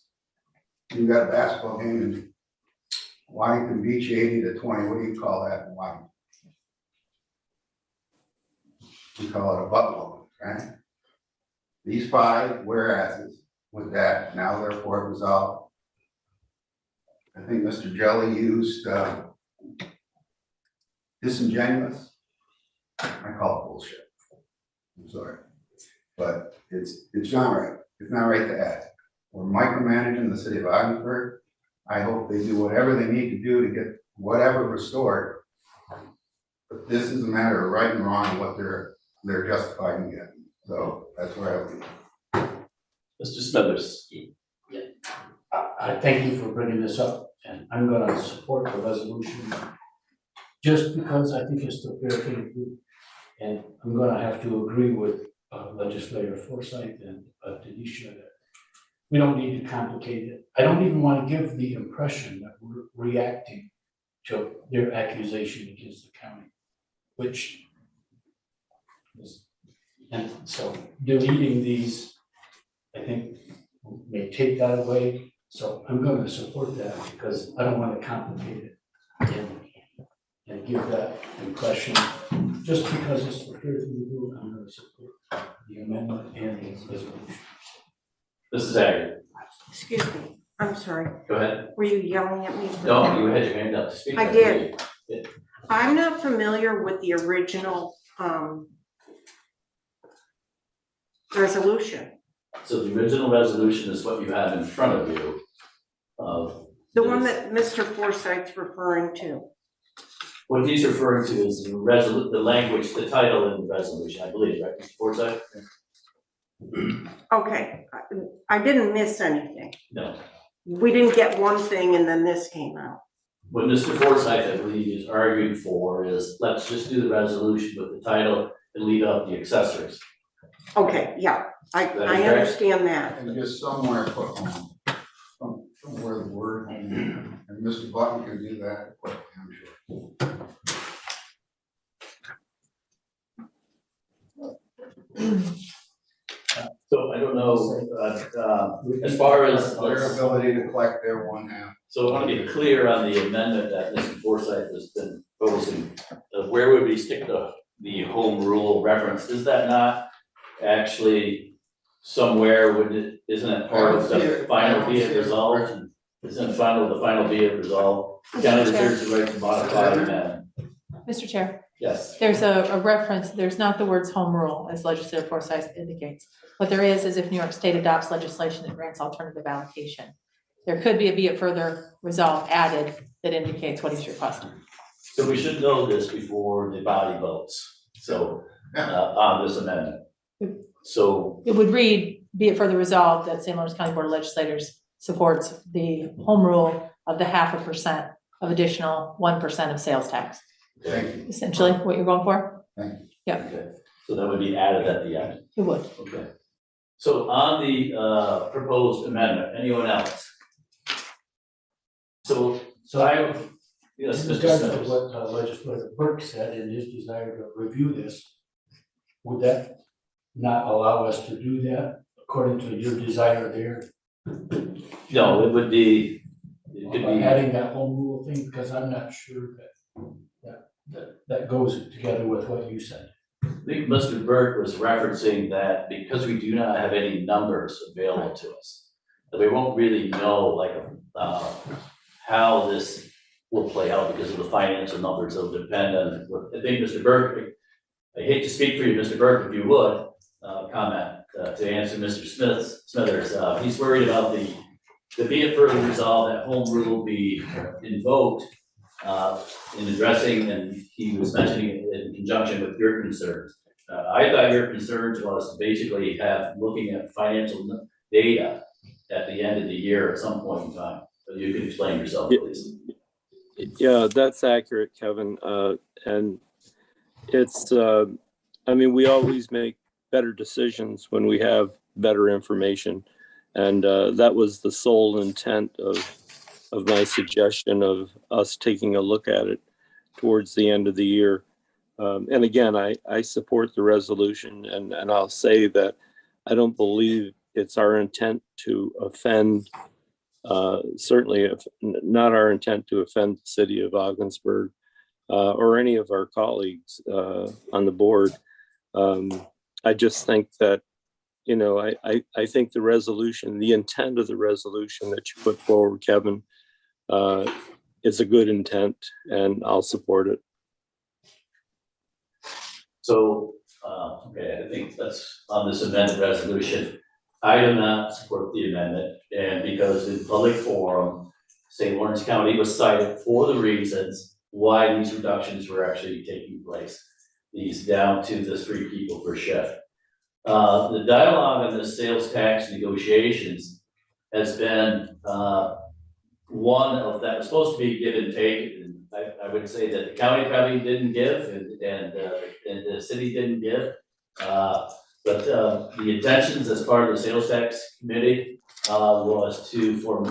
You've got a basketball game in Washington Beach, 80-20. What do you call that in Washington? We call it a butt blow, right? These 5 whereases with that, now therefore resolved. I think Mr. Jelly used disingenuous. I call it bullshit. I'm sorry, but it's not right. It's not right to add. We're micromanaging the city of Ogdensburg. I hope they do whatever they need to do to get whatever restored. But this is a matter of right and wrong and what they're justified in getting. So that's where I would be. Mr. Smithers. I thank you for bringing this up, and I'm gonna support the resolution just because I think it's the fair thing to do. And I'm gonna have to agree with legislator Forsythe and Denisha that we don't need to complicate it. I don't even want to give the impression that we're reacting to their accusation against the county, which is, and so deleting these, I think, may take that away. So I'm going to support that because I don't want to complicate it and give that impression. Just because it's the fair thing to do, I'm going to support the amendment and the resolution. Mrs. Aguirre. Excuse me, I'm sorry. Go ahead. Were you yelling at me? No, you had your hand up to speak. I did. Yeah. I'm not familiar with the original resolution. So the original resolution is what you have in front of you. The one that Mr. Forsythe's referring to. What he's referring to is the language, the title in the resolution, I believe, right, Mr. Forsythe? Okay, I didn't miss anything. No. We didn't get one thing and then this came out. what Mr. Forsythe, I believe, is arguing for is, let's just do the resolution with the title and leave out the accessories. Okay, yeah, I correct? understand that. And just somewhere put home, somewhere the word, and Mr. Button can do that quickly, I'm sure. So I don't know, as far as, Their ability to collect their one half. so I want to be clear on the amendment that Mr. Forsythe has been proposing. Where would we stick the home rule reference? Is that not actually somewhere, isn't it part of the final be it resolved? Isn't it the final be it resolved? The county reserves the right to modify and amend. Mr. Chair, Yes. there's a reference, there's not the words home rule, as legislative foresight indicates. What there is if New York State adopts legislation that grants alternative allocation. There could be a be it further resolved added that indicates what he's requesting. So we should know this before the body votes, so, on this amendment. So, It would read, be it further resolved that St. Lawrence County Board of Legislators supports the home rule of the 0.5% of additional 1% of sales tax. okay, Essentially what you're going for? okay, so that would be added at the end, It would. okay. So on the, proposed amendment, anyone else? So I, yes, In Mr. regards to Smith. what Legislator Burke said in his desire to review this, would that not allow us to do that according to your desire there? No, it would be, it could By be, adding that home rule thing, because I'm not sure that goes together with what you said. I think Mr. Burke was referencing that because we do not have any numbers available to us, that we won't really know, like, how this will play out because of the financial numbers that will depend on, I think Mr. Burke, I hate to speak for you, Mr. Burke, if you would, comment, to answer Mr. Smithers, he's worried about the be it further resolved that home rule be invoked, in addressing, and he was mentioning it in conjunction with your concerns. I thought your concerns was to basically looking at financial data at the end of the year at some point in time. So you can explain yourself, please. Yeah, that's accurate, Kevin. And it's, I mean, we always make better decisions when we have better information. And that was the sole intent of my suggestion of us taking a look at it towards the end of the year. And again, I support the resolution, and I'll say that I don't believe it's our intent to offend, certainly not our intent to offend the city of Ogdensburg or any of our colleagues on the board. I just think that, you know, I think the resolution, the intent of the resolution that you put forward, Kevin, is a good intent, and I'll support it. So, okay, I think that's on this amended resolution. I do not support the amendment, and because in public forum, St. Lawrence County was cited for the reasons why these reductions were actually taking place. These down to the 3 people per shift. The dialogue on the sales tax negotiations has been one of that was supposed to be give and take. And I would say that the county probably didn't give, and the city didn't give. But the intentions as part of the sales tax committee was to, for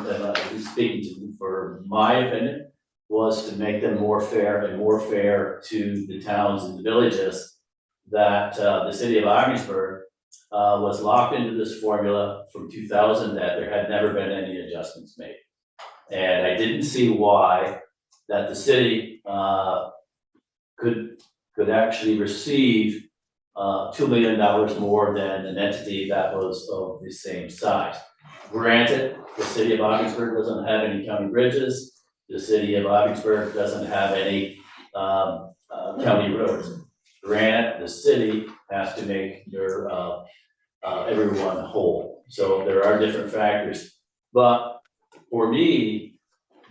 my opinion, was to make them more fair and more fair to the towns and the villages that the city of Ogdensburg was locked into this formula from 2000 that there had never been any adjustments made. And I didn't see why that the city could actually receive $2 million more than an entity that was of the same size. Granted, the city of Ogdensburg doesn't have any county bridges. The city of Ogdensburg doesn't have any county roads. Granted, the city has to make their everyone whole. So there are different factors. But for me,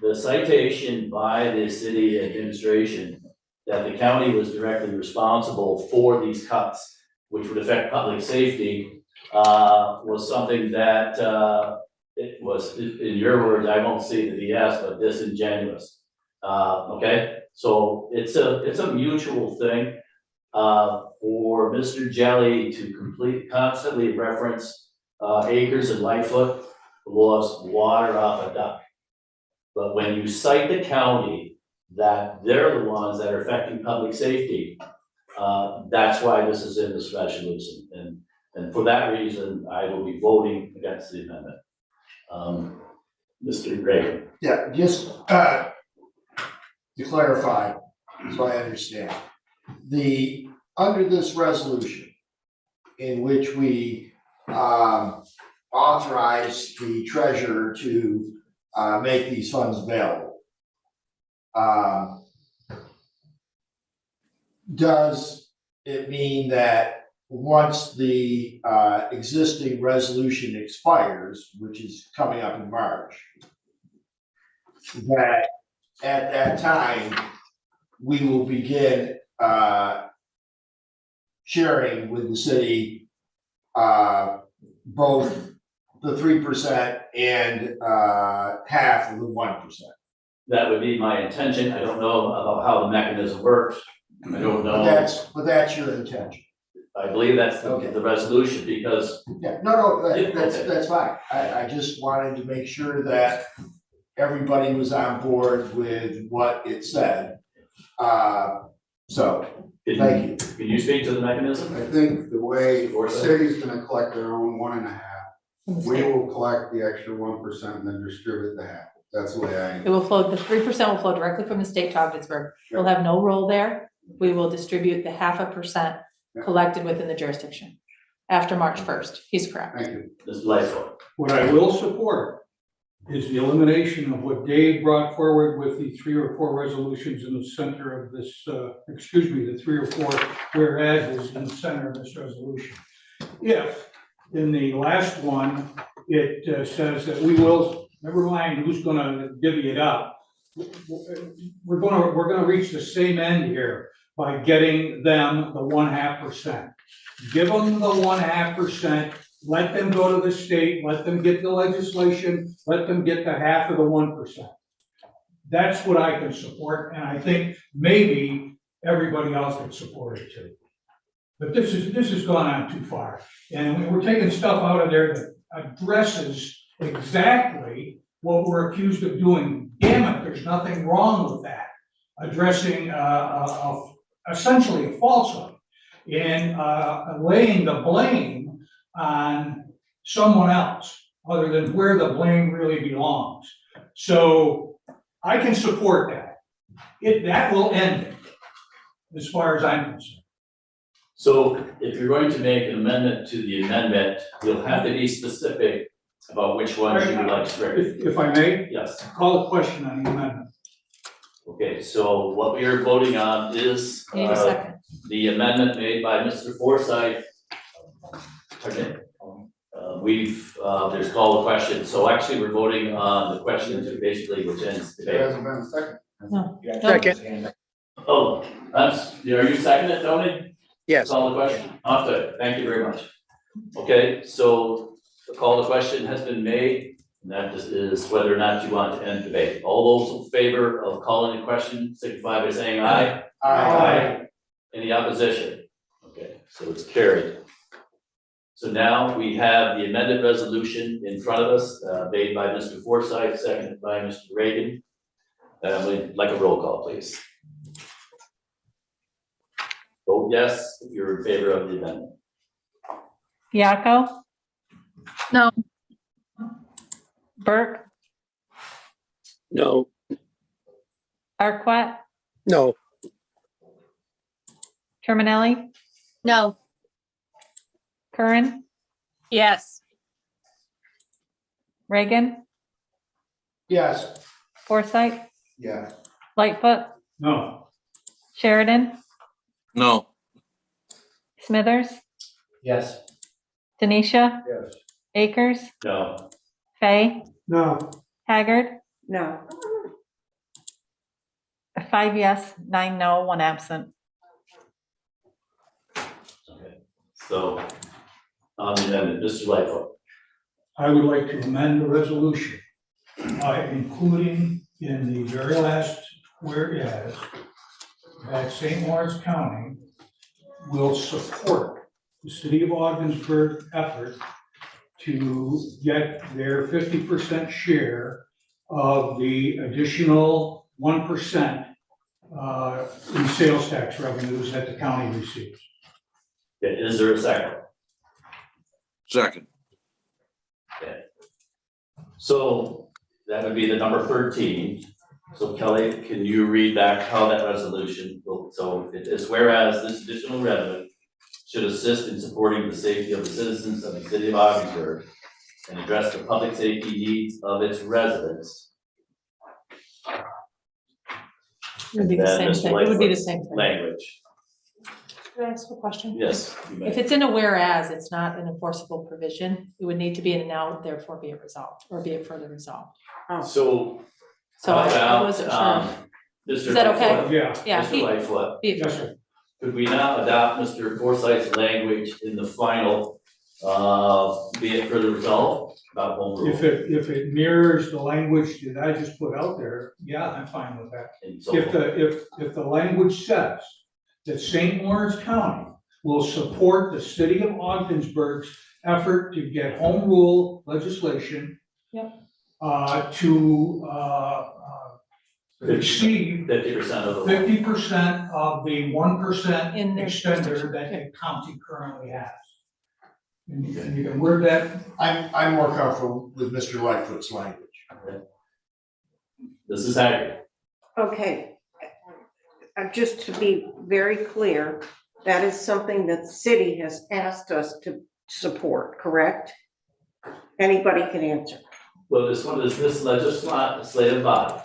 the citation by the city administration that the county was directly responsible for these cuts, which would affect public safety, was something that it was, in your words, I won't say the BS, but disingenuous. Okay, so it's a mutual thing. For Mr. Jelly to constantly reference, acres and Lightfoot lost water off a duck. But when you cite the county, that they're the ones that are affecting public safety, that's why this is in this resolution. And for that reason, I will be voting against the amendment. Mr. Reagan. Yeah, just, to clarify, so I understand. Under this resolution, in which we, authorize the treasurer to, make these funds available, does it mean that once the, existing resolution expires, which is coming up in March, that at that time, we will begin sharing with the city both the 3% and half of the 1%? That would be my intention. I don't know about how the mechanism works. I don't know. But that's your intention. I believe that's Okay. the resolution, because Yeah, no, Yeah, that's, okay. that's fine. I just wanted to make sure that everybody was on board with what it said. So, thank you. Can you speak to the mechanism? I think the way Or the so. city's gonna collect their own 1.5, we will collect the extra 1% and then distribute the half. That's the way It will flow, the 3% will flow directly from the state to Ogdensburg. We'll have no role there. We will distribute the 0.5% collected within the jurisdiction after March 1st. He's correct. Thank you. Ms. Lightfoot. What I will support is the elimination of what Dave brought forward with the 3 or 4 resolutions in the center of this, the 3 or 4 whereas in the center of this resolution. If in the last one, it says that we will, never mind who's gonna divvy it up. We're gonna reach the same end here by getting them the 0.5%. Give them the 0.5%. Let them go to the state, let them get the legislation, let them get the half of the 1%. That's what I can support, and I think maybe everybody else can support it too. But this has gone on too far, and we're taking stuff out of there that addresses exactly what we're accused of doing. Damn it, there's nothing wrong with that. Addressing essentially a falsehood and laying the blame on someone else other than where the blame really belongs. So I can support that. That will end it, as far as I'm concerned. So if you're going to make an amendment to the amendment, you'll have to be specific about which ones you would like stricken. If I may, Yes. call a question on the amendment. Okay, so what we are voting on is Need a second. the amendment made by Mr. Forsythe. Pardon me? There's called a question, so actually we're voting on the question to basically which ends There debate. hasn't been a second. No. Second. Oh, are you seconding it, Tony? Yes. Call the question. Good. Thank you very much. Okay, so the call to question has been made, and that is whether or not you want to end debate. All those in favor of calling the question signify by saying aye. Aye. Any opposition? Okay, so it's carried. So now we have the amended resolution in front of us, made by Mr. Forsythe, seconded by Mr. Reagan. We'd like a roll call, please. Vote yes if you're in favor of the amendment. Yako? No. Burke? No. Arquette? No. Terminelli? No. Curran? Yes. Reagan? Yes. Forsythe? Yeah. Lightfoot? No. Sheridan? No. Smithers? Yes. Denisha? Yes. Akers? No. Fay? No. Haggard? No. 5 yes, 9 no, 1 absent. Okay, so on the amendment, Mr. Lightfoot. I would like to amend the resolution by including in the very last whereas that St. Lawrence County will support the city of Ogdensburg effort to get their 50% share of the additional 1% in sales tax revenues that the county receives. Okay, is there a second? Second. So that would be the number 13. So Kelly, can you read back how that resolution, so it is whereas this additional revenue should assist in supporting the safety of the citizens of the city of Ogdensburg and address the public safety needs of its residents. It would be the Then same Mr. thing. It would be the Lightfoot's same thing. Language, Can I ask a question? yes. you may. If it's in a whereas, it's not an enforceable provision. It would need to be in a now, therefore be it resolved, or be it further resolved. So So how I about, wasn't sure. Mr. Is that okay? Lightfoot? Yeah, Yeah, Mr. Lightfoot, be it yes, further. sir. could we now adopt Mr. Forsythe's language in the final, be it further resolved about home rule? If it mirrors the language that I just put out there, yeah, I'm fine with that. And so, If the language says that St. Lawrence County will support the city of Ogdensburg's effort to get home rule legislation. Yep. To receive 50% of the. 50% of the 1% In their extender that the county currently has. And you can word that, I'm more comfortable with Mr. Lightfoot's language. This is accurate. Okay. Just to be very clear, that is something that the city has asked us to support, correct? Anybody can answer. Well, this one is this legislative body.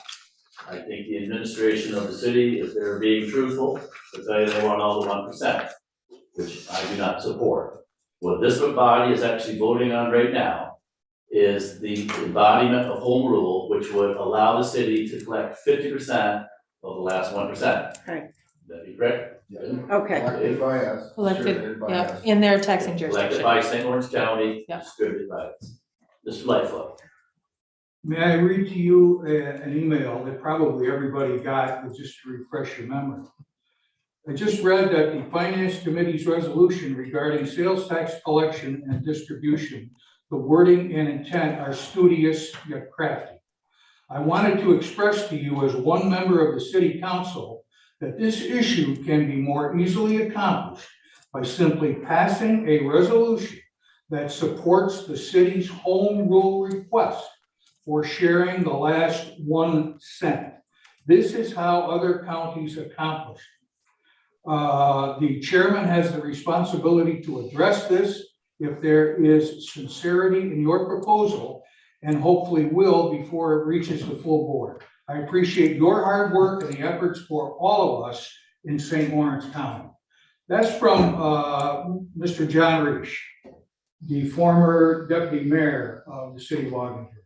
I think the administration of the city, if they're being truthful, will tell you they want all the 1%, which I do not support. What this body is actually voting on right now is the embodiment of home rule, which would allow the city to collect 50% of the last 1%. Right. That'd be correct? Okay. Elected by us. Elected, distributed by yeah, us. in their taxing Elected jurisdiction. by St. Lawrence County, Yeah. distributed by us. Mr. Lightfoot. may I read to you an email that probably everybody got, but just to refresh your memory. I just read that the Finance Committee's resolution regarding sales tax collection and distribution, the wording and intent are studious yet crafty. I wanted to express to you as one member of the City Council that this issue can be more easily accomplished by simply passing a resolution that supports the city's home rule request for sharing the last 1 cent. This is how other counties accomplish it. The chairman has the responsibility to address this if there is sincerity in your proposal, and hopefully will before it reaches the full board. I appreciate your hard work and the efforts for all of us in St. Lawrence County. That's from Mr. John Reich, the former deputy mayor of the city of Ogdensburg.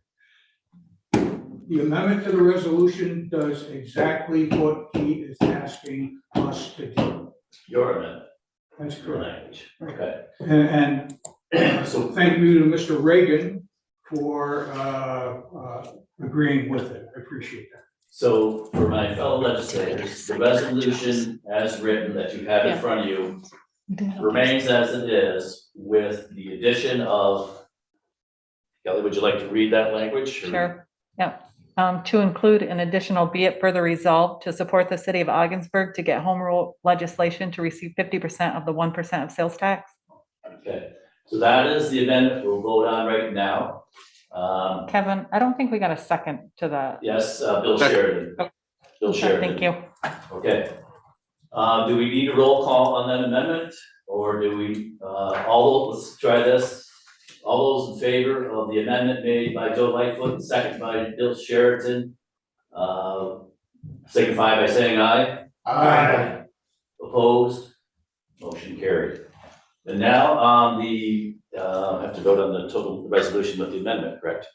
The amendment to the resolution does exactly what he is asking us to do. Your amendment, That's your correct. language. Okay. And so thank you to Mr. Reagan for agreeing with it. I appreciate that. So for my fellow legislators, the resolution as written that you have in front of you remains as it is with the addition of, Kelly, would you like to read that language? or- Sure, yeah. To include an additional, be it further resolved, to support the city of Ogdensburg to get home rule legislation to receive 50% of the 1% of sales tax. Okay, so that is the amendment we'll vote on right now. Kevin, I don't think we got a second to that. Yes, Bill Sheridan. Okay. Bill Sheridan. Thank you. Okay. Do we need a roll call on that amendment, or do we, let's try this. All those in favor of the amendment made by Joe Lightfoot, second by Bill Sheridan, signify by saying aye. Aye. Opposed? Motion carried. And now on the, I have to vote on the total resolution with the amendment, correct?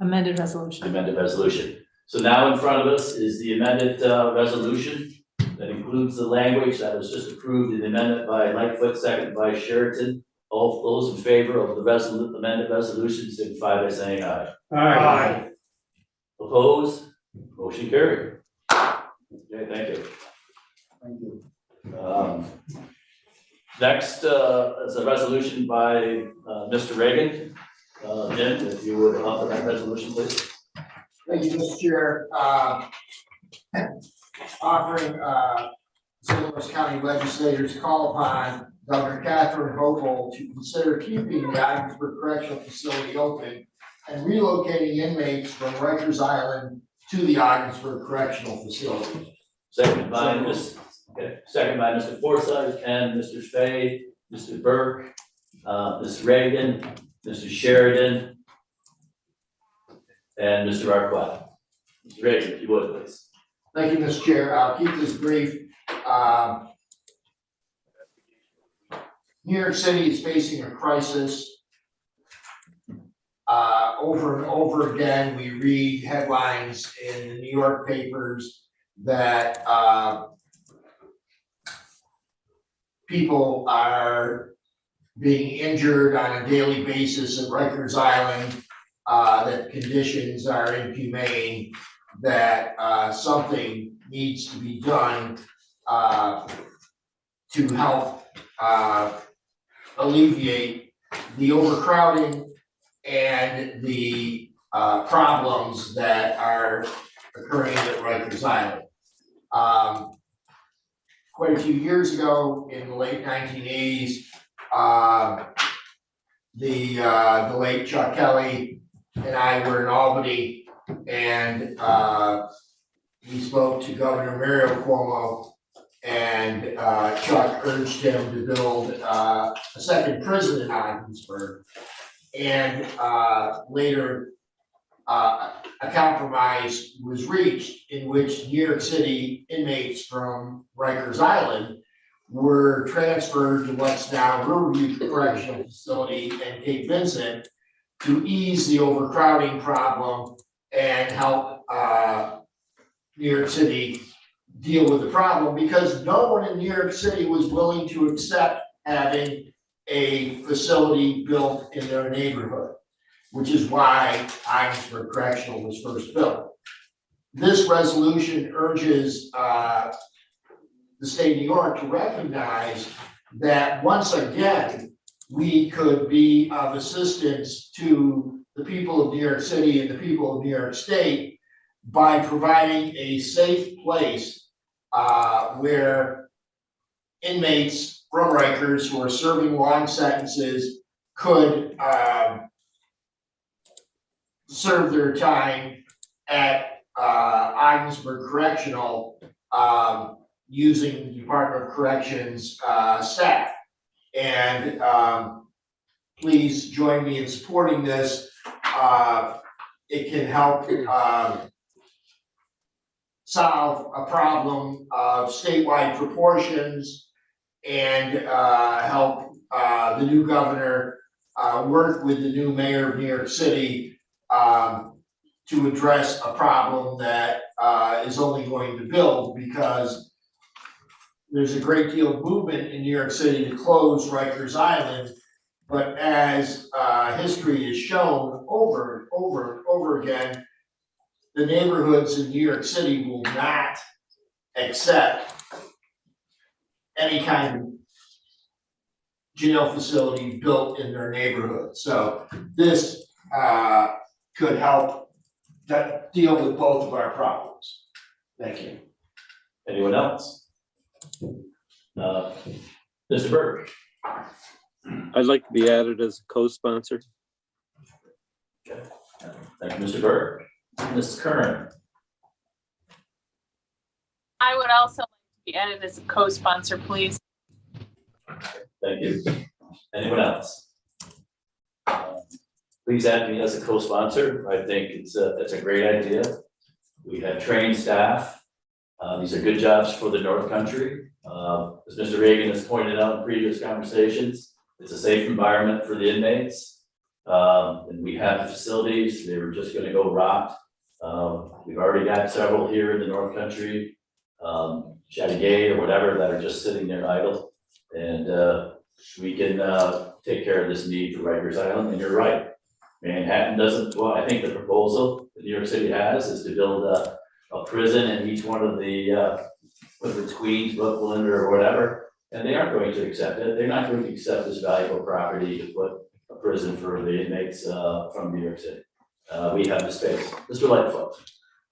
Amended resolution. Amended resolution. So now in front of us is the amended resolution that includes the language that was just approved in the amendment by Lightfoot, second by Sheraton. All those in favor of the amended resolution signify by saying aye. Aye. Opposed? Motion carried. Okay, thank you. Thank you. Next, is a resolution by, Mr. Reagan. Jen, if you would offer that resolution, please. Thank you, Mr. Chair. Offering, St. Louis County legislators to call upon Governor Catherine Hochul to consider keeping the Ogdensburg Correctional Facility open and relocating inmates from Rikers Island to the Ogdensburg Correctional Facility. Second by Mr. Forsythe and Mr. Spade, Mr. Burke, Ms. Reagan, Mr. Sheridan, and Mr. Arquette. Mr. Reagan, if you would, please. Thank you, Mr. Chair. I'll keep this brief. New York City is facing a crisis. Over and over again, we read headlines in the New York papers that people are being injured on a daily basis at Rikers Island, that conditions are inhumane, that something needs to be done to help alleviate the overcrowding and the problems that are occurring at Rikers Island. Quite a few years ago, in the late 1980s, the late Chuck Kelly and I were in Albany, and we spoke to Governor Mario Cuomo, and Chuck urged him to build a second prison in Ogdensburg. And later, a compromise was reached in which New York City inmates from Rikers Island were transferred to what's now Riverview Correctional Facility and Cape Vincent to ease the overcrowding problem and help New York City deal with the problem, because no one in New York City was willing to accept having a facility built in their neighborhood, which is why Ogdensburg Correctional was first built. This resolution urges the state of New York to recognize that once again, we could be of assistance to the people of New York City and the people of New York State by providing a safe place where inmates from Rikers who are serving long sentences could serve their time at Ogdensburg Correctional using the Department of Corrections staff. And please join me in supporting this. It can help solve a problem of statewide proportions and help the new governor work with the new mayor of New York City to address a problem that is only going to build, because there's a great deal of movement in New York City to close Rikers Island, but as history has shown over and over again, the neighborhoods in New York City will not accept any kind of jail facility built in their neighborhood. So this could help deal with both of our problems. Thank you. Anyone else? Mr. Burke. I'd like to be added as a co-sponsor. Okay. Thank you, Mr. Burke. Ms. Kern. I would also like to be added as a co-sponsor, please. Thank you. Anyone else? Please add me as a co-sponsor. I think it's a great idea. We have trained staff. These are good jobs for the North Country. As Mr. Reagan has pointed out in previous conversations, it's a safe environment for the inmates. And we have the facilities. They were just going to go rot. We've already got several here in the North Country, Chattagay or whatever, that are just sitting there idle. And we can take care of this need for Rikers Island. And you're right, Manhattan doesn't, well, I think the proposal that New York City has is to build a a prison in each one of the, whether it's Queens, Brooklyn, or whatever, and they aren't going to accept it. They're not going to accept this valuable property to put a prison for the inmates from New York City. We have the space. Mr. Lightfoot.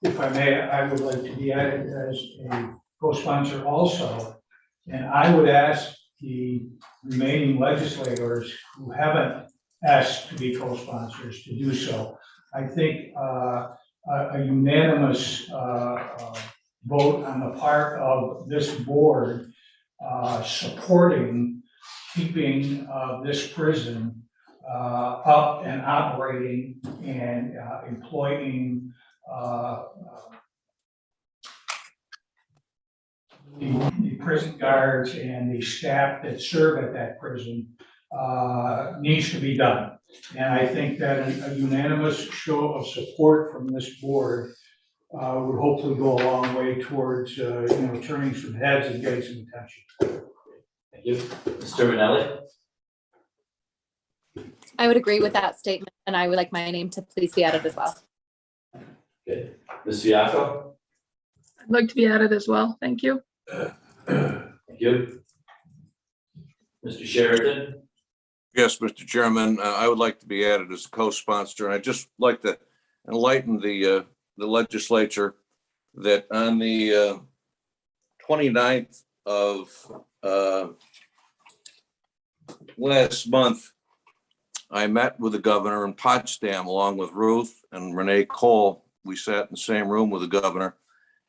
If I may, I would like to be added as a co-sponsor also. And I would ask the remaining legislators who haven't asked to be co-sponsors to do so. I think a unanimous vote on the part of this board supporting keeping this prison up and operating and employing the prison guards and the staff that serve at that prison needs to be done. And I think that a unanimous show of support from this board would hopefully go a long way towards, turning some heads and getting some attention. Thank you. Mr. Manelli? I would agree with that statement, and I would like my name to please be added as well. Okay. Ms. Fiacco? I'd like to be added as well. Thank you. Thank you. Mr. Sheridan? Yes, Mr. Chairman, I would like to be added as a co-sponsor, and I'd just like to enlighten the legislature that on the 29th of last month, I met with the governor in Potsdam along with Ruth and Renee Cole. We sat in the same room with the governor,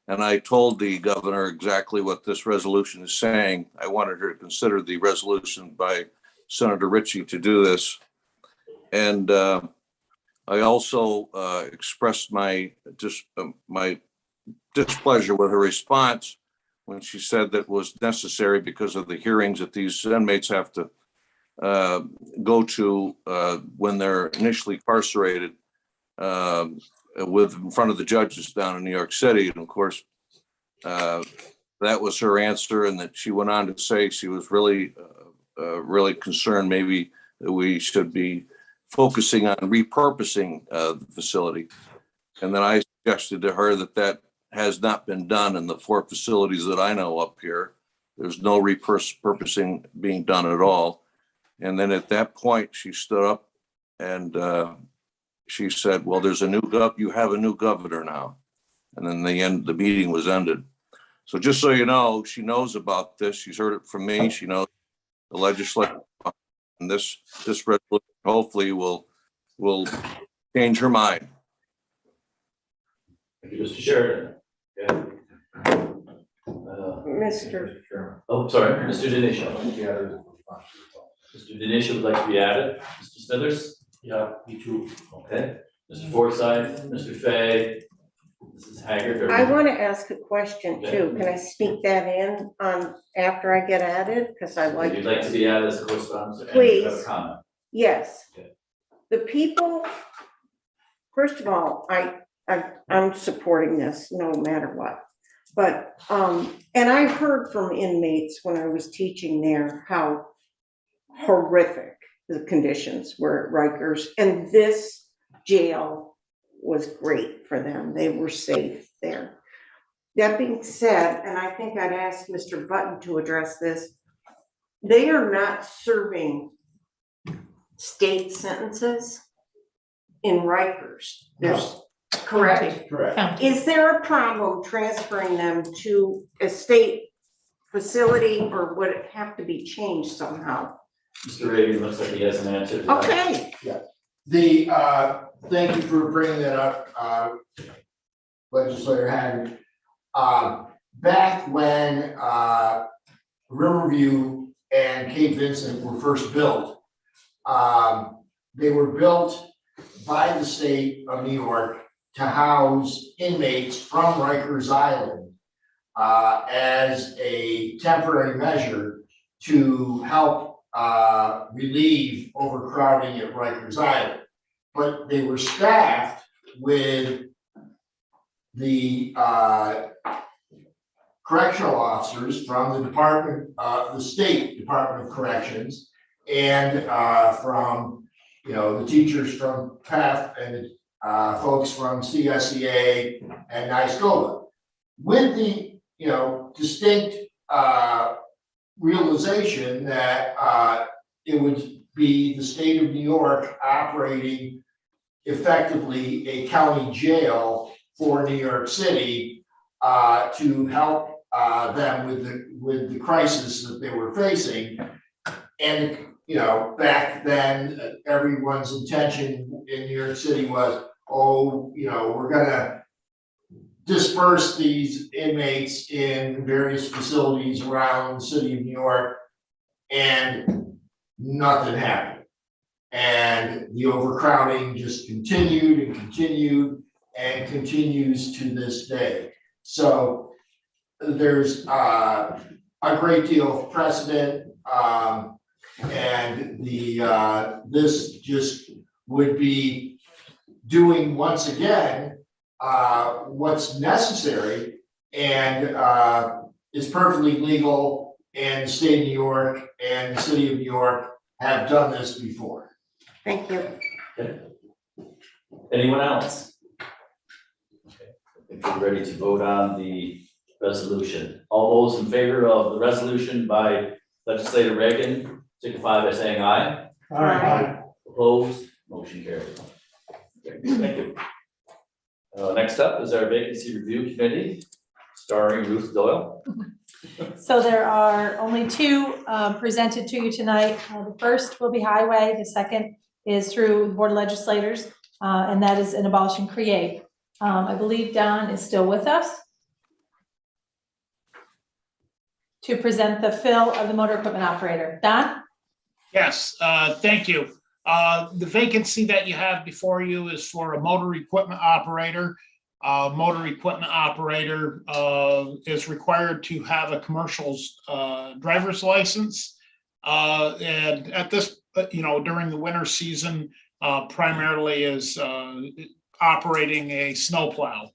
and I told the governor exactly what this resolution is saying. I wanted her to consider the resolution by Senator Ritchie to do this. And I also expressed my displeasure with her response when she said that it was necessary because of the hearings that these inmates have to go to when they're initially incarcerated in front of the judges down in New York City. And of course, that was her answer, and that she went on to say she was really concerned maybe that we should be focusing on repurposing the facility. And then I suggested to her that has not been done in the 4 facilities that I know up here. There's no repurposing being done at all. And then at that point, she stood up and she said, well, you have a new governor now. And then the meeting was ended. So just so you know, she knows about this. She's heard it from me. She knows the legislature, and this resolution hopefully will change her mind. Thank you, Mr. Sheridan. Okay. Oh, sorry, Mr. Denisha. Mr. Denisha would like to be added. Mr. Smithers? Yeah, me too. Okay. Mr. Forsyth, Mr. Fay, Mrs. Haggard. I want to ask a question too. Can I sneak that in on after I get added? Because I like. If you'd like to be added as a co-sponsor. Please. And have a comment. Yes. Okay. The people, first of all, I'm supporting this no matter what. But, and I heard from inmates when I was teaching there how horrific the conditions were at Rikers. And this jail was great for them. They were safe there. That being said, and I think I'd ask Mr. Button to address this, they are not serving state sentences in Rikers. There's correct. Correct. Is there a problem transferring them to a state facility, or would it have to be changed somehow? Mr. Reagan looks like he has an answer to that. Okay. Thank you for bringing that up, Legislator Haggard. Back when Riverview and Cape Vincent were first built, they were built by the state of New York to house inmates from Rikers Island as a temporary measure to help relieve overcrowding at Rikers Island. But they were staffed with the correctional officers from the State Department of Corrections, and from the teachers from PATH and folks from CSEA and NYSCOLA. With the, distinct, realization that, it would be the state of New York operating effectively a county jail for New York City, to help, them with the crisis that they were facing. And, back then, everyone's intention in New York City was, we're gonna disperse these inmates in various facilities around the city of New York, and nothing happened. And the overcrowding just continued and continued and continues to this day. So there's a great deal of precedent, and this just would be doing once again what's necessary, and is perfectly legal, and the state of New York and the city of New York have done this before. Thank you. Okay. Anyone else? Okay. I think we're ready to vote on the resolution. All those in favor of the resolution by legislator Reagan, signify by saying aye. Aye. Opposed, motion carried. Okay, thank you. Next up is our vacancy review committee, starring Ruth Doyle. So there are only two presented to you tonight. The first will be highway, the second is through the Board of Legislators, and that is an abolish and create. I believe Don is still with us to present the fill of the motor equipment operator. Don? Yes, thank you. The vacancy that you have before you is for a motor equipment operator. Motor equipment operator is required to have a commercial driver's license. And at this, during the winter season, primarily is operating a snowplow.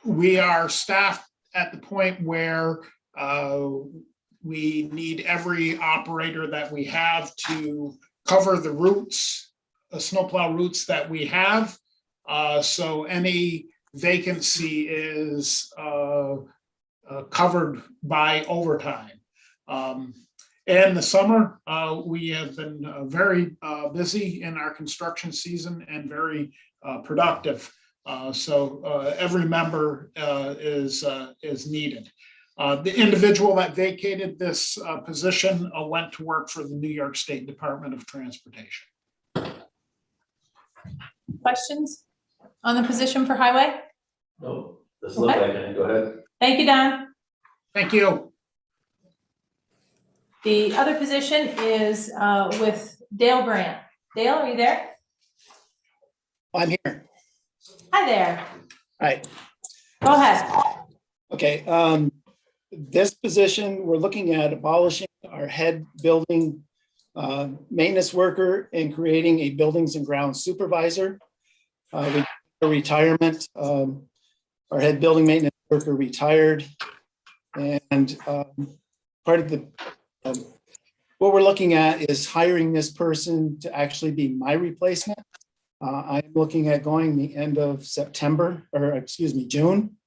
We are staffed at the point where we need every operator that we have to cover the routes, the snowplow routes that we have. So any vacancy is covered by overtime. In the summer, we have been very busy in our construction season and very productive. So every member is needed. The individual that vacated this position went to work for the New York State Department of Transportation. Questions on the position for highway? No, doesn't look like it. Go ahead. Thank you, Don. Thank you. The other position is with Dale Grant. Dale, are you there? I'm here. Hi there. All right. Go ahead. Okay. This position, we're looking at abolishing our head building maintenance worker and creating a buildings and grounds supervisor. We retirement. Our head building maintenance worker retired, and part of the what we're looking at is hiring this person to actually be my replacement. I'm looking at going the end of September, or excuse me, June.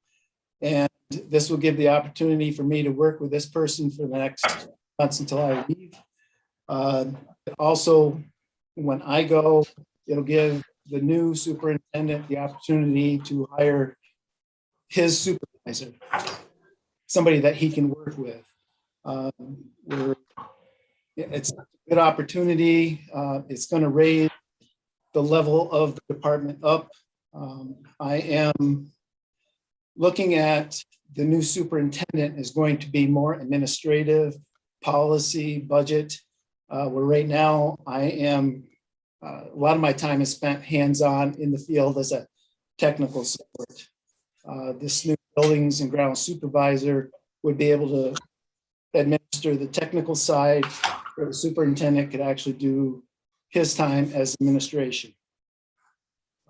And this will give the opportunity for me to work with this person for the next months until I leave. Also, when I go, it'll give the new superintendent the opportunity to hire his supervisor, somebody that he can work with. It's a good opportunity. It's going to raise the level of the department up. I am looking at the new superintendent is going to be more administrative, policy, budget. Where right now I am, a lot of my time is spent hands-on in the field as a technical support. This new buildings and grounds supervisor would be able to administer the technical side, where the superintendent could actually do his time as administration.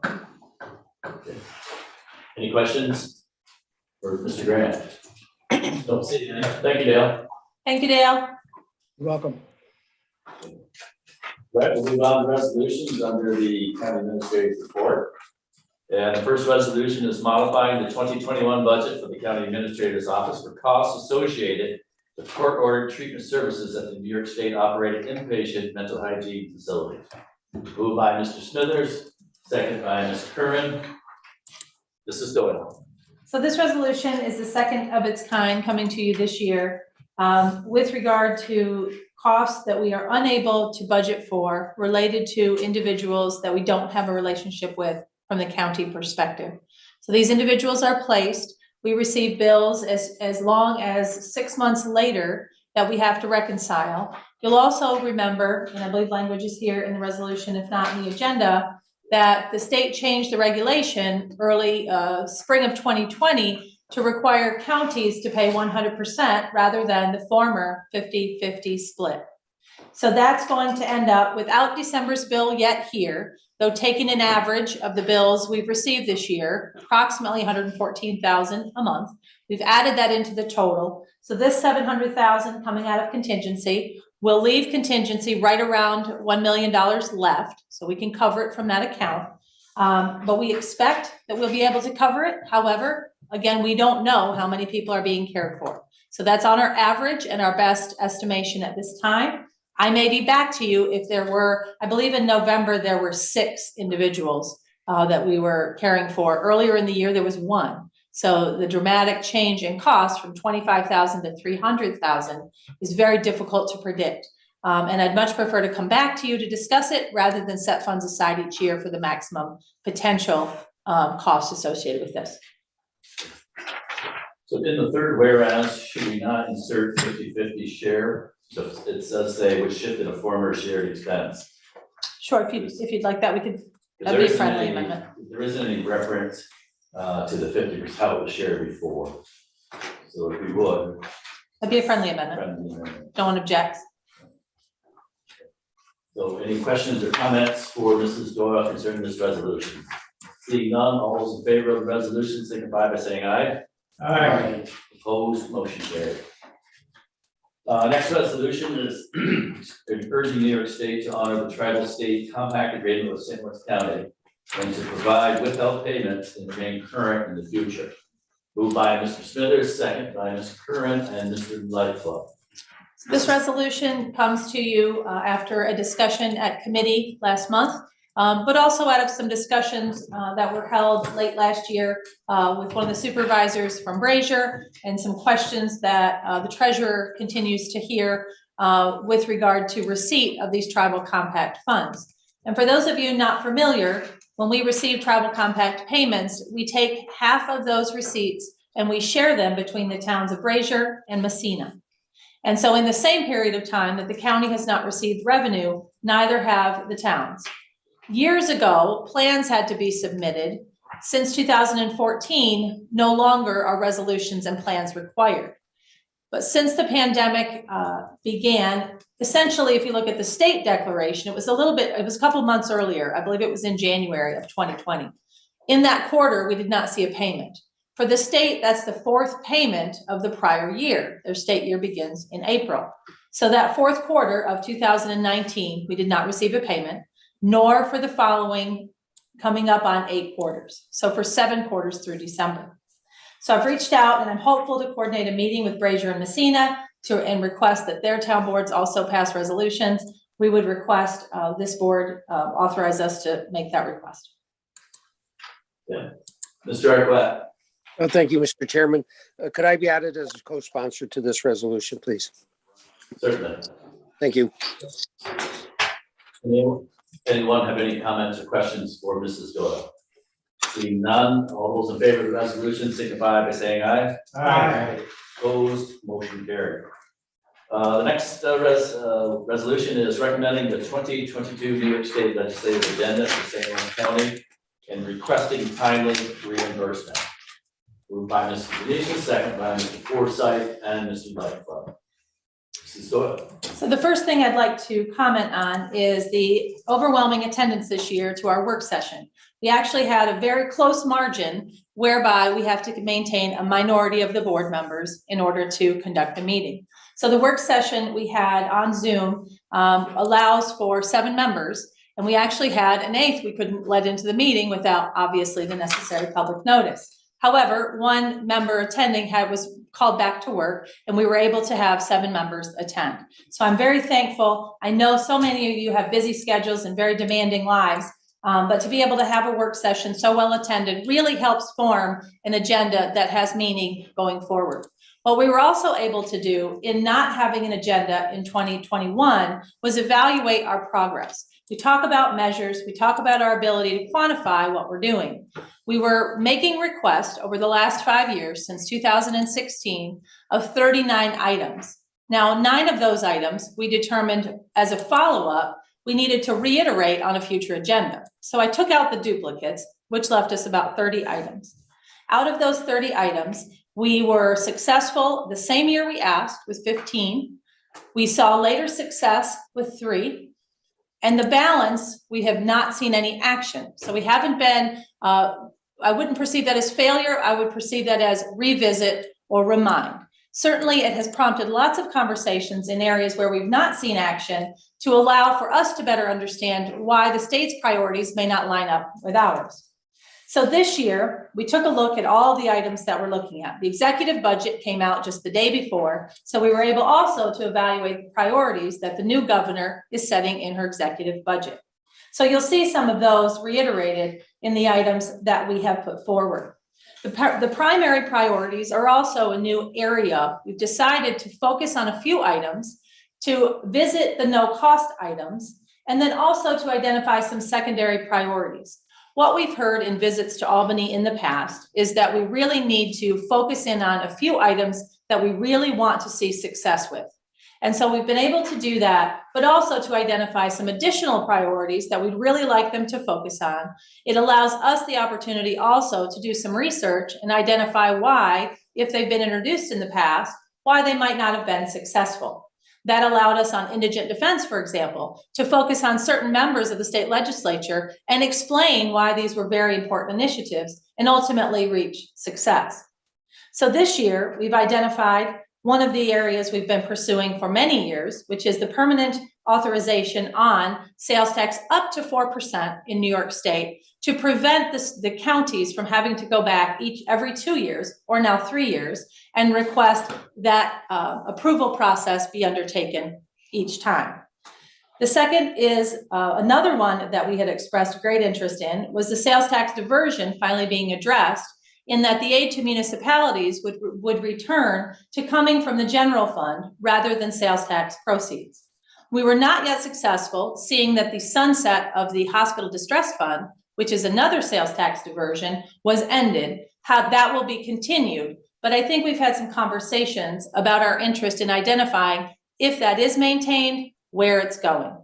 Okay. Any questions for Mr. Grant? Don't see any. Thank you, Dale. Thank you, Dale. You're welcome. Right, we'll move on to resolutions under the county administrator's report. And the first resolution is modifying the 2021 budget for the county administrator's office for costs associated with court-ordered treatment services at the New York State operated inpatient mental hygiene facility. Moved by Mr. Smithers, second by Ms. Curran. Mrs. Doyle. So this resolution is the second of its kind coming to you this year with regard to costs that we are unable to budget for related to individuals that we don't have a relationship with from the county perspective. So these individuals are placed. We receive bills as long as 6 months later that we have to reconcile. You'll also remember, and I believe language is here in the resolution, if not in the agenda, that the state changed the regulation early spring of 2020 to require counties to pay 100% rather than the former 50-50 split. So that's going to end up without December's bill yet here, though taking an average of the bills we've received this year, approximately $114,000 a month. We've added that into the total. So this $700,000 coming out of contingency will leave contingency right around $1 million left, so we can cover it from that account. But we expect that we'll be able to cover it. However, again, we don't know how many people are being cared for. So that's on our average and our best estimation at this time. I may be back to you if there were, I believe in November, there were 6 individuals that we were caring for. Earlier in the year, there was 1. So the dramatic change in cost from $25,000 to $300,000 is very difficult to predict. And I'd much prefer to come back to you to discuss it rather than set funds aside each year for the maximum potential costs associated with this. So in the third whereas, should we not insert 50-50 share? So it does say which shifted a former shared expense. Sure, if you'd like that, we could, There that'd be a isn't friendly any- amendment. There isn't any reference to the 50%, how it was shared before. So if we would. That'd be a friendly amendment. No one objects. So any questions or comments for Mrs. Doyle concerning this resolution? Seeing none, all those in favor of the resolution signify by saying aye. Aye. Opposed, motion carried. Next resolution is urging New York State to honor the tribal state compact agreement with St. Louis County and to provide withheld payments and remain current in the future. Moved by Mr. Smithers, second by Ms. Curran and Mr. Lightfoot. This resolution comes to you after a discussion at committee last month, but also out of some discussions that were held late last year with one of the supervisors from Brazier and some questions that the treasurer continues to hear with regard to receipt of these tribal compact funds. And for those of you not familiar, when we receive tribal compact payments, we take half of those receipts and we share them between the towns of Brazier and Messina. And so in the same period of time that the county has not received revenue, neither have the towns. Years ago, plans had to be submitted. Since 2014, no longer are resolutions and plans required. But since the pandemic began, essentially, if you look at the state declaration, it was a couple months earlier. I believe it was in January of 2020. In that quarter, we did not see a payment. For the state, that's the 4th payment of the prior year. Their state year begins in April. So that 4th quarter of 2019, we did not receive a payment, nor for the following coming up on 8 quarters. So for 7 quarters through December. So I've reached out and I'm hopeful to coordinate a meeting with Brazier and Messina and request that their town boards also pass resolutions. We would request this board authorize us to make that request. Yeah. Mr. Arquette. Thank you, Mr. Chairman. Could I be added as a co-sponsor to this resolution, please? Certainly. Thank you. Anyone have any comments or questions for Mrs. Doyle? Seeing none, all those in favor of the resolution signify by saying aye. Aye. Opposed, motion carried. The next resolution is recommending the 2022 New York State legislative agenda for St. Louis County and requesting timely reimbursement. Moved by Mr. Denisha, second by Mr. Forsythe and Mr. Lightfoot. Mrs. Doyle. So the first thing I'd like to comment on is the overwhelming attendance this year to our work session. We actually had a very close margin whereby we have to maintain a minority of the board members in order to conduct a meeting. So the work session we had on Zoom allows for 7 members, and we actually had an 8th we couldn't let into the meeting without obviously the necessary public notice. However, 1 member attending was called back to work, and we were able to have 7 members attend. So I'm very thankful. I know so many of you have busy schedules and very demanding lives, but to be able to have a work session so well attended really helps form an agenda that has meaning going forward. What we were also able to do in not having an agenda in 2021 was evaluate our progress. We talk about measures, we talk about our ability to quantify what we're doing. We were making requests over the last 5 years, since 2016, of 39 items. Now, 9 of those items we determined as a follow-up we needed to reiterate on a future agenda. So I took out the duplicates, which left us about 30 items. Out of those 30 items, we were successful the same year we asked with 15. We saw later success with 3. And the balance, we have not seen any action. So we haven't been, I wouldn't perceive that as failure. I would perceive that as revisit or remind. Certainly, it has prompted lots of conversations in areas where we've not seen action to allow for us to better understand why the state's priorities may not line up with ours. So this year, we took a look at all the items that we're looking at. The executive budget came out just the day before, so we were able also to evaluate the priorities that the new governor is setting in her executive budget. So you'll see some of those reiterated in the items that we have put forward. The primary priorities are also a new area. We've decided to focus on a few items, to visit the no-cost items, and then also to identify some secondary priorities. What we've heard in visits to Albany in the past is that we really need to focus in on a few items that we really want to see success with. And so we've been able to do that, but also to identify some additional priorities that we'd really like them to focus on. It allows us the opportunity also to do some research and identify why, if they've been introduced in the past, why they might not have been successful. That allowed us on indigent defense, for example, to focus on certain members of the state legislature and explain why these were very important initiatives and ultimately reach success. So this year, we've identified one of the areas we've been pursuing for many years, which is the permanent authorization on sales tax up to 4% in New York State to prevent the counties from having to go back every 2 years, or now 3 years, and request that approval process be undertaken each time. The second is another one that we had expressed great interest in was the sales tax diversion finally being addressed, in that the aid to municipalities would return to coming from the general fund rather than sales tax proceeds. We were not yet successful, seeing that the sunset of the hospital distress fund, which is another sales tax diversion, was ended. How that will be continued. But I think we've had some conversations about our interest in identifying if that is maintained, where it's going.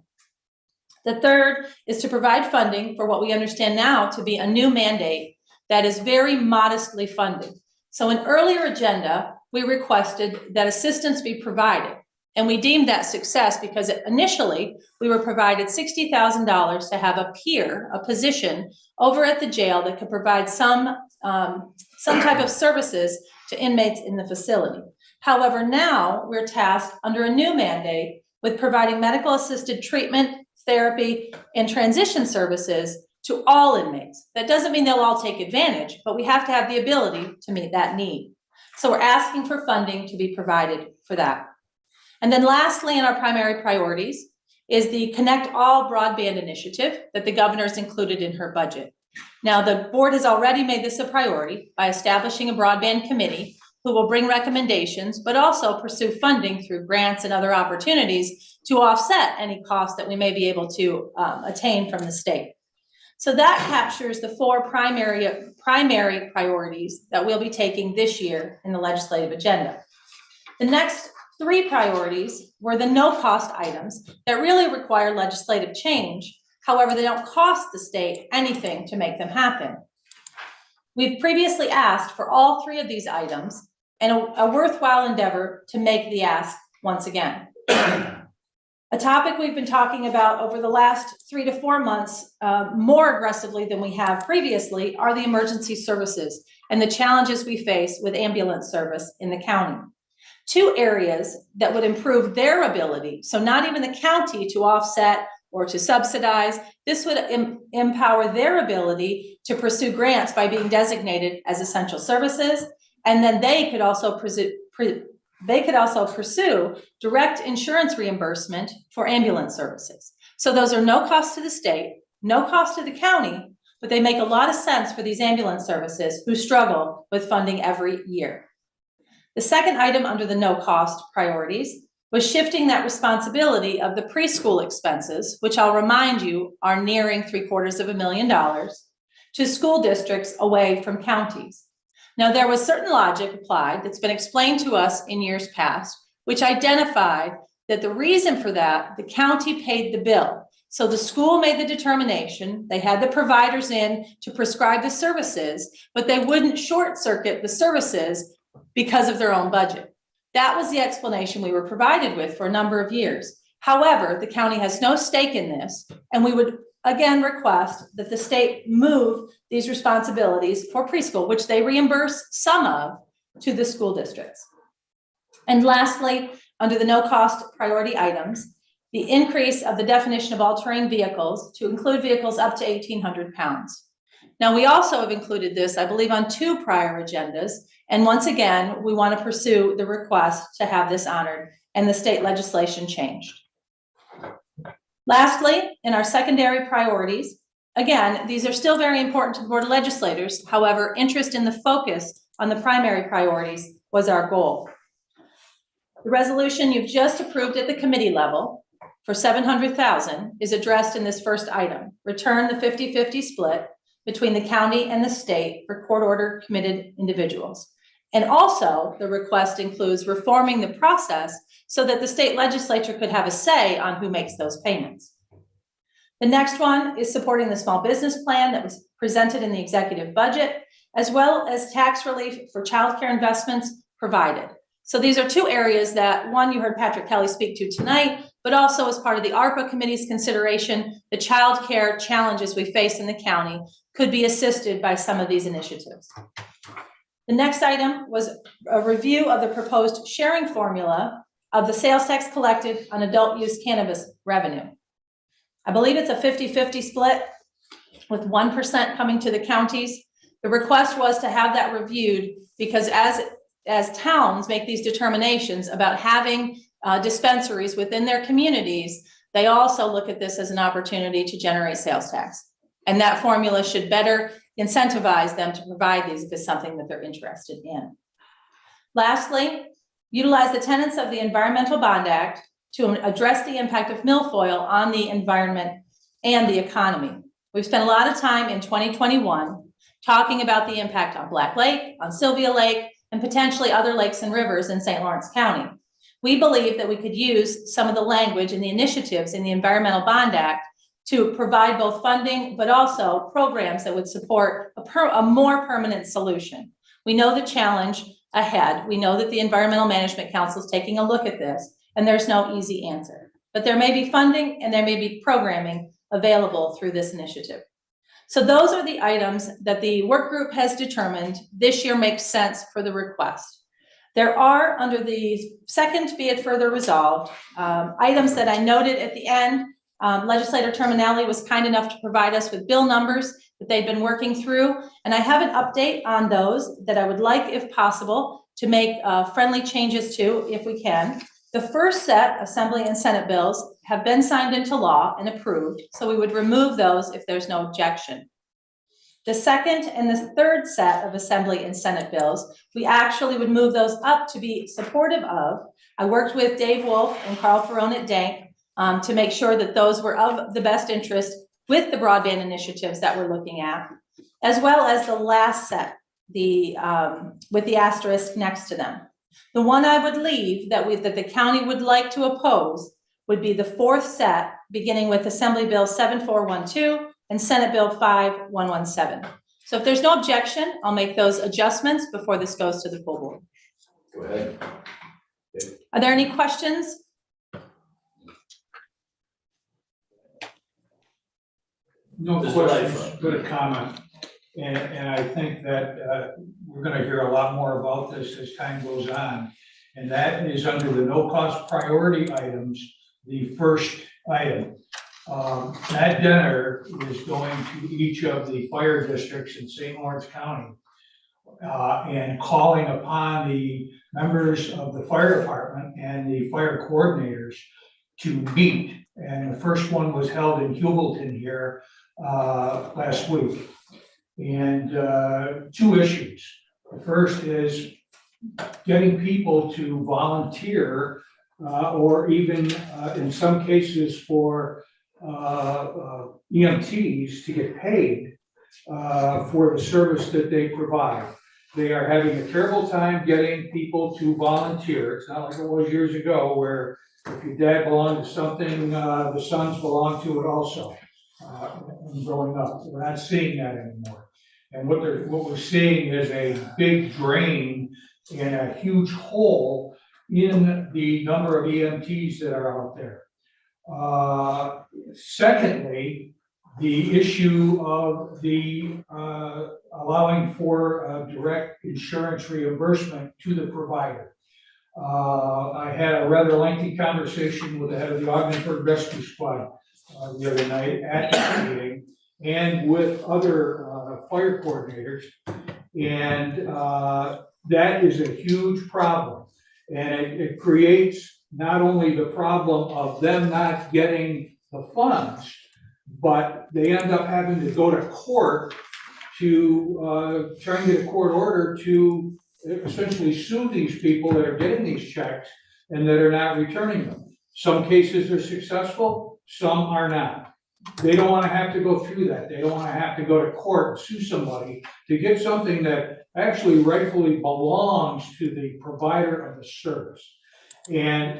The third is to provide funding for what we understand now to be a new mandate that is very modestly funded. So in earlier agenda, we requested that assistance be provided, and we deemed that success because initially we were provided $60,000 to have a position over at the jail that could provide some type of services to inmates in the facility. However, now we're tasked under a new mandate with providing medical assisted treatment, therapy, and transition services to all inmates. That doesn't mean they'll all take advantage, but we have to have the ability to meet that need. So we're asking for funding to be provided for that. And then lastly, in our primary priorities is the Connect All Broadband initiative that the governor's included in her budget. Now, the board has already made this a priority by establishing a broadband committee who will bring recommendations, but also pursue funding through grants and other opportunities to offset any costs that we may be able to attain from the state. So that captures the 4 primary priorities that we'll be taking this year in the legislative agenda. The next 3 priorities were the no-cost items that really require legislative change. However, they don't cost the state anything to make them happen. We've previously asked for all 3 of these items, and a worthwhile endeavor to make the ask once again. A topic we've been talking about over the last 3 to 4 months more aggressively than we have previously are the emergency services and the challenges we face with ambulance service in the county. 2 areas that would improve their ability, so not even the county to offset or to subsidize, this would empower their ability to pursue grants by being designated as essential services, and then they could also pursue direct insurance reimbursement for ambulance services. So those are no cost to the state, no cost to the county, but they make a lot of sense for these ambulance services who struggle with funding every year. The second item under the no cost priorities was shifting that responsibility of the preschool expenses, which I'll remind you are nearing $750,000, to school districts away from counties. Now, there was certain logic applied that's been explained to us in years past, which identified that the reason for that, the county paid the bill. So the school made the determination, they had the providers in to prescribe the services, but they wouldn't short circuit the services because of their own budget. That was the explanation we were provided with for a number of years. However, the county has no stake in this, and we would again request that the state move these responsibilities for preschool, which they reimburse some of, to the school districts. And lastly, under the no cost priority items, the increase of the definition of all-terrain vehicles to include vehicles up to 1,800 pounds. Now, we also have included this, I believe, on 2 prior agendas. And once again, we want to pursue the request to have this honored and the state legislation changed. Lastly, in our secondary priorities, again, these are still very important to the Board of Legislators. However, interest in the focus on the primary priorities was our goal. The resolution you've just approved at the committee level for $700,000 is addressed in this first item. Return the 50-50 split between the county and the state for court order committed individuals. And also the request includes reforming the process so that the state legislature could have a say on who makes those payments. The next one is supporting the small business plan that was presented in the executive budget, as well as tax relief for childcare investments provided. So these are 2 areas that, one, you heard Patrick Kelly speak to tonight, but also as part of the ARPA committee's consideration, the childcare challenges we face in the county could be assisted by some of these initiatives. The next item was a review of the proposed sharing formula of the sales tax collected on adult use cannabis revenue. I believe it's a 50-50 split with 1% coming to the counties. The request was to have that reviewed because as towns make these determinations about having dispensaries within their communities, they also look at this as an opportunity to generate sales tax. And that formula should better incentivize them to provide these if it's something that they're interested in. Lastly, utilize the tenets of the Environmental Bond Act to address the impact of milfoil on the environment and the economy. We've spent a lot of time in 2021 talking about the impact on Black Lake, on Sylvia Lake, and potentially other lakes and rivers in St. Lawrence County. We believe that we could use some of the language and the initiatives in the Environmental Bond Act to provide both funding, but also programs that would support a more permanent solution. We know the challenge ahead. We know that the Environmental Management Council is taking a look at this, and there's no easy answer. But there may be funding and there may be programming available through this initiative. So those are the items that the work group has determined this year makes sense for the request. There are, under the second be it further resolved, items that I noted at the end. Legislator Terminelli was kind enough to provide us with bill numbers that they've been working through. And I have an update on those that I would like, if possible, to make friendly changes to, if we can. The first set, Assembly and Senate bills, have been signed into law and approved, so we would remove those if there's no objection. The second and the third set of Assembly and Senate bills, we actually would move those up to be supportive of. I worked with Dave Wolf and Carl Ferrone at Dank to make sure that those were of the best interest with the broadband initiatives that we're looking at, as well as the last set, with the asterisk next to them. The one I would leave that the county would like to oppose would be the fourth set, beginning with Assembly Bill 7412 and Senate Bill 5117. So if there's no objection, I'll make those adjustments before this goes to the full board. Go ahead. Are there any questions? No Mr. questions, Lightfoot. but a comment. And I think that we're gonna hear a lot more about this as time goes on. And that is under the no-cost priority items, the first item. That dinner is going to each of the fire districts in St. Lawrence County. And calling upon the members of the fire department and the fire coordinators to meet. And the first one was held in Hubleton here last week. And two issues. The first is getting people to volunteer or even in some cases for EMTs to get paid for the service that they provide. They are having a terrible time getting people to volunteer. It's not like it was years ago where if your dad belonged to something, the sons belong to it also. Growing up, we're not seeing that anymore. And what we're seeing is a big drain and a huge hole in the number of EMTs that are out there. Secondly, the issue of the allowing for direct insurance reimbursement to the provider. I had a rather lengthy conversation with the head of the Ogdensburg Rescue Squad the other night at the meeting and with other fire coordinators. And that is a huge problem. And it creates not only the problem of them not getting the funds, but they end up having to go to court to try and get a court order to essentially sue these people that are getting these checks and that are not returning them. Some cases are successful, some are not. They don't want to have to go through that. They don't want to have to go to court and sue somebody to get something that actually rightfully belongs to the provider of the service. And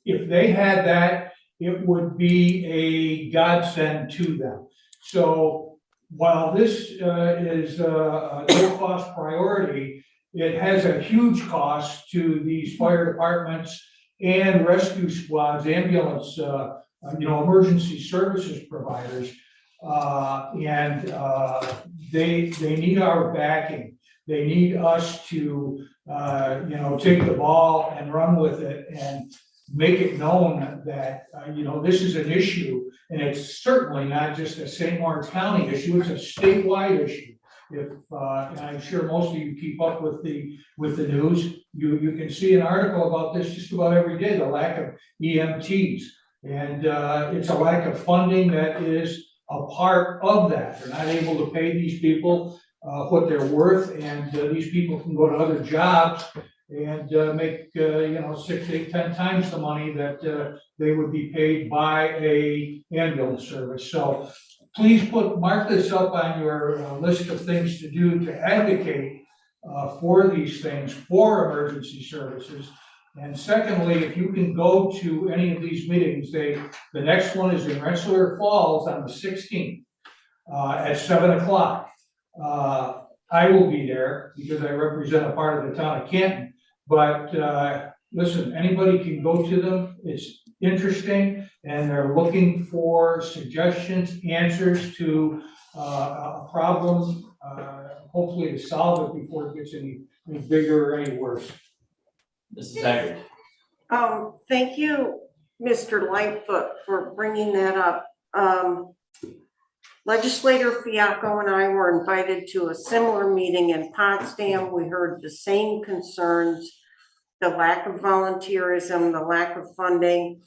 if they had that, it would be a godsend to them. So while this is a no-cost priority, it has a huge cost to these fire departments and rescue squads, ambulance, emergency services providers. They need our backing. They need us to, take the ball and run with it and make it known that, this is an issue. And it's certainly not just a St. Lawrence County issue, it's a statewide issue. And I'm sure most of you keep up with the news, you can see an article about this just about every day, the lack of EMTs. And it's a lack of funding that is a part of that. They're not able to pay these people what they're worth, and these people can go to other jobs and make 6, 8, 10 times the money that they would be paid by a ambulance service. So please mark this up on your list of things to do to advocate for these things, for emergency services. And secondly, if you can go to any of these meetings, the next one is in Rensselaer Falls on the 16th at 7 o'clock. I will be there because I represent a part of the town of Canton. But listen, anybody can go to them. It's interesting, and they're looking for suggestions, answers to a problem, hopefully to solve it before it gets any bigger or any worse. Mrs. Haggard. Thank you, Mr. Lightfoot, for bringing that up. Legislator Fiacco and I were invited to a similar meeting in Potsdam. We heard the same concerns, the lack of volunteerism, the lack of funding.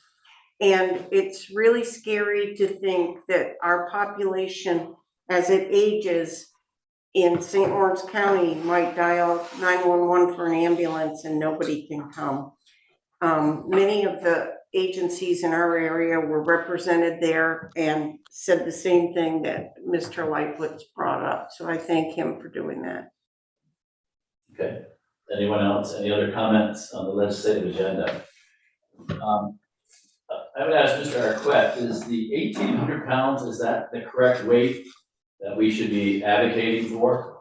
And it's really scary to think that our population, as it ages in St. Lawrence County, might dial 911 for an ambulance and nobody can come. Many of the agencies in our area were represented there and said the same thing that Mr. Lightfoot's brought up. So I thank him for doing that. Okay. Anyone else? Any other comments on the legislative agenda? I would ask Mr. Arquette, is the 1,800 pounds, is that the correct weight that we should be advocating for?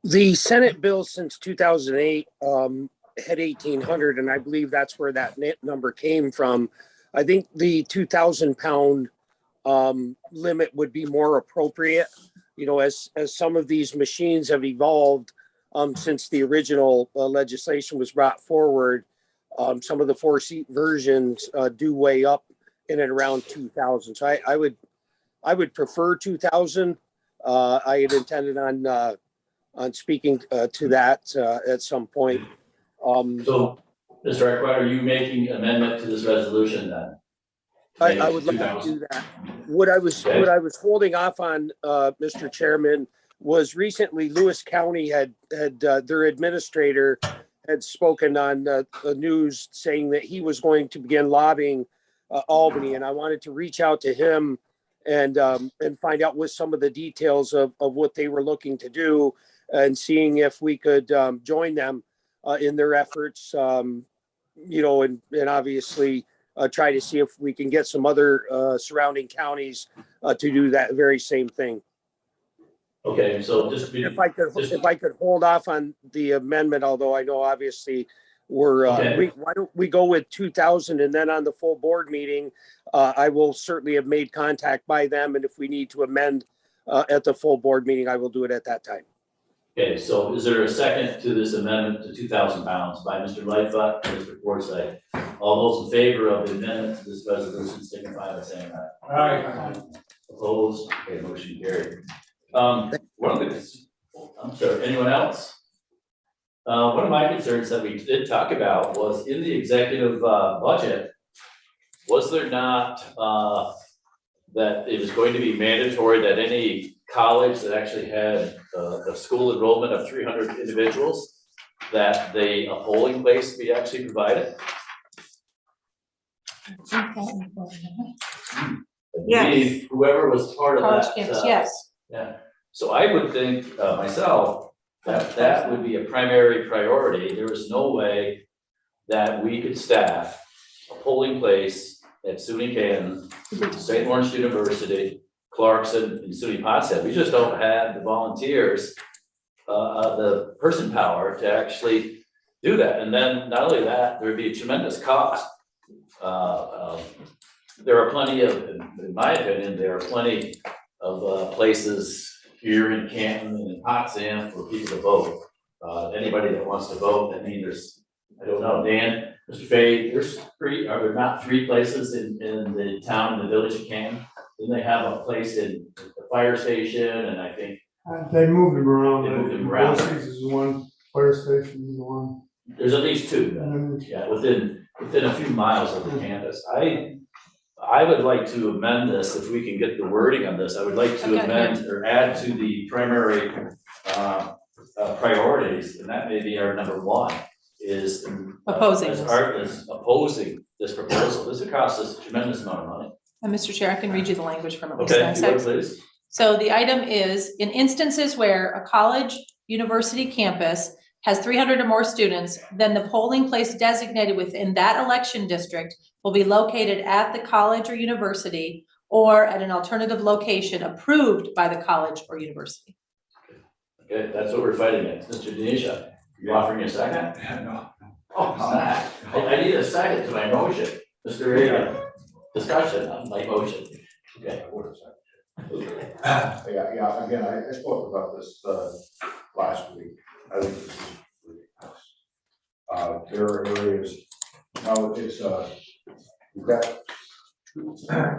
The Senate bill since 2008 had 1,800, and I believe that's where that number came from. I think the 2,000 pound limit would be more appropriate. You know, as some of these machines have evolved since the original legislation was brought forward, some of the 4-seat versions do weigh up in and around 2,000. So I would prefer 2,000. I had intended on speaking to that at some point. So, Mr. Eckhart, are you making amendment to this resolution then? I would like to do that. What I was holding off on, Mr. Chairman, was recently Lewis County had their administrator had spoken on the news saying that he was going to begin lobbying Albany, and I wanted to reach out to him and find out what some of the details of what they were looking to do, and seeing if we could join them in their efforts, you know, and obviously try to see if we can get some other surrounding counties to do that very same thing. Okay, so if I could hold off on the amendment, although I know obviously we're why don't we go with 2,000, and then on the full board meeting, I will certainly have made contact by them, and if we need to amend at the full board meeting, I will do it at that time. Okay, so is there a second to this amendment to 2,000 pounds by Mr. Lightfoot and Mr. Forsythe? All those in favor of the amendment to this resolution signify by saying aye. Aye. Opposed? Okay, motion carried. One of the, I'm sorry, anyone else? One of my concerns that we did talk about was in the executive budget, was there not that it was going to be mandatory that any college that actually had a school enrollment of 300 individuals, that a polling place be actually provided? Yes. Whoever was part of College that. campus, yes. Yeah, so I would think myself that that would be a primary priority. There was no way that we could staff a polling place at SUNY Canton, St. Lawrence University, Clarkson, and SUNY Potsdam. We just don't have the volunteers, the person power to actually do that. And then not only that, there'd be a tremendous cost. There are plenty of, in my opinion, there are plenty of places here in Canton and in Potsdam for people to vote. Anybody that wants to vote, I mean, there's, I don't know, Dan, Mr. Fay, there's three, are there not 3 places in the town, in the village of Canton? Didn't they have a place in the fire station, and I think they moved them around. They moved them around. This is one, fire station is one. there's at least 2, yeah, within a few miles of the campus. I would like to amend this, if we can get the wording on this, I would like to amend or add to the primary priorities, and that may be our number 1, is Opposing is this. opposing this proposal. This would cost us a tremendous amount of money. And Mr. Chair, I can read you the language from it. Okay, if you would, please. So the item is, in instances where a college, university campus has 300 or more students, then the polling place designated within that election district will be located at the college or university or at an alternative location approved by the college or university. Okay, that's what we're fighting against. Mr. Denisha, you offering a second? No. Oh, I need a second to my motion. Mr. Reagan, discussion on my motion. Okay. Yeah, again, I spoke about this last week. I think this is ridiculous. There are areas, now it's we've got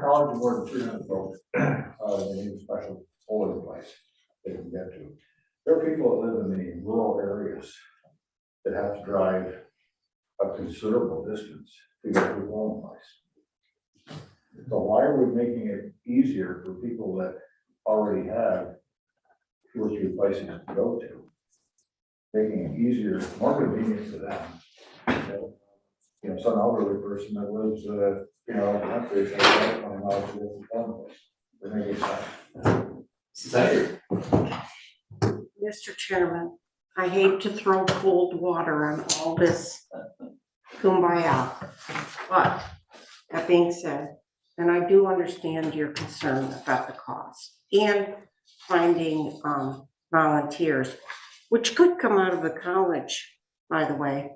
college of more than 300 folks, they need a special polling place they can get to. There are people that live in the rural areas that have to drive a considerable distance to get to a polling place. So why are we making it easier for people that already have 2 or 3 places to go to? Making it easier, more convenient for them. You know, some elderly person that lives, you know, in the country, so they 20 miles to the polling place. They make it sense. Mr. Chairman, I hate to throw cold water on all this kumbaya, but that being said, and I do understand your concern about the cost and finding volunteers, which could come out of the college, by the way,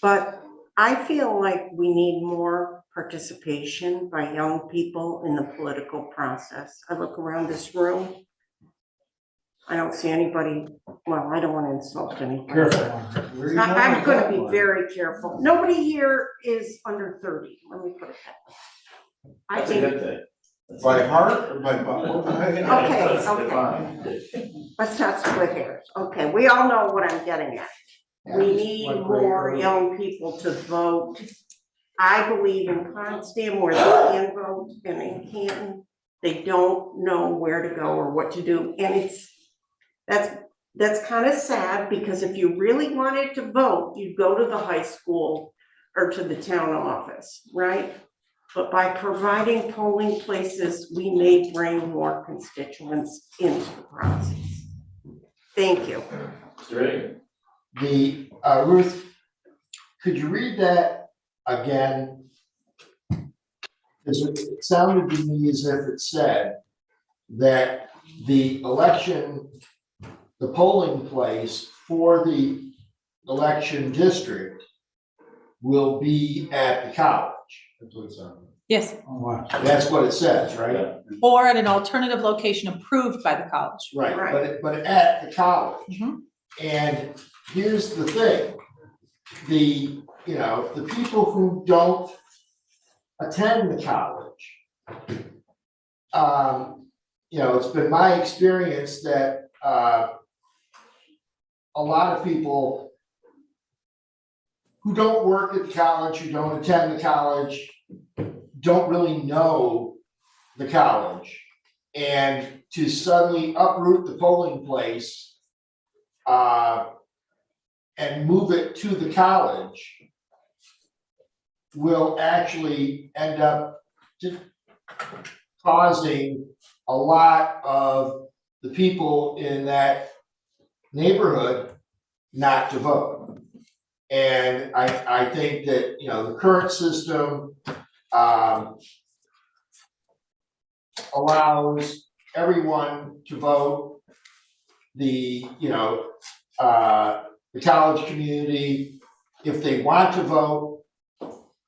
but I feel like we need more participation by young people in the political process. I look around this room. I don't see anybody, well, I don't want to insult anybody. Careful. I'm gonna be very careful. Nobody here is under 30, let me put it that way. I That's a think, good thing. That's By good. heart or by butt? Okay, That's okay. fine. let's not split hairs. Okay, we all know what I'm getting at. We need more young people to vote. I believe in Potsdam where they can vote, and in Canton, they don't know where to go or what to do. And that's kind of sad, because if you really wanted to vote, you'd go to the high school or to the town office, right? But by providing polling places, we may bring more constituents into the process. Thank you. Mr. Reagan? The, Ruth, could you read that again? Because it sounded to me as if it said that the election, the polling place for the election district will be at the college. That's what it sounded like. Yes, That's what it says, right? or at an alternative location approved by the college. Right, but at the college. Mhm. And here's the thing, the people who don't attend the college, it's been my experience that a lot of people who don't work at the college, who don't attend the college, don't really know the college. And to suddenly uproot the polling place and move it to the college will actually end up just causing a lot of the people in that neighborhood not to vote. And I think that, the current system allows everyone to vote. The college community, if they want to vote,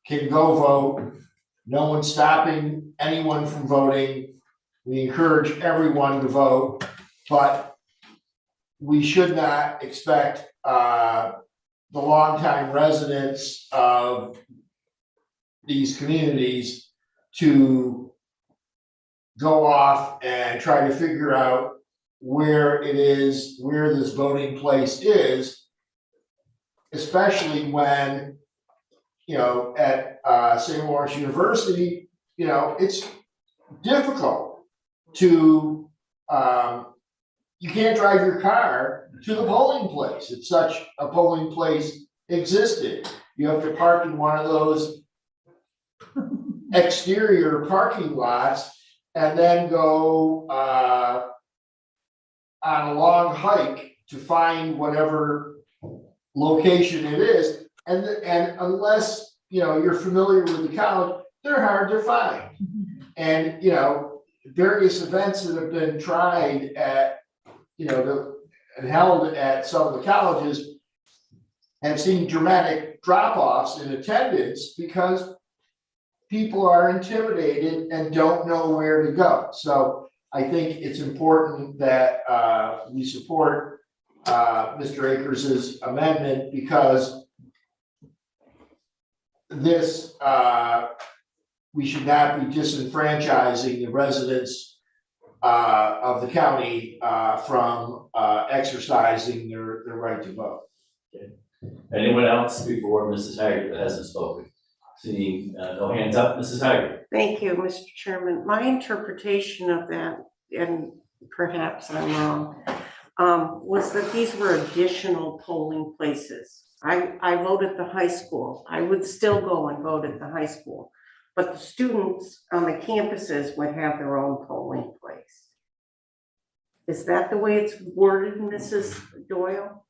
can go vote. No one's stopping anyone from voting. We encourage everyone to vote, but we should not expect the longtime residents of these communities to go off and try to figure out where this voting place is, especially when, at St. Lawrence University, it's difficult to, you can't drive your car to the polling place. It's such a polling place existed. You have to park in one of those exterior parking lots and then go on a long hike to find whatever location it is. And unless, you're familiar with the college, they're hard to find. And, various events that have been tried at, and held at some of the colleges have seen dramatic drop-offs in attendance because people are intimidated and don't know where to go. So I think it's important that we support Mr. Akers' amendment, because this, we should not be disenfranchising the residents of the county from exercising their right to vote. Okay. Anyone else before Mrs. Haggard that hasn't spoken? Seeing no hands up, Mrs. Haggard. Thank you, Mr. Chairman. My interpretation of that, and perhaps I'm wrong, was that these were additional polling places. I vote at the high school. I would still go and vote at the high school, but the students on the campuses would have their own polling place. Is that the way it's worded, Mrs. Doyle?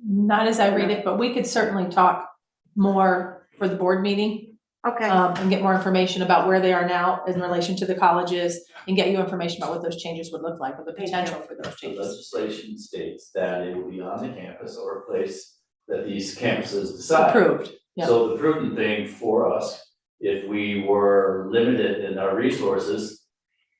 Not as I read it, but we could certainly talk more for the board meeting. Okay. And get more information about where they are now in relation to the colleges, and get you information about what those changes would look like, or the potential for those The changes. legislation states that it will be on the campus or a place that these campuses decide. Approved, yeah. So the prudent thing for us if we were limited in our resources,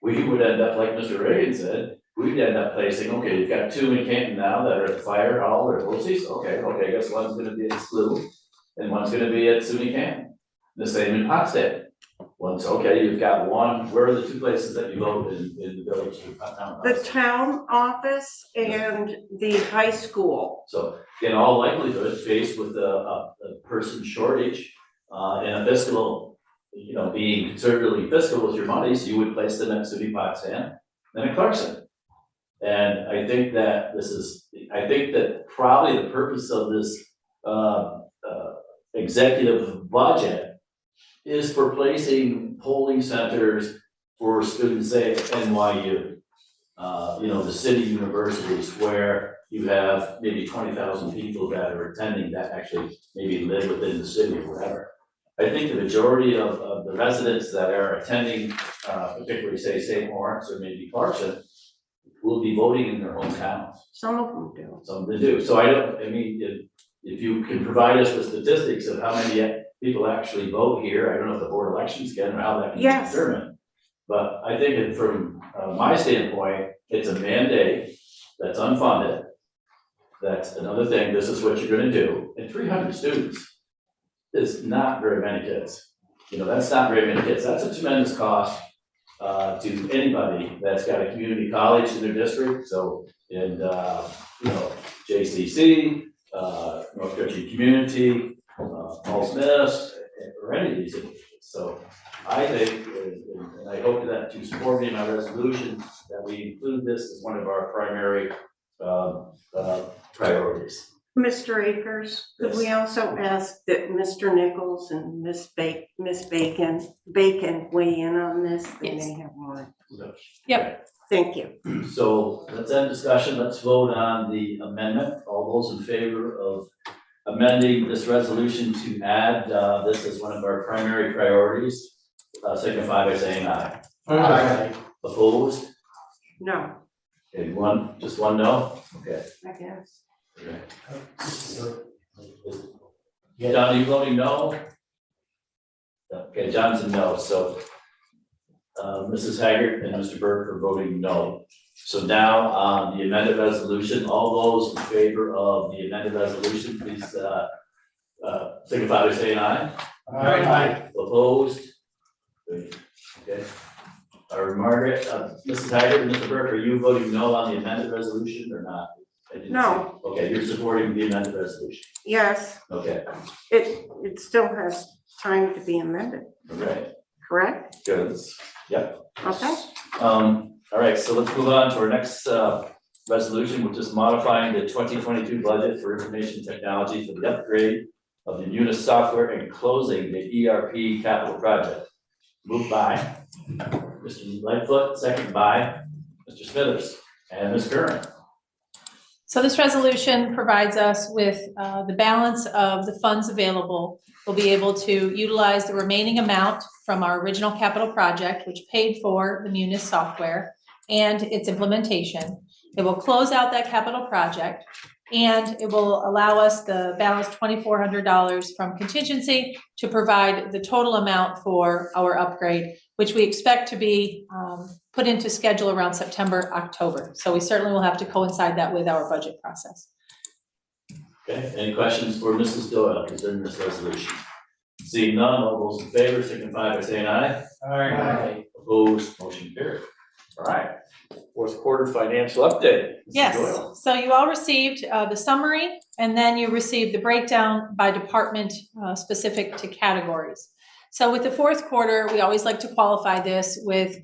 we would end up, like Mr. Reagan said, we'd end up placing, okay, you've got 2 in Canton now that are at the fire hall or BOCES, okay, I guess one's gonna be at SLU and one's gonna be at SUNY Canton. The same in Potsdam. Once, okay, you've got one, where are the 2 places that you vote in the village? The town office and the high school. So in all likelihood, faced with a person shortage, and a fiscal, being conservatively fiscal with your monies, you would place them at SUNY Potsdam, then at Clarkson. And I think that probably the purpose of this, executive budget is for placing polling centers for students, say, at NYU, the city universities where you have maybe 20,000 people that are attending that actually maybe live within the city or whatever. I think the majority of the residents that are attending, particularly say St. Lawrence or maybe Clarkson, will be voting in their hometowns. Some of them do. Some of them do. So if you can provide us with statistics of how many people actually vote here, I don't know if the board of elections can or how that can be determined. But I think from my standpoint, it's a mandate that's unfunded. That's another thing, this is what you're gonna do. And 300 students is not very many kids. That's not very many kids. That's a tremendous cost to anybody that's got a community college in their district. So in, JCC, North Country Community, Paul Smith, or any of these individuals. So I think, and I hope that you support me in my resolution, that we include this as one of our primary priorities. Mr. Akers, could we also ask that Mr. Nichols and Miss Bacon weigh in on this? They may have more. Yep. Thank you. So let's end discussion. Let's vote on the amendment. All those in favor of amending this resolution to add this as one of our primary priorities, signify by saying aye. Aye. Opposed? No, Okay, just one no? Okay. I guess. John, are you voting no? Okay, John's a no, so Mrs. Haggard and Mr. Burke are voting no. So now on the amended resolution, all those in favor of the amended resolution, please signify by saying aye. Aye. Opposed? Okay. Margaret, Mrs. Haggard and Mr. Burke, are you voting no on the amended resolution or not? No. Okay, you're supporting the amended resolution. Yes, Okay, it still has time to be amended, okay, correct? good. Yep. Okay. All right, so let's move on to our next resolution, which is modifying the 2022 budget for information technology for the upgrade of the Munis software and closing the ERP capital project. Moved by Mr. Lightfoot, second by Mr. Smithers and Ms. Curran. So this resolution provides us with the balance of the funds available. We'll be able to utilize the remaining amount from our original capital project, which paid for the Munis software and its implementation. It will close out that capital project, and it will allow us the balance $2,400 from contingency to provide the total amount for our upgrade, which we expect to be put into schedule around September, October. So we certainly will have to coincide that with our budget process. Okay, any questions for Mrs. Doyle concerning this resolution? Seeing none, all those in favor signify by saying aye. Aye. Opposed, motion carried. All right, fourth quarter financial update. Mrs. Yes, Doyle. so you all received the summary, and then you received the breakdown by department specific to categories. So with the fourth quarter, we always like to qualify this with,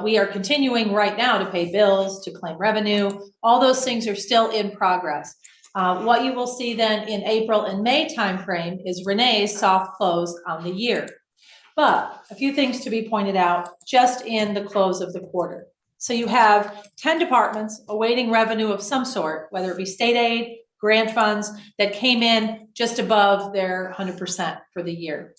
we are continuing right now to pay bills, to claim revenue. All those things are still in progress. What you will see then in April and May timeframe is Renee's soft close on the year. But a few things to be pointed out just in the close of the quarter. So you have 10 departments awaiting revenue of some sort, whether it be state aid, grant funds, that came in just above their 100% for the year.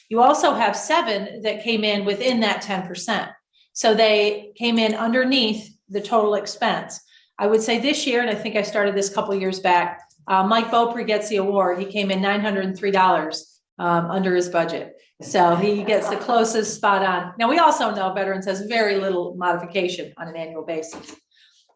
You also have 7 that came in within that 10%. So they came in underneath the total expense. I would say this year, and I think I started this a couple years back, Mike Beaupre gets the award. He came in $903 under his budget. So he gets the closest spot on. Now, we also know veterans has very little modification on an annual basis.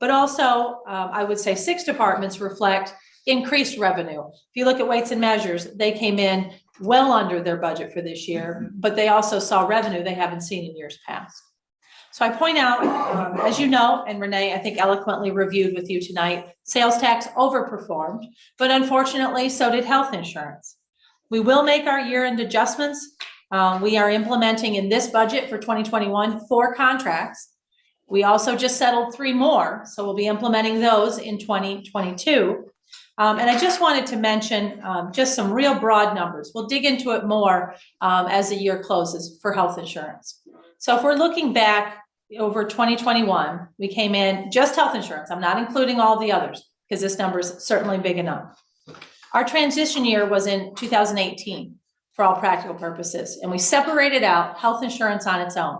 But also, I would say 6 departments reflect increased revenue. If you look at weights and measures, they came in well under their budget for this year, but they also saw revenue they haven't seen in years past. So I point out, as you know, and Renee, I think eloquently reviewed with you tonight, sales tax overperformed, but unfortunately, so did health insurance. We will make our year-end adjustments. We are implementing in this budget for 2021, 4 contracts. We also just settled 3 more, so we'll be implementing those in 2022. And I just wanted to mention just some real broad numbers. We'll dig into it more as the year closes for health insurance. So if we're looking back over 2021, we came in just health insurance. I'm not including all the others because this number is certainly big enough. Our transition year was in 2018 for all practical purposes, and we separated out health insurance on its own.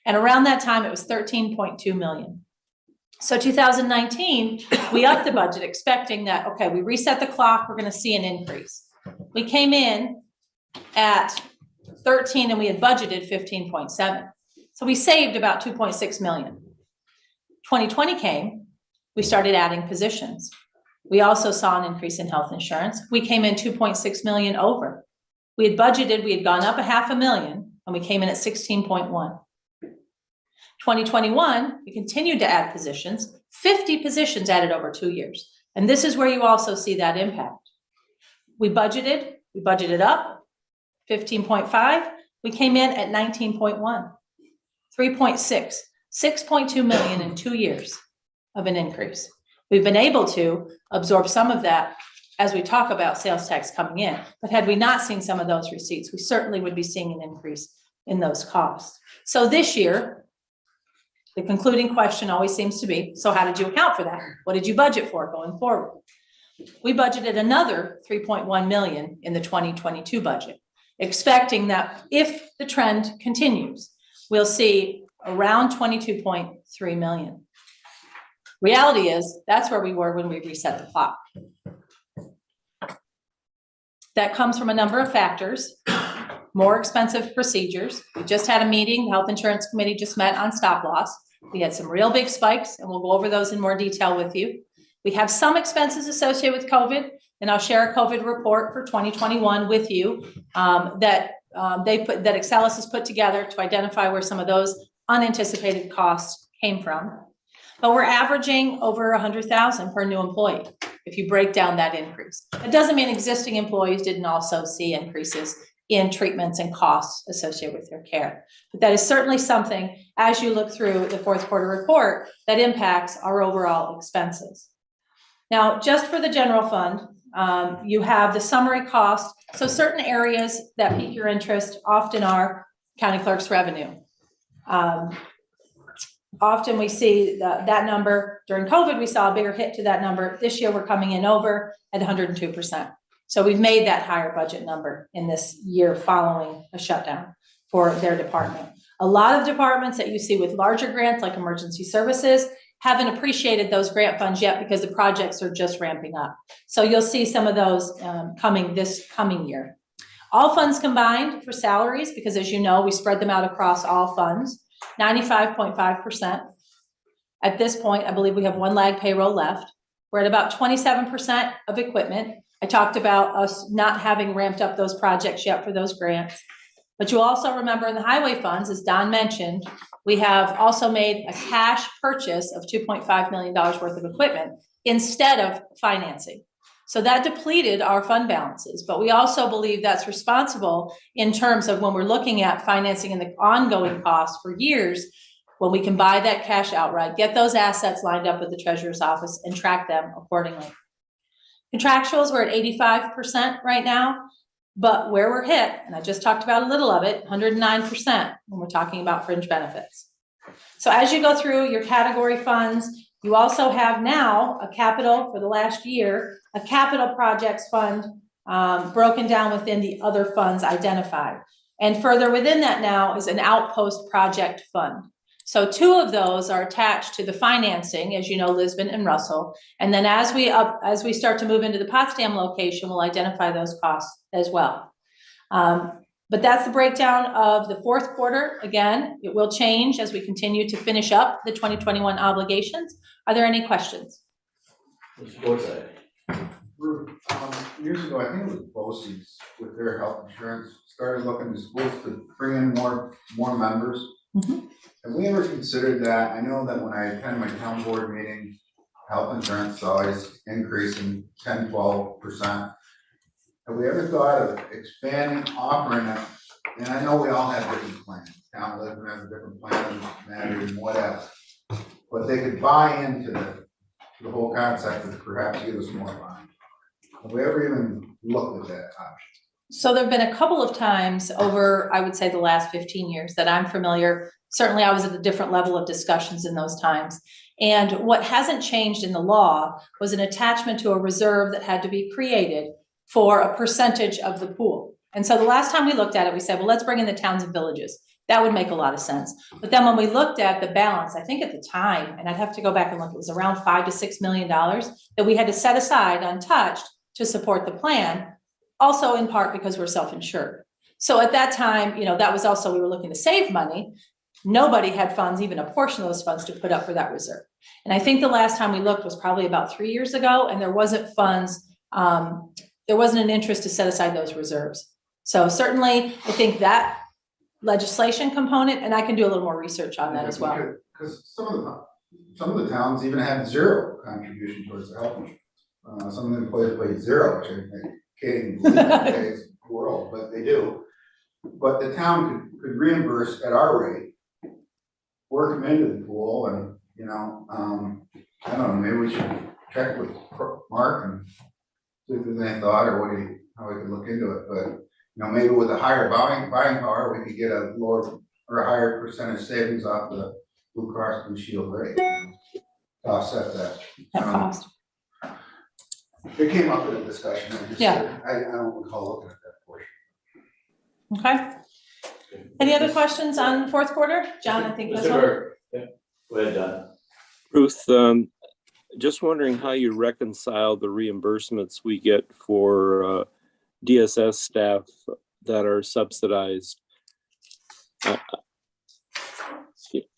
And around that time, it was 13.2 million. So 2019, we upped the budget expecting that, okay, we reset the clock, we're going to see an increase. We came in at 13 and we had budgeted 15.7. So we saved about 2.6 million. 2020 came, we started adding positions. We also saw an increase in health insurance. We came in 2.6 million over. We had budgeted, we had gone up $500,000 and we came in at 16.1. 2021, we continued to add positions, 50 positions added over 2 years. And this is where you also see that impact. We budgeted up 15.5. We came in at 19.1, 3.6, 6.2 million in 2 years of an increase. We've been able to absorb some of that as we talk about sales tax coming in. But had we not seen some of those receipts, we certainly would be seeing an increase in those costs. So this year, the concluding question always seems to be, so how did you account for that? What did you budget for going forward? We budgeted another 3.1 million in the 2022 budget, expecting that if the trend continues, we'll see around 22.3 million. Reality is that's where we were when we reset the clock. That comes from a number of factors. More expensive procedures. We just had a meeting, the Health Insurance Committee just met on stop loss. We had some real big spikes, and we'll go over those in more detail with you. We have some expenses associated with COVID, and I'll share a COVID report for 2021 with you that Excelis has put together to identify where some of those unanticipated costs came from. But we're averaging over 100,000 per new employee if you break down that increase. It doesn't mean existing employees didn't also see increases in treatments and costs associated with their care. But that is certainly something, as you look through the fourth quarter report, that impacts our overall expenses. Now, just for the general fund, you have the summary cost. So certain areas that pique your interest often are county clerk's revenue. Often we see that number. During COVID, we saw a bigger hit to that number. This year, we're coming in over at 102%. So we've made that higher budget number in this year following a shutdown for their department. A lot of departments that you see with larger grants like emergency services haven't appreciated those grant funds yet because the projects are just ramping up. So you'll see some of those coming this coming year. All funds combined for salaries, because as you know, we spread them out across all funds, 95.5%. At this point, I believe we have one lag payroll left. We're at about 27% of equipment. I talked about us not having ramped up those projects yet for those grants. But you also remember in the highway funds, as Don mentioned, we have also made a cash purchase of $2.5 million worth of equipment instead of financing. So that depleted our fund balances, but we also believe that's responsible in terms of when we're looking at financing and the ongoing costs for years, when we can buy that cash outright, get those assets lined up with the treasurer's office and track them accordingly. Contractuals, we're at 85% right now, but where we're hit, and I just talked about a little of it, 109% when we're talking about fringe benefits. So as you go through your category funds, you also have now a capital for the last year, a capital projects fund broken down within the other funds identified. And further within that now is an Outpost project fund. So 2 of those are attached to the financing, as you know, Lisbon and Russell. And then as we start to move into the Potsdam location, we'll identify those costs as well. But But that's the breakdown of the fourth quarter. Again, it will change as we continue to finish up the 2021 obligations. Are there any questions? Mr. Forsythe. Years ago, I think it was BOCES with their health insurance, started looking to schools to bring in more members. Mhm. Have we ever considered that? I know that when I attend my town board meeting, health insurance is always increasing 10, 12%. Have we ever thought of expanding, offering it? And I know we all have different plans. Town of Lisbon has a different plan, matters, whatever. But they could buy into the whole concept and perhaps give us more money. Have we ever even looked at that option? So there've been a couple of times over, I would say, the last 15 years that I'm familiar. Certainly I was at a different level of discussions in those times. And what hasn't changed in the law was an attachment to a reserve that had to be created for a percentage of the pool. And so the last time we looked at it, we said, well, let's bring in the towns and villages. That would make a lot of sense. But then when we looked at the balance, I think at the time, and I'd have to go back and look, it was around $5 to $6 million that we had to set aside untouched to support the plan, also in part because we're self-insured. So at that time, that was also, we were looking to save money. Nobody had funds, even a portion of those funds, to put up for that reserve. And I think the last time we looked was probably about 3 years ago, and there wasn't funds, there wasn't an interest to set aside those reserves. So certainly, I think that legislation component, and I can do a little more research on that as well. Because some of the towns even have zero contribution towards the health insurance. Some of the employees pay zero, which I think can't even believe in today's world, but they do. But the town could reimburse at our rate, work them into the pool, and I don't know, maybe we should check with Mark and see if there's any thought or how we could look into it. But maybe with a higher buying power, we could get a lower or a higher percentage savings off the Blue Cross Blue Shield rate to offset that cost. It came up in a discussion. I don't recall looking at that portion. Okay. Any other questions on fourth quarter? John, I think that's one. Yeah. Go ahead, John. Ruth, just wondering how you reconcile the reimbursements we get for DSS staff that are subsidized,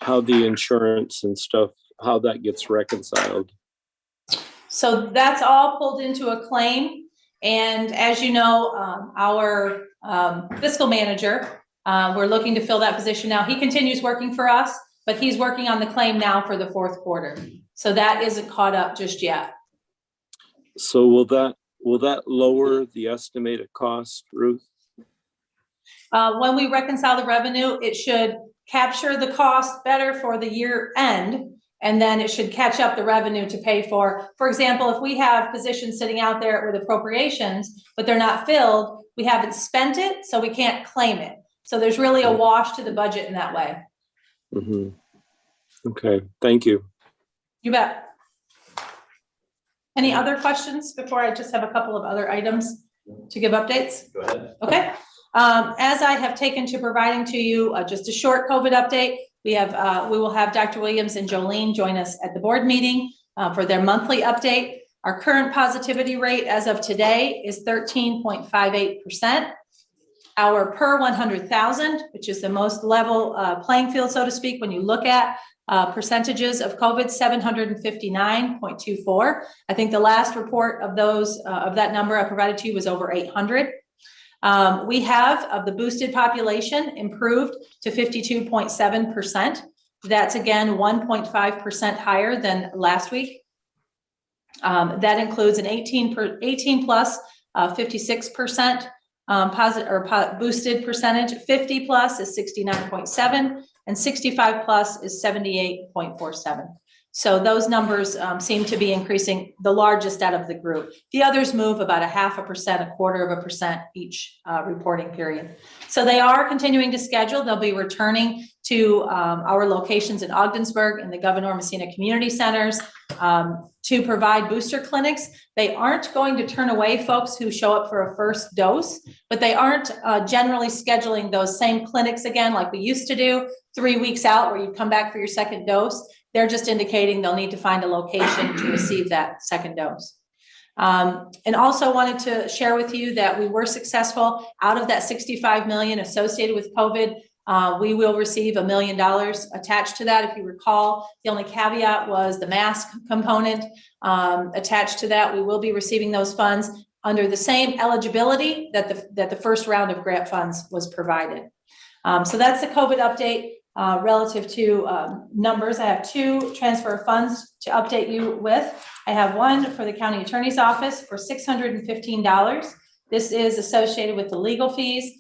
how the insurance and stuff, how that gets reconciled. So that's all pulled into a claim. And as you know, our fiscal manager, we're looking to fill that position now. He continues working for us, but he's working on the claim now for the fourth quarter. So that isn't caught up just yet. So will that lower the estimated cost, Ruth? When we reconcile the revenue, it should capture the cost better for the year end, and then it should catch up the revenue to pay for example, if we have positions sitting out there with appropriations, but they're not filled, we haven't spent it, so we can't claim it. So there's really a wash to the budget in that way. Mm-hmm. Okay, thank you. You bet. Any other questions before I just have a couple of other items to give updates? Go ahead. Okay. As I have taken to providing to you just a short COVID update, we will have Dr. Williams and Jolene join us at the board meeting for their monthly update. Our current positivity rate as of today is 13.58%. Our per 100,000, which is the most level playing field, so to speak, when you look at percentages of COVID, 759.24. I think the last report of those of that number I provided to you was over 800. We have, of the boosted population, improved to 52.7%. That's again 1.5% higher than last week. That includes an 18 plus 56% boosted percentage. 50 plus is 69.7, and 65 plus is 78.47. So those numbers seem to be increasing, the largest out of the group. The others move about 0.5%, 1/4% each reporting period. So they are continuing to schedule. They'll be returning to our locations in Ogdensburg and the Governor Messina Community Centers to provide booster clinics. They aren't going to turn away folks who show up for a first dose, but they aren't generally scheduling those same clinics again like we used to do 3 weeks out where you come back for your second dose. They're just indicating they'll need to find a location to receive that second dose. And also wanted to share with you that we were successful. Out of that 65 million associated with COVID, we will receive $1 million attached to that. If you recall, the only caveat was the mask component attached to that. We will be receiving those funds under the same eligibility that the first round of grant funds was provided. So that's the COVID update relative to numbers. I have 2 transfer of funds to update you with. I have one for the county attorney's office for $615. This is associated with the legal fees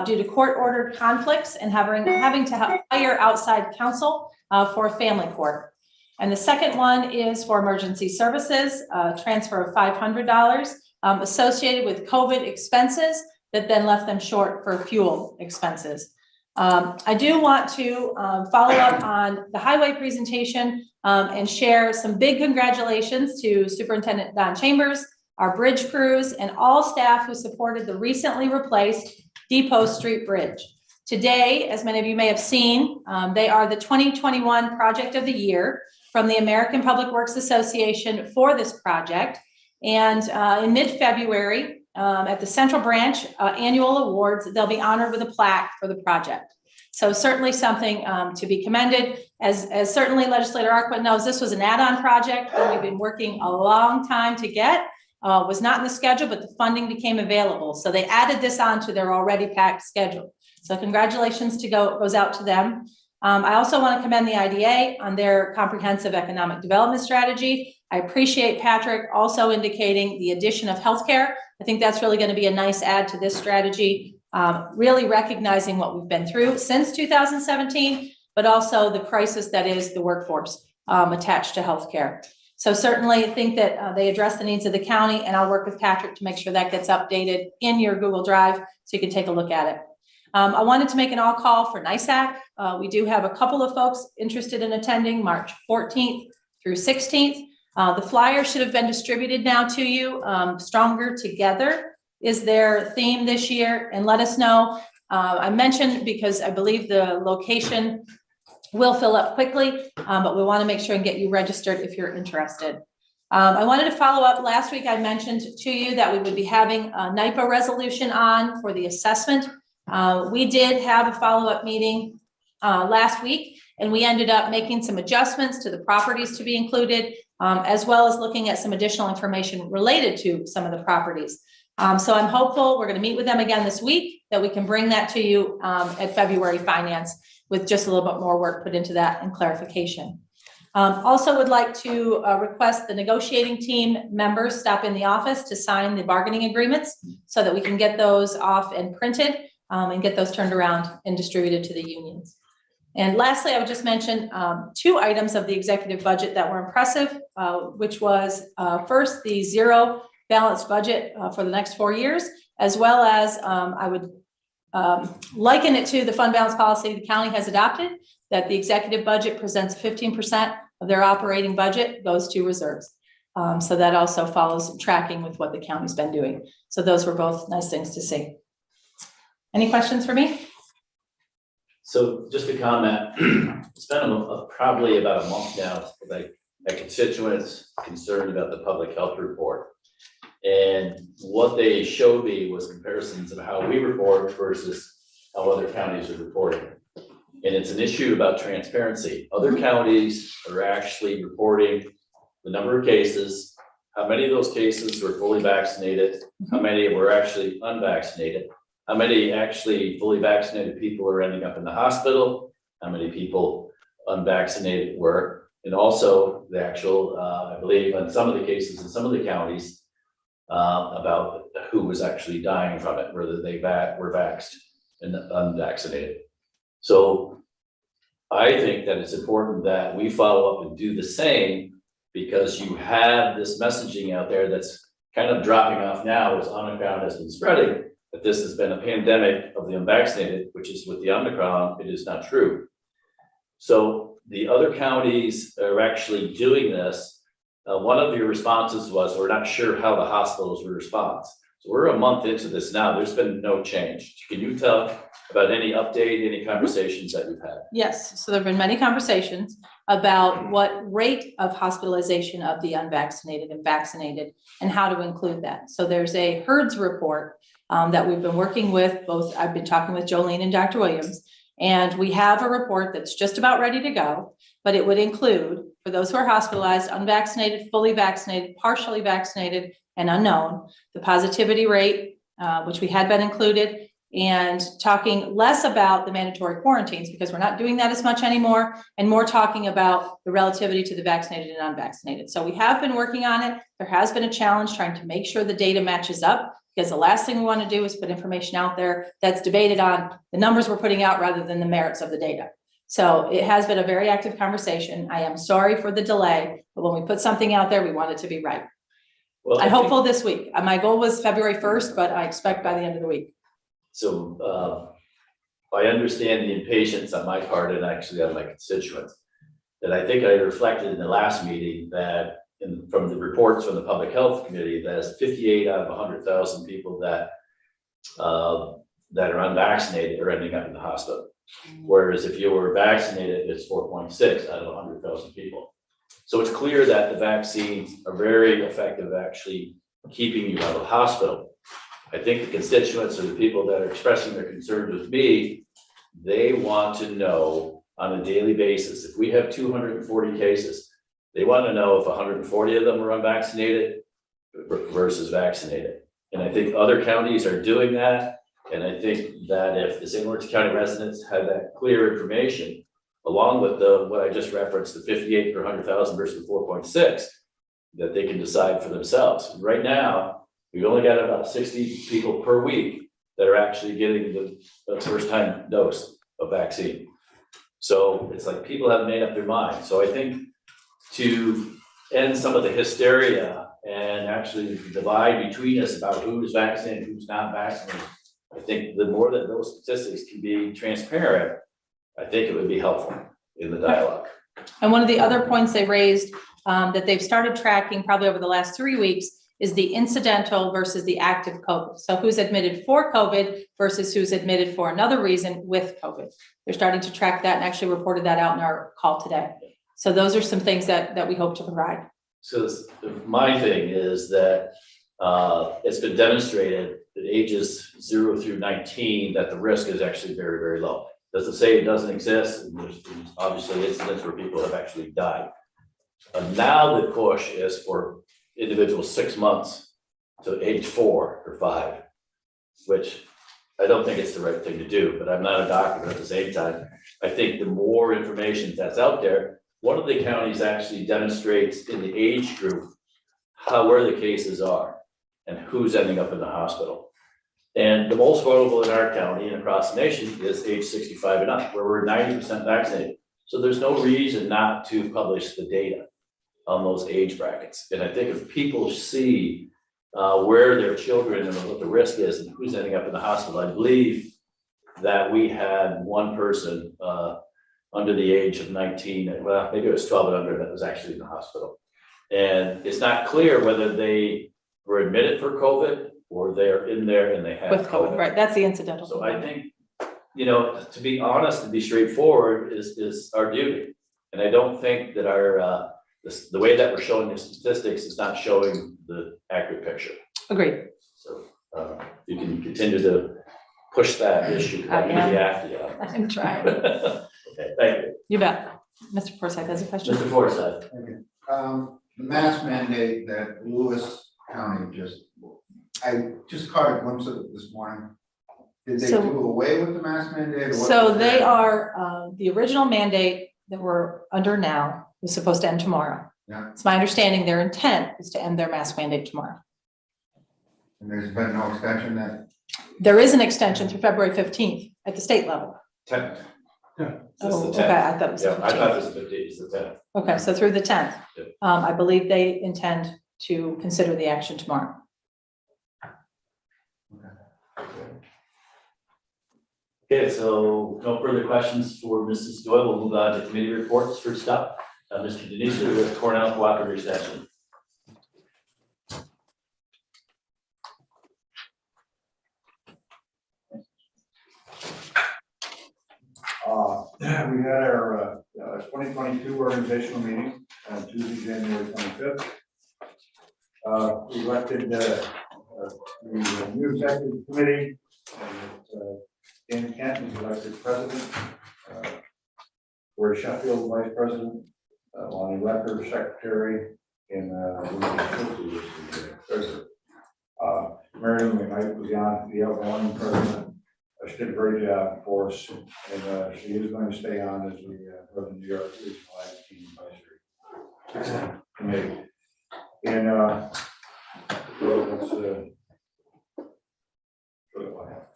due to court-ordered conflicts and having to hire outside counsel for a family court. And the second one is for emergency services, transfer of $500 associated with COVID expenses that then left them short for fuel expenses. I do want to follow up on the highway presentation and share some big congratulations to Superintendent Don Chambers, our bridge crews, and all staff who supported the recently replaced Depot Street Bridge. Today, as many of you may have seen, they are the 2021 Project of the Year from the American Public Works Association for this project. And in mid-February, at the Central Branch annual awards, they'll be honored with a plaque for the project. So certainly something to be commended. As certainly Legislator Arquette knows, this was an add-on project that we've been working a long time to get. Was not in the schedule, but the funding became available. So they added this on to their already packed schedule. So congratulations goes out to them. I also want to commend the IDA on their comprehensive economic development strategy. I appreciate Patrick also indicating the addition of healthcare. I think that's really going to be a nice add to this strategy, really recognizing what we've been through since 2017, but also the crisis that is the workforce attached to healthcare. So certainly I think that they address the needs of the county, and I'll work with Patrick to make sure that gets updated in your Google Drive so you can take a look at it. I wanted to make an all call for NISAC. We do have a couple of folks interested in attending March 14th through 16th. The flyer should have been distributed now to you. Stronger Together is their theme this year, and let us know. I mentioned because I believe the location will fill up quickly, but we want to make sure and get you registered if you're interested. I wanted to follow up. Last week I mentioned to you that we would be having a NIPA resolution on for the assessment. We did have a follow-up meeting last week, and we ended up making some adjustments to the properties to be included, as well as looking at some additional information related to some of the properties. So I'm hopeful we're going to meet with them again this week, that we can bring that to you at February Finance with just a little bit more work put into that and clarification. Also would like to request the negotiating team members stop in the office to sign the bargaining agreements so that we can get those off and printed and get those turned around and distributed to the unions. And lastly, I would just mention 2 items of the executive budget that were impressive, which was first, the zero balanced budget for the next 4 years, as well as I would liken it to the fund balance policy the county has adopted, that the executive budget presents 15% of their operating budget goes to reserves. So that also follows tracking with what the county's been doing. So those were both nice things to see. Any questions for me? So just a comment, it's been probably about a month now, like constituents concerned about the public health report. And what they showed me was comparisons of how we report versus how other counties are reporting. And it's an issue about transparency. Other counties are actually reporting the number of cases, how many of those cases were fully vaccinated, how many were actually unvaccinated, how many actually fully vaccinated people are ending up in the hospital, how many people unvaccinated were, and also the actual, I believe on some of the cases in some of the counties, about who was actually dying from it, whether they were vaxxed and unvaccinated. So I think that it's important that we follow up and do the same, because you have this messaging out there that's kind of dropping off now as Omicron has been spreading, that this has been a pandemic of the unvaccinated, which is with the Omicron, it is not true. So the other counties are actually doing this. One of your responses was, we're not sure how the hospitals will respond. So we're a month into this now, there's been no change. Can you tell about any update, any conversations that you've had? Yes, so there have been many conversations. about what rate of hospitalization of the unvaccinated and vaccinated and how to include that. So there's a HERDS report that we've been working with both. I've been talking with Jolene and Dr. Williams, and we have a report that's just about ready to go, but it would include, for those who are hospitalized, unvaccinated, fully vaccinated, partially vaccinated, and unknown, the positivity rate, which we had been included, and talking less about the mandatory quarantines because we're not doing that as much anymore, and more talking about the relativity to the vaccinated and unvaccinated. So we have been working on it. There has been a challenge trying to make sure the data matches up, because the last thing we want to do is put information out there that's debated on the numbers we're putting out rather than the merits of the data. So it has been a very active conversation. I am sorry for the delay, but when we put something out there, we want it to be right. Well, I'm hopeful this week. My goal was February 1st, but I expect by the end of the week. So I understand the impatience on my part and actually on my constituents. That I think I reflected in the last meeting that from the reports from the Public Health Committee, that 58 out of 100,000 people that are unvaccinated are ending up in the hospital. Whereas if you were vaccinated, it's 4.6 out of 100,000 people. So it's clear that the vaccines are very effective actually keeping you out of the hospital. I think the constituents or the people that are expressing their concerns with me, they want to know on a daily basis, if we have 240 cases, they want to know if 140 of them are unvaccinated versus vaccinated. And I think other counties are doing that. And I think that if the St. Lawrence County residents have that clear information, along with what I just referenced, the 58 per 100,000 versus 4.6, that they can decide for themselves. Right now, we've only got about 60 people per week that are actually getting the first time dose of vaccine. So it's like people haven't made up their mind. So I think to end some of the hysteria and actually divide between us about who's vaccinated, who's not vaccinated, I think the more that those statistics can be transparent, I think it would be helpful in the dialogue. And one of the other points they raised that they've started tracking probably over the last 3 weeks is the incidental versus the active COVID. So who's admitted for COVID versus who's admitted for another reason with COVID. They're starting to track that and actually reported that out in our call today. So those are some things that we hope to provide. So my thing is that it's been demonstrated that ages 0 through 19, that the risk is actually very, very low. Doesn't say it doesn't exist. And there's obviously incidents where people have actually died. Now the push is for individuals 6 months to age 4 or 5, which I don't think it's the right thing to do, but I'm not a doctor, but at the same time, I think the more information that's out there, one of the counties actually demonstrates in the age group where the cases are and who's ending up in the hospital. And the most vulnerable in our county and across the nation is age 65 and up, where we're 90% vaccinated. So there's no reason not to publish the data on those age brackets. And I think if people see where their children and what the risk is and who's ending up in the hospital, I believe that we had one person under the age of 19, well, maybe it was 12 and under, that was actually in the hospital. And it's not clear whether they were admitted for COVID or they're in there and they have With COVID, right? That's the incidental. So I think, to be honest and be straightforward is our duty. And I don't think that our the way that we're showing the statistics is not showing the accurate picture. Agreed. So you can continue to push that issue. I'm trying. Okay, thank you. You bet. Mr. Forsythe has a question. Mr. Forsythe. The mask mandate that Lewis County I just caught a glimpse of it this morning. Did they do away with the mask mandate? So they are, the original mandate that we're under now is supposed to end tomorrow. Yeah. It's my understanding their intent is to end their mask mandate tomorrow. And there's been no extension then? There is an extension through February 15th at the state level. 10th. Oh, okay, I thought it was the 15th. I thought it was the 15th, it's the 10th. Okay, so through the 10th. Yeah. I believe they intend to consider the action tomorrow. Okay, so no further questions for Mrs. Doyle. We'll move on to committee reports. First up, Mr. Denise with Cornell Cooperative Extension. We had our 2022 organizational meeting on Tuesday, January 25th. We elected the new executive committee. Dan Kent is elected president. Roy Sheffield, vice president. Lonnie Lecker, secretary, and treasurer. Marilyn McKnight was the outgoing president. She did a great job for us, and she is going to stay on as we go to New York Regional Advisory Committee. And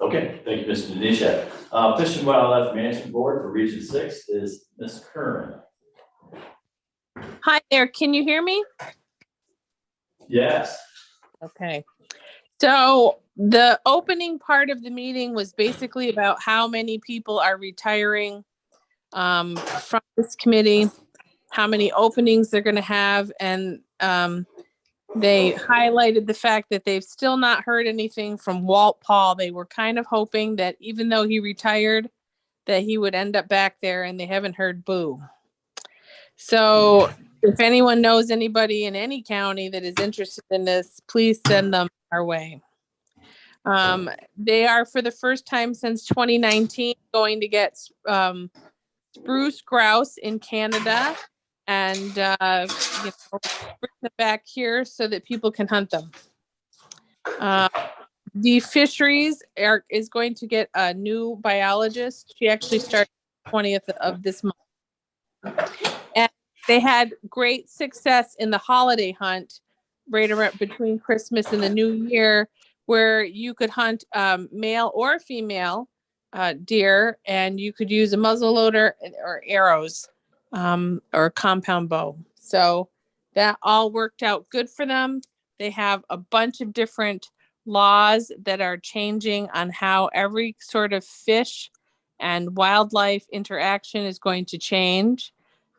Okay, thank you, Mr. Denisha. Fish and Wildlife Management Board for Region 6 is Ms. Kern. Hi there, can you hear me? Yes. Okay. So the opening part of the meeting was basically about how many people are retiring from this committee, how many openings they're going to have, and they highlighted the fact that they've still not heard anything from Walt Paul. They were kind of hoping that even though he retired, that he would end up back there, and they haven't heard boo. So if anyone knows anybody in any county that is interested in this, please send them our way. They are, for the first time since 2019, going to get spruce grouse in Canada and bring them back here so that people can hunt them. The fisheries is going to get a new biologist. She actually started 20th of this month. And they had great success in the holiday hunt right around between Christmas and the New Year, where you could hunt male or female deer, and you could use a muzzle loader or arrows or a compound bow. So that all worked out good for them. They have a bunch of different laws that are changing on how every sort of fish and wildlife interaction is going to change.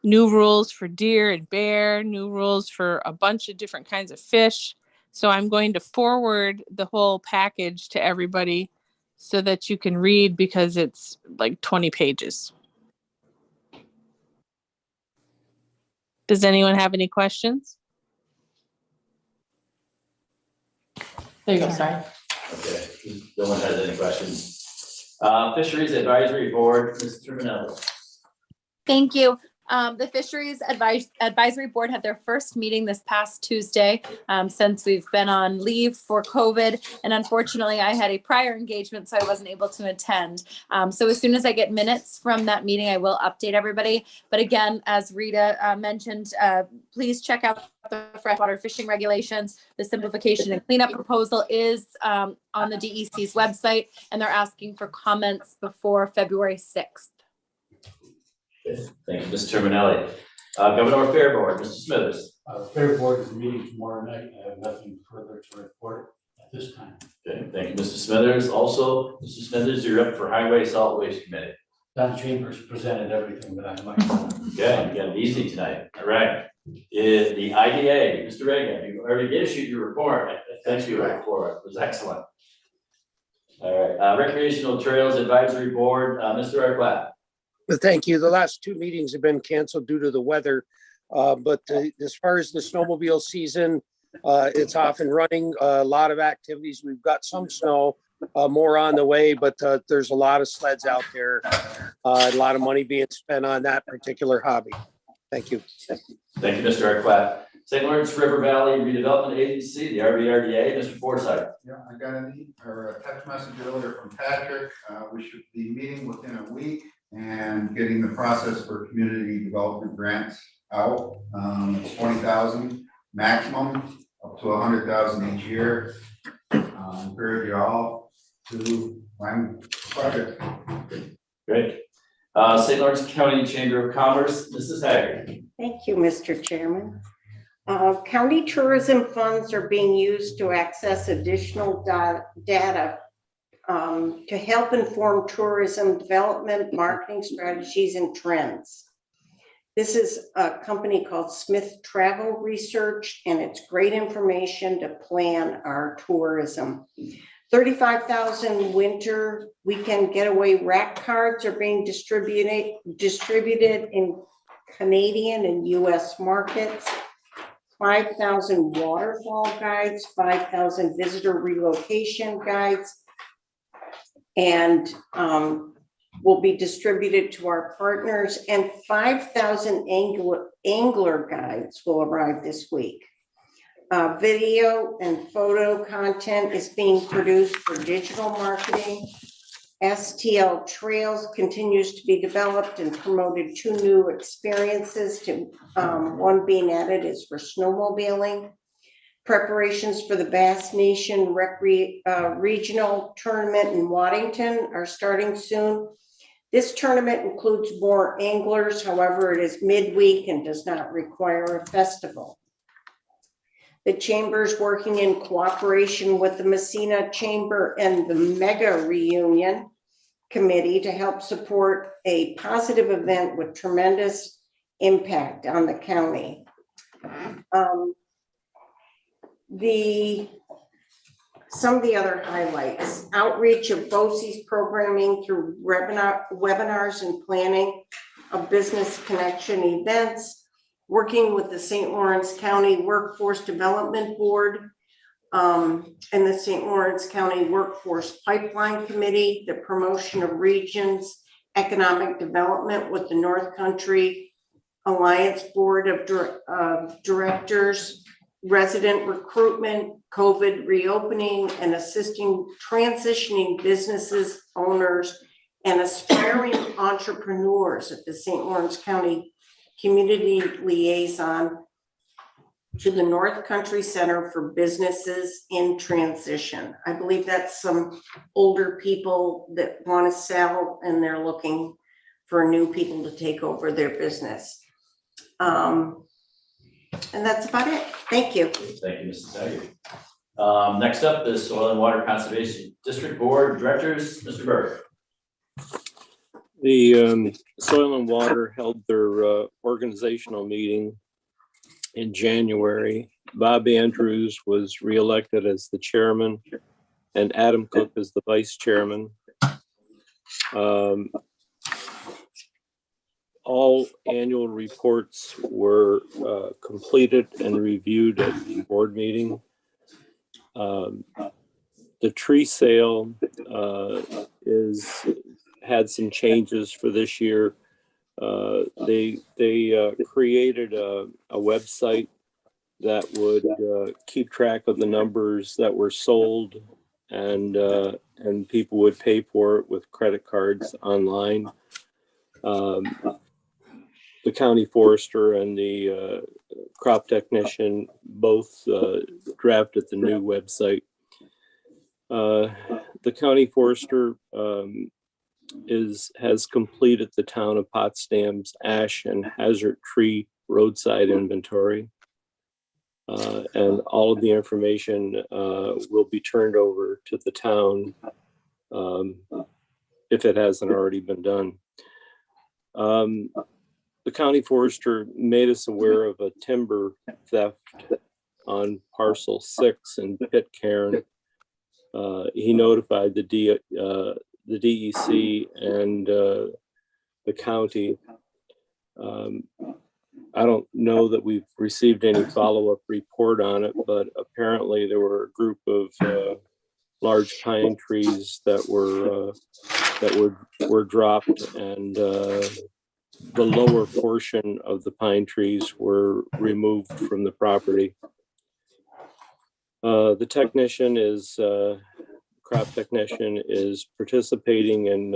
New rules for deer and bear, new rules for a bunch of different kinds of fish. So I'm going to forward the whole package to everybody so that you can read, because it's like 20 pages. Does anyone have any questions? There you go, sorry. Okay, no one has any questions. Fisheries Advisory Board, Mr. Manelli. Thank you. The Fisheries Advisory Board had their first meeting this past Tuesday since we've been on leave for COVID. And unfortunately, I had a prior engagement, so I wasn't able to attend. So as soon as I get minutes from that meeting, I will update everybody. But again, as Rita mentioned, please check out the freshwater fishing regulations. The simplification and cleanup proposal is on the DEC's website, and they're asking for comments before February 6th. Thank you, Mr. Terminelli. Governor Fair Board, Mr. Smithers. Fair Board is meeting tomorrow night. I have nothing further to report at this time. Okay, thank you, Mr. Smithers. Also, Mr. Smithers, you're up for Highway Solid Waste Committee. Don Chambers presented everything that I might know. Okay, you got it easy tonight. All right. The IDA, Mr. Reagan, you already issued your report. Thank you for it. It was excellent. All right, Recreational Trails Advisory Board, Mr. Arquette. Thank you. The last two meetings have been canceled due to the weather. But as far as the snowmobile season, it's off and running. A lot of activities. We've got some snow, more on the way, but there's a lot of sleds out there. A lot of money being spent on that particular hobby. Thank you. Thank you, Mr. Arquette. St. Lawrence River Valley Redevelopment Agency, the RVRDA, Mr. Forsythe. Yeah, I got a text message earlier from Patrick. We should be meeting within a week and getting the process for community development grants out. It's 20,000 maximum, up to 100,000 each year. Encourage you all to find project. Great. St. Lawrence County Chamber of Commerce, Mrs. Haggard. Thank you, Mr. Chairman. County tourism funds are being used to access additional data to help inform tourism development, marketing strategies, and trends. This is a company called Smith Travel Research, and it's great information to plan our tourism. 35,000 winter weekend getaway rack cards are being distributed in Canadian and US markets, 5,000 waterfall guides, 5,000 visitor relocation guides, and will be distributed to our partners, and 5,000 angler guides will arrive this week. Video and photo content is being produced for digital marketing. STL Trails continues to be developed and promoted 2 new experiences, to one being added is for snowmobiling. Preparations for the Bass Nation Regional Tournament in Waddington are starting soon. This tournament includes more anglers, however, it is midweek and does not require a festival. The chamber is working in cooperation with the Messina Chamber and the Mega Reunion Committee to help support a positive event with tremendous impact on the county. Some of the other highlights: outreach of BOCES programming through webinars and planning of business connection events, working with the St. Lawrence County Workforce Development Board and the St. Lawrence County Workforce Pipeline Committee, the promotion of regions, economic development with the North Country Alliance Board of Directors, resident recruitment, COVID reopening, and assisting transitioning businesses, owners, and aspiring entrepreneurs at the St. Lawrence County Community Liaison to the North Country Center for Businesses in Transition. I believe that's some older people that want to sell and they're looking for new people to take over their business. And that's about it. Thank you. Thank you, Mrs. Taggart. Next up is Soil and Water Conservation District Board Directors, Mr. Berg. The Soil and Water held their organizational meeting in January. Bob Andrews was reelected as the chairman and Adam Cook as the vice chairman. All annual reports were completed and reviewed at the board meeting. The tree sale had some changes for this year. They created a website that would keep track of the numbers that were sold, and people would pay for it with credit cards online. The county forester and the crop technician both drafted the new website. The county forester has completed the town of Potsdam's ash and hazard tree roadside inventory. And all of the information will be turned over to the town if it hasn't already been done. The county forester made us aware of a timber theft on parcel 6 in Pitcairn. He notified the DEC and the county. I don't know that we've received any follow-up report on it, but apparently there were a group of large pine trees that were dropped, and the lower portion of the pine trees were removed from the property. The technician crop technician is participating in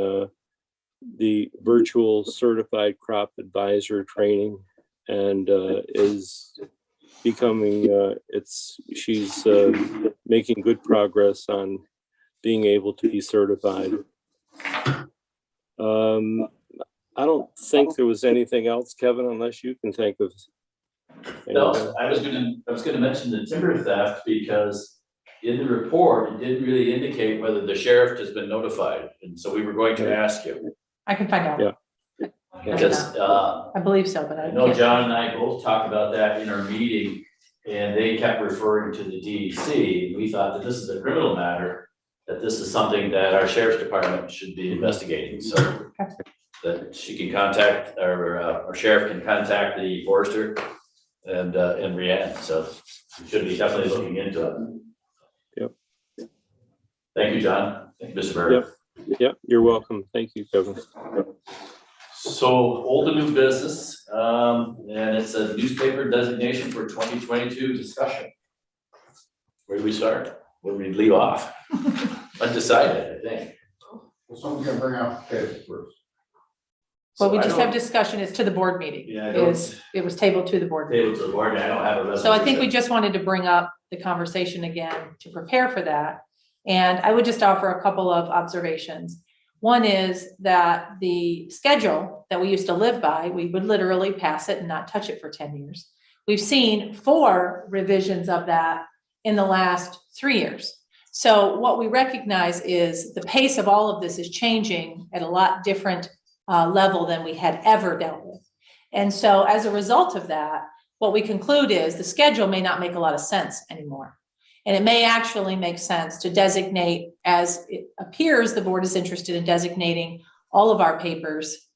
the virtual certified crop advisor training, and is becoming, she's making good progress on being able to be certified. I don't think there was anything else, Kevin, unless you can think of anything. No, I was gonna mention the timber theft because in the report, it didn't really indicate whether the sheriff has been notified. And so we were going to ask you. I can find out. Yeah. Because I believe so, but I I know can't. John and I both talked about that in our meeting, and they kept referring to the DEC. We thought that this is a criminal matter, that this is something that our sheriff's department should be investigating, so that she can contact, or our sheriff can contact the forester and Rianne, so we should be definitely looking into it. Yep. Thank you, John. Thank you, Mr. Berger. Yep, you're welcome. Thank you, Kevin. So old and new business, and it's a newspaper designation for 2022 discussion. Where do we start? Where do we leave off? Undecided, I think. Well, someone's gonna bring out the table first. Well, we So I just don't- have discussion, it's to the board meeting. Yeah, I don't- It was tabled to the board meeting. Table to the board, I don't have a resolution. So I think we just wanted to bring up the conversation again to prepare for that. And I would just offer a couple of observations. One is that the schedule that we used to live by, we would literally pass it and not touch it for 10 years. We've seen 4 revisions of that in the last 3 years. So what we recognize is the pace of all of this is changing at a lot different level than we had ever dealt with. And so as a result of that, what we conclude is the schedule may not make a lot of sense anymore. And it may actually make sense to designate, as it appears the board is interested in designating all of our papers,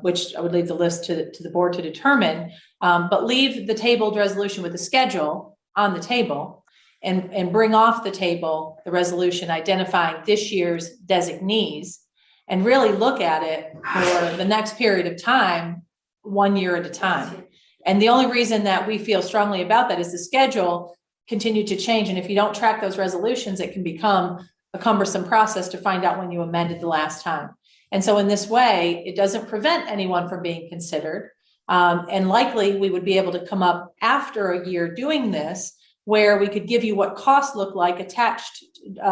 which I would leave the list to the board to determine, but leave the tabled resolution with the schedule on the table and bring off the table the resolution identifying this year's designees and really look at it for the next period of time, 1 year at a time. And the only reason that we feel strongly about that is the schedule continued to change. And if you don't track those resolutions, it can become a cumbersome process to find out when you amended the last time. And so in this way, it doesn't prevent anyone from being considered. And likely we would be able to come up after a year doing this, where we could give you what costs look like attached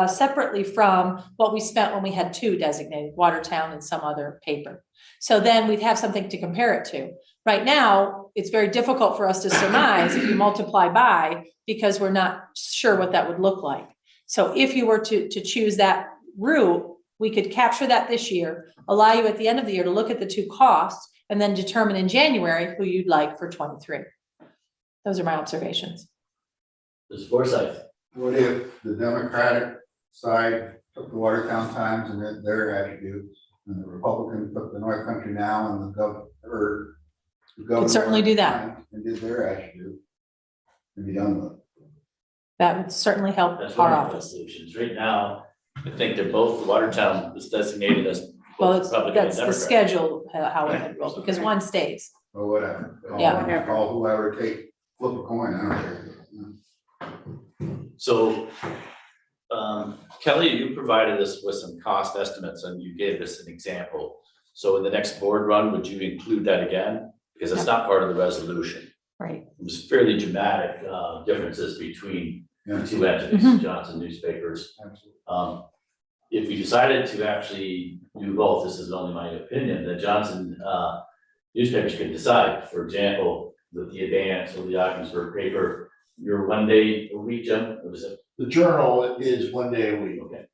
separately from what we spent when we had 2 designated, Watertown and some other paper. So then we'd have something to compare it to. Right now, it's very difficult for us to surmise if you multiply by, because we're not sure what that would look like. So if you were to choose that route, we could capture that this year, allow you at the end of the year to look at the 2 costs, and then determine in January who you'd like for 23. Those are my observations. Mr. Forsyth. What if the Democratic side took the Watertown Times and their attributes, and the Republicans took the North Country Now and the governor? Could certainly do that. And did their attribute and be done with it. That would certainly help That's our one of the office. solutions. Right now, I think they're both, Watertown is designated as Well, both Republican and that's the Democrat. schedule, how it would roll, because one stays. Or whatever. Yeah. Call whoever, flip a coin, I don't care. So, Kelly, you provided us with some cost estimates and you gave us an example. So in the next board run, would you include that again? Because it's not part of the resolution. Right. It was fairly dramatic differences between the 2 entities, Mhm. Johnson newspapers. Absolutely. If we decided to actually do both, this is only my opinion, the Johnson newspapers could decide, for example, with the Advance or the Ogdensburg paper, you're 1 day a week, Jim, or was it? The Journal is 1 day a week. Okay.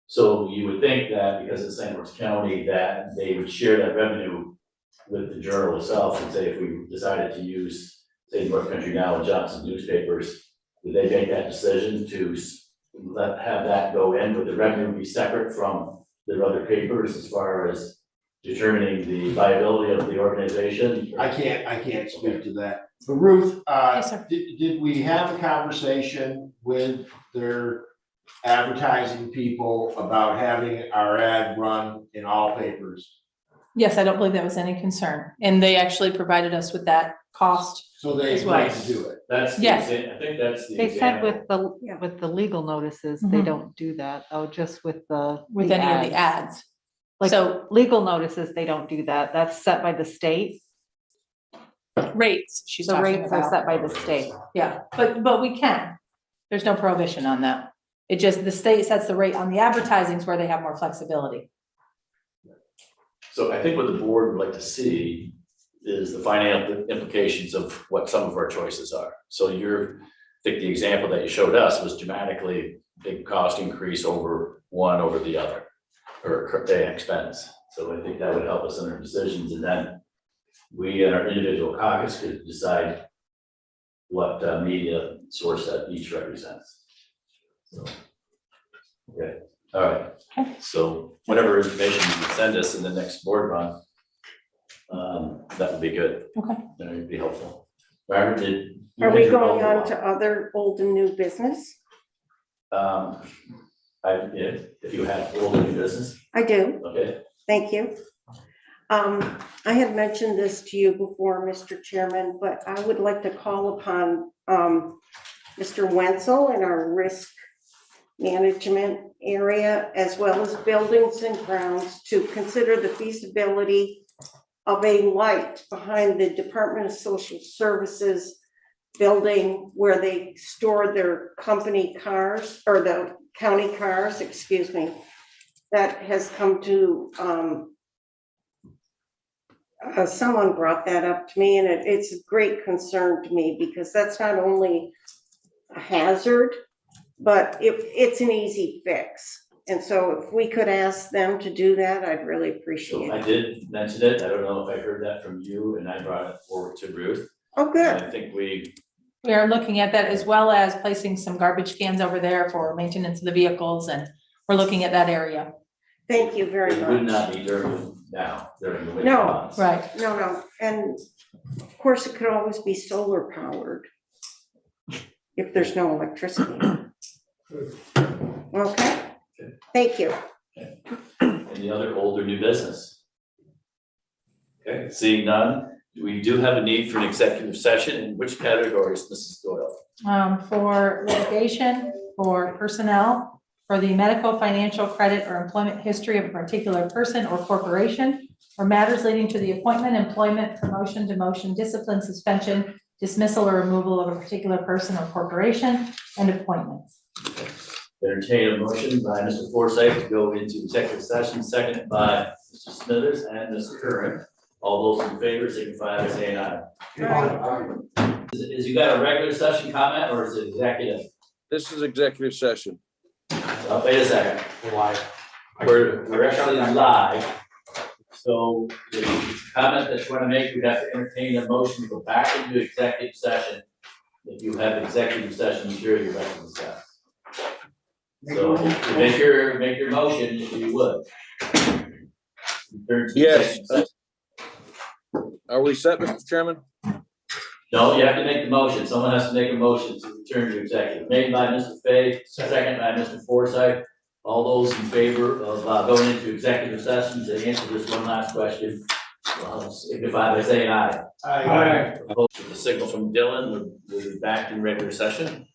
So you would think that because it's St. Lawrence County, that they would share that revenue with the Journal itself, and say if we decided to use, say, North Country Now and Johnson newspapers, would they make that decision to have that go in, would the revenue be separate from the other papers as far as determining the viability of the organization? I can't speak to that. But Ruth, Yes, sir. did we have a conversation with their advertising people about having our ad run in all papers? Yes, I don't believe that was any concern. And they actually provided us with that cost. So they As well. agreed to do it. That's the Yes. I think that's the They said example. with the legal notices, they Mhm. don't do that, oh, just with the. With any of the ads. Like, So legal notices, they don't do that, that's set by the state, rates, she's the talking rates are about. set by the state. Yeah, but we can. There's no prohibition on that. It just, the state sets the rate on the advertisings where they have more flexibility. So I think what the board would like to see is the financial implications of what some of our choices are. So I think the example that you showed us was dramatically big cost increase over one over the other, or day expense. So I think that would help us in our decisions, and then we and our individual caucus could decide what media source that each represents. So, okay, All right, so whatever information you can send us in the next board run, that would be good. Okay. That would be helpful. Margaret, did? you Are we had your going own on to other old and new business? If you have old and new business, I do, okay, thank you. I had mentioned this to you before, Mr. Chairman, but I would like to call upon Mr. Wenzel in our risk management area, as well as buildings and grounds, to consider the feasibility of a light behind the Department of Social Services building where they store their company cars, or the county cars, excuse me. That has come to, someone brought that up to me, and it's a great concern to me, because that's not only a hazard, but it's an easy fix. And so if we could ask them to do that, I'd really appreciate so I it. did mention it, I don't know if I heard that from you, and I brought it forward to Ruth. Oh, good. I think we We are looking at that, as well as placing some garbage cans over there for maintenance of the vehicles, and we're looking at that area. Thank you very it would not much. be during the winter No. months. Right. No, and of course, it could always be solar powered if there's no electricity. Okay, thank you. Any other old or new business? Okay, seeing none, we do have a need for an executive session. In which categories, Mrs. Doyle? For litigation, for personnel, for the medical, financial, credit, or employment history of a particular person or corporation, or matters leading to the appointment, employment, promotion, demotion, discipline, suspension, dismissal, or removal of a particular person or corporation, and appointments. Entertain a motion by Mr. Forsythe to go into executive session, seconded by Mr. Smithers and Mr. Curran. All those in favor signify by saying aye. Is you got a regular session comment, or is it executive? This is executive session. Wait a second. We're actually live. So the comment that you want to make, we have to entertain a motion to go back into executive session. If you have executive session, sure you're back to discuss. So make your motion if you would. Yes. Are we set, Mr. Chairman? No, you have to make the motion. Someone has to make a motion to return to executive. Made by Mr. Fay, second by Mr. Forsythe. All those in favor of going into executive session to answer this one last question, signify by saying aye. Aye. Opposed, with the signal from Dylan, we'll be back in regular session.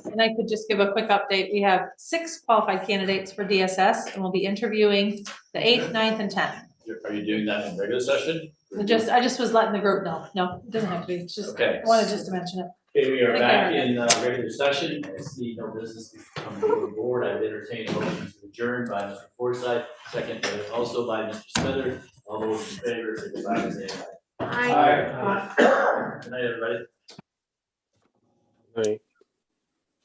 And I could just give a quick update. We have 6 qualified candidates for DSS, and we'll be interviewing the 8th, 9th, and 10th. Are you doing that in regular session? I just was letting the group know. No, it doesn't have to be. It's just, Okay. I wanted just to mention it. Okay, we are Take back care. in regular session. I see no business from the board. I've entertained a motion to adjourn by Mr. Forsythe, second also by Mr. Smithers. All those in favor, signify by saying aye. Aye. Good night, everybody. Right.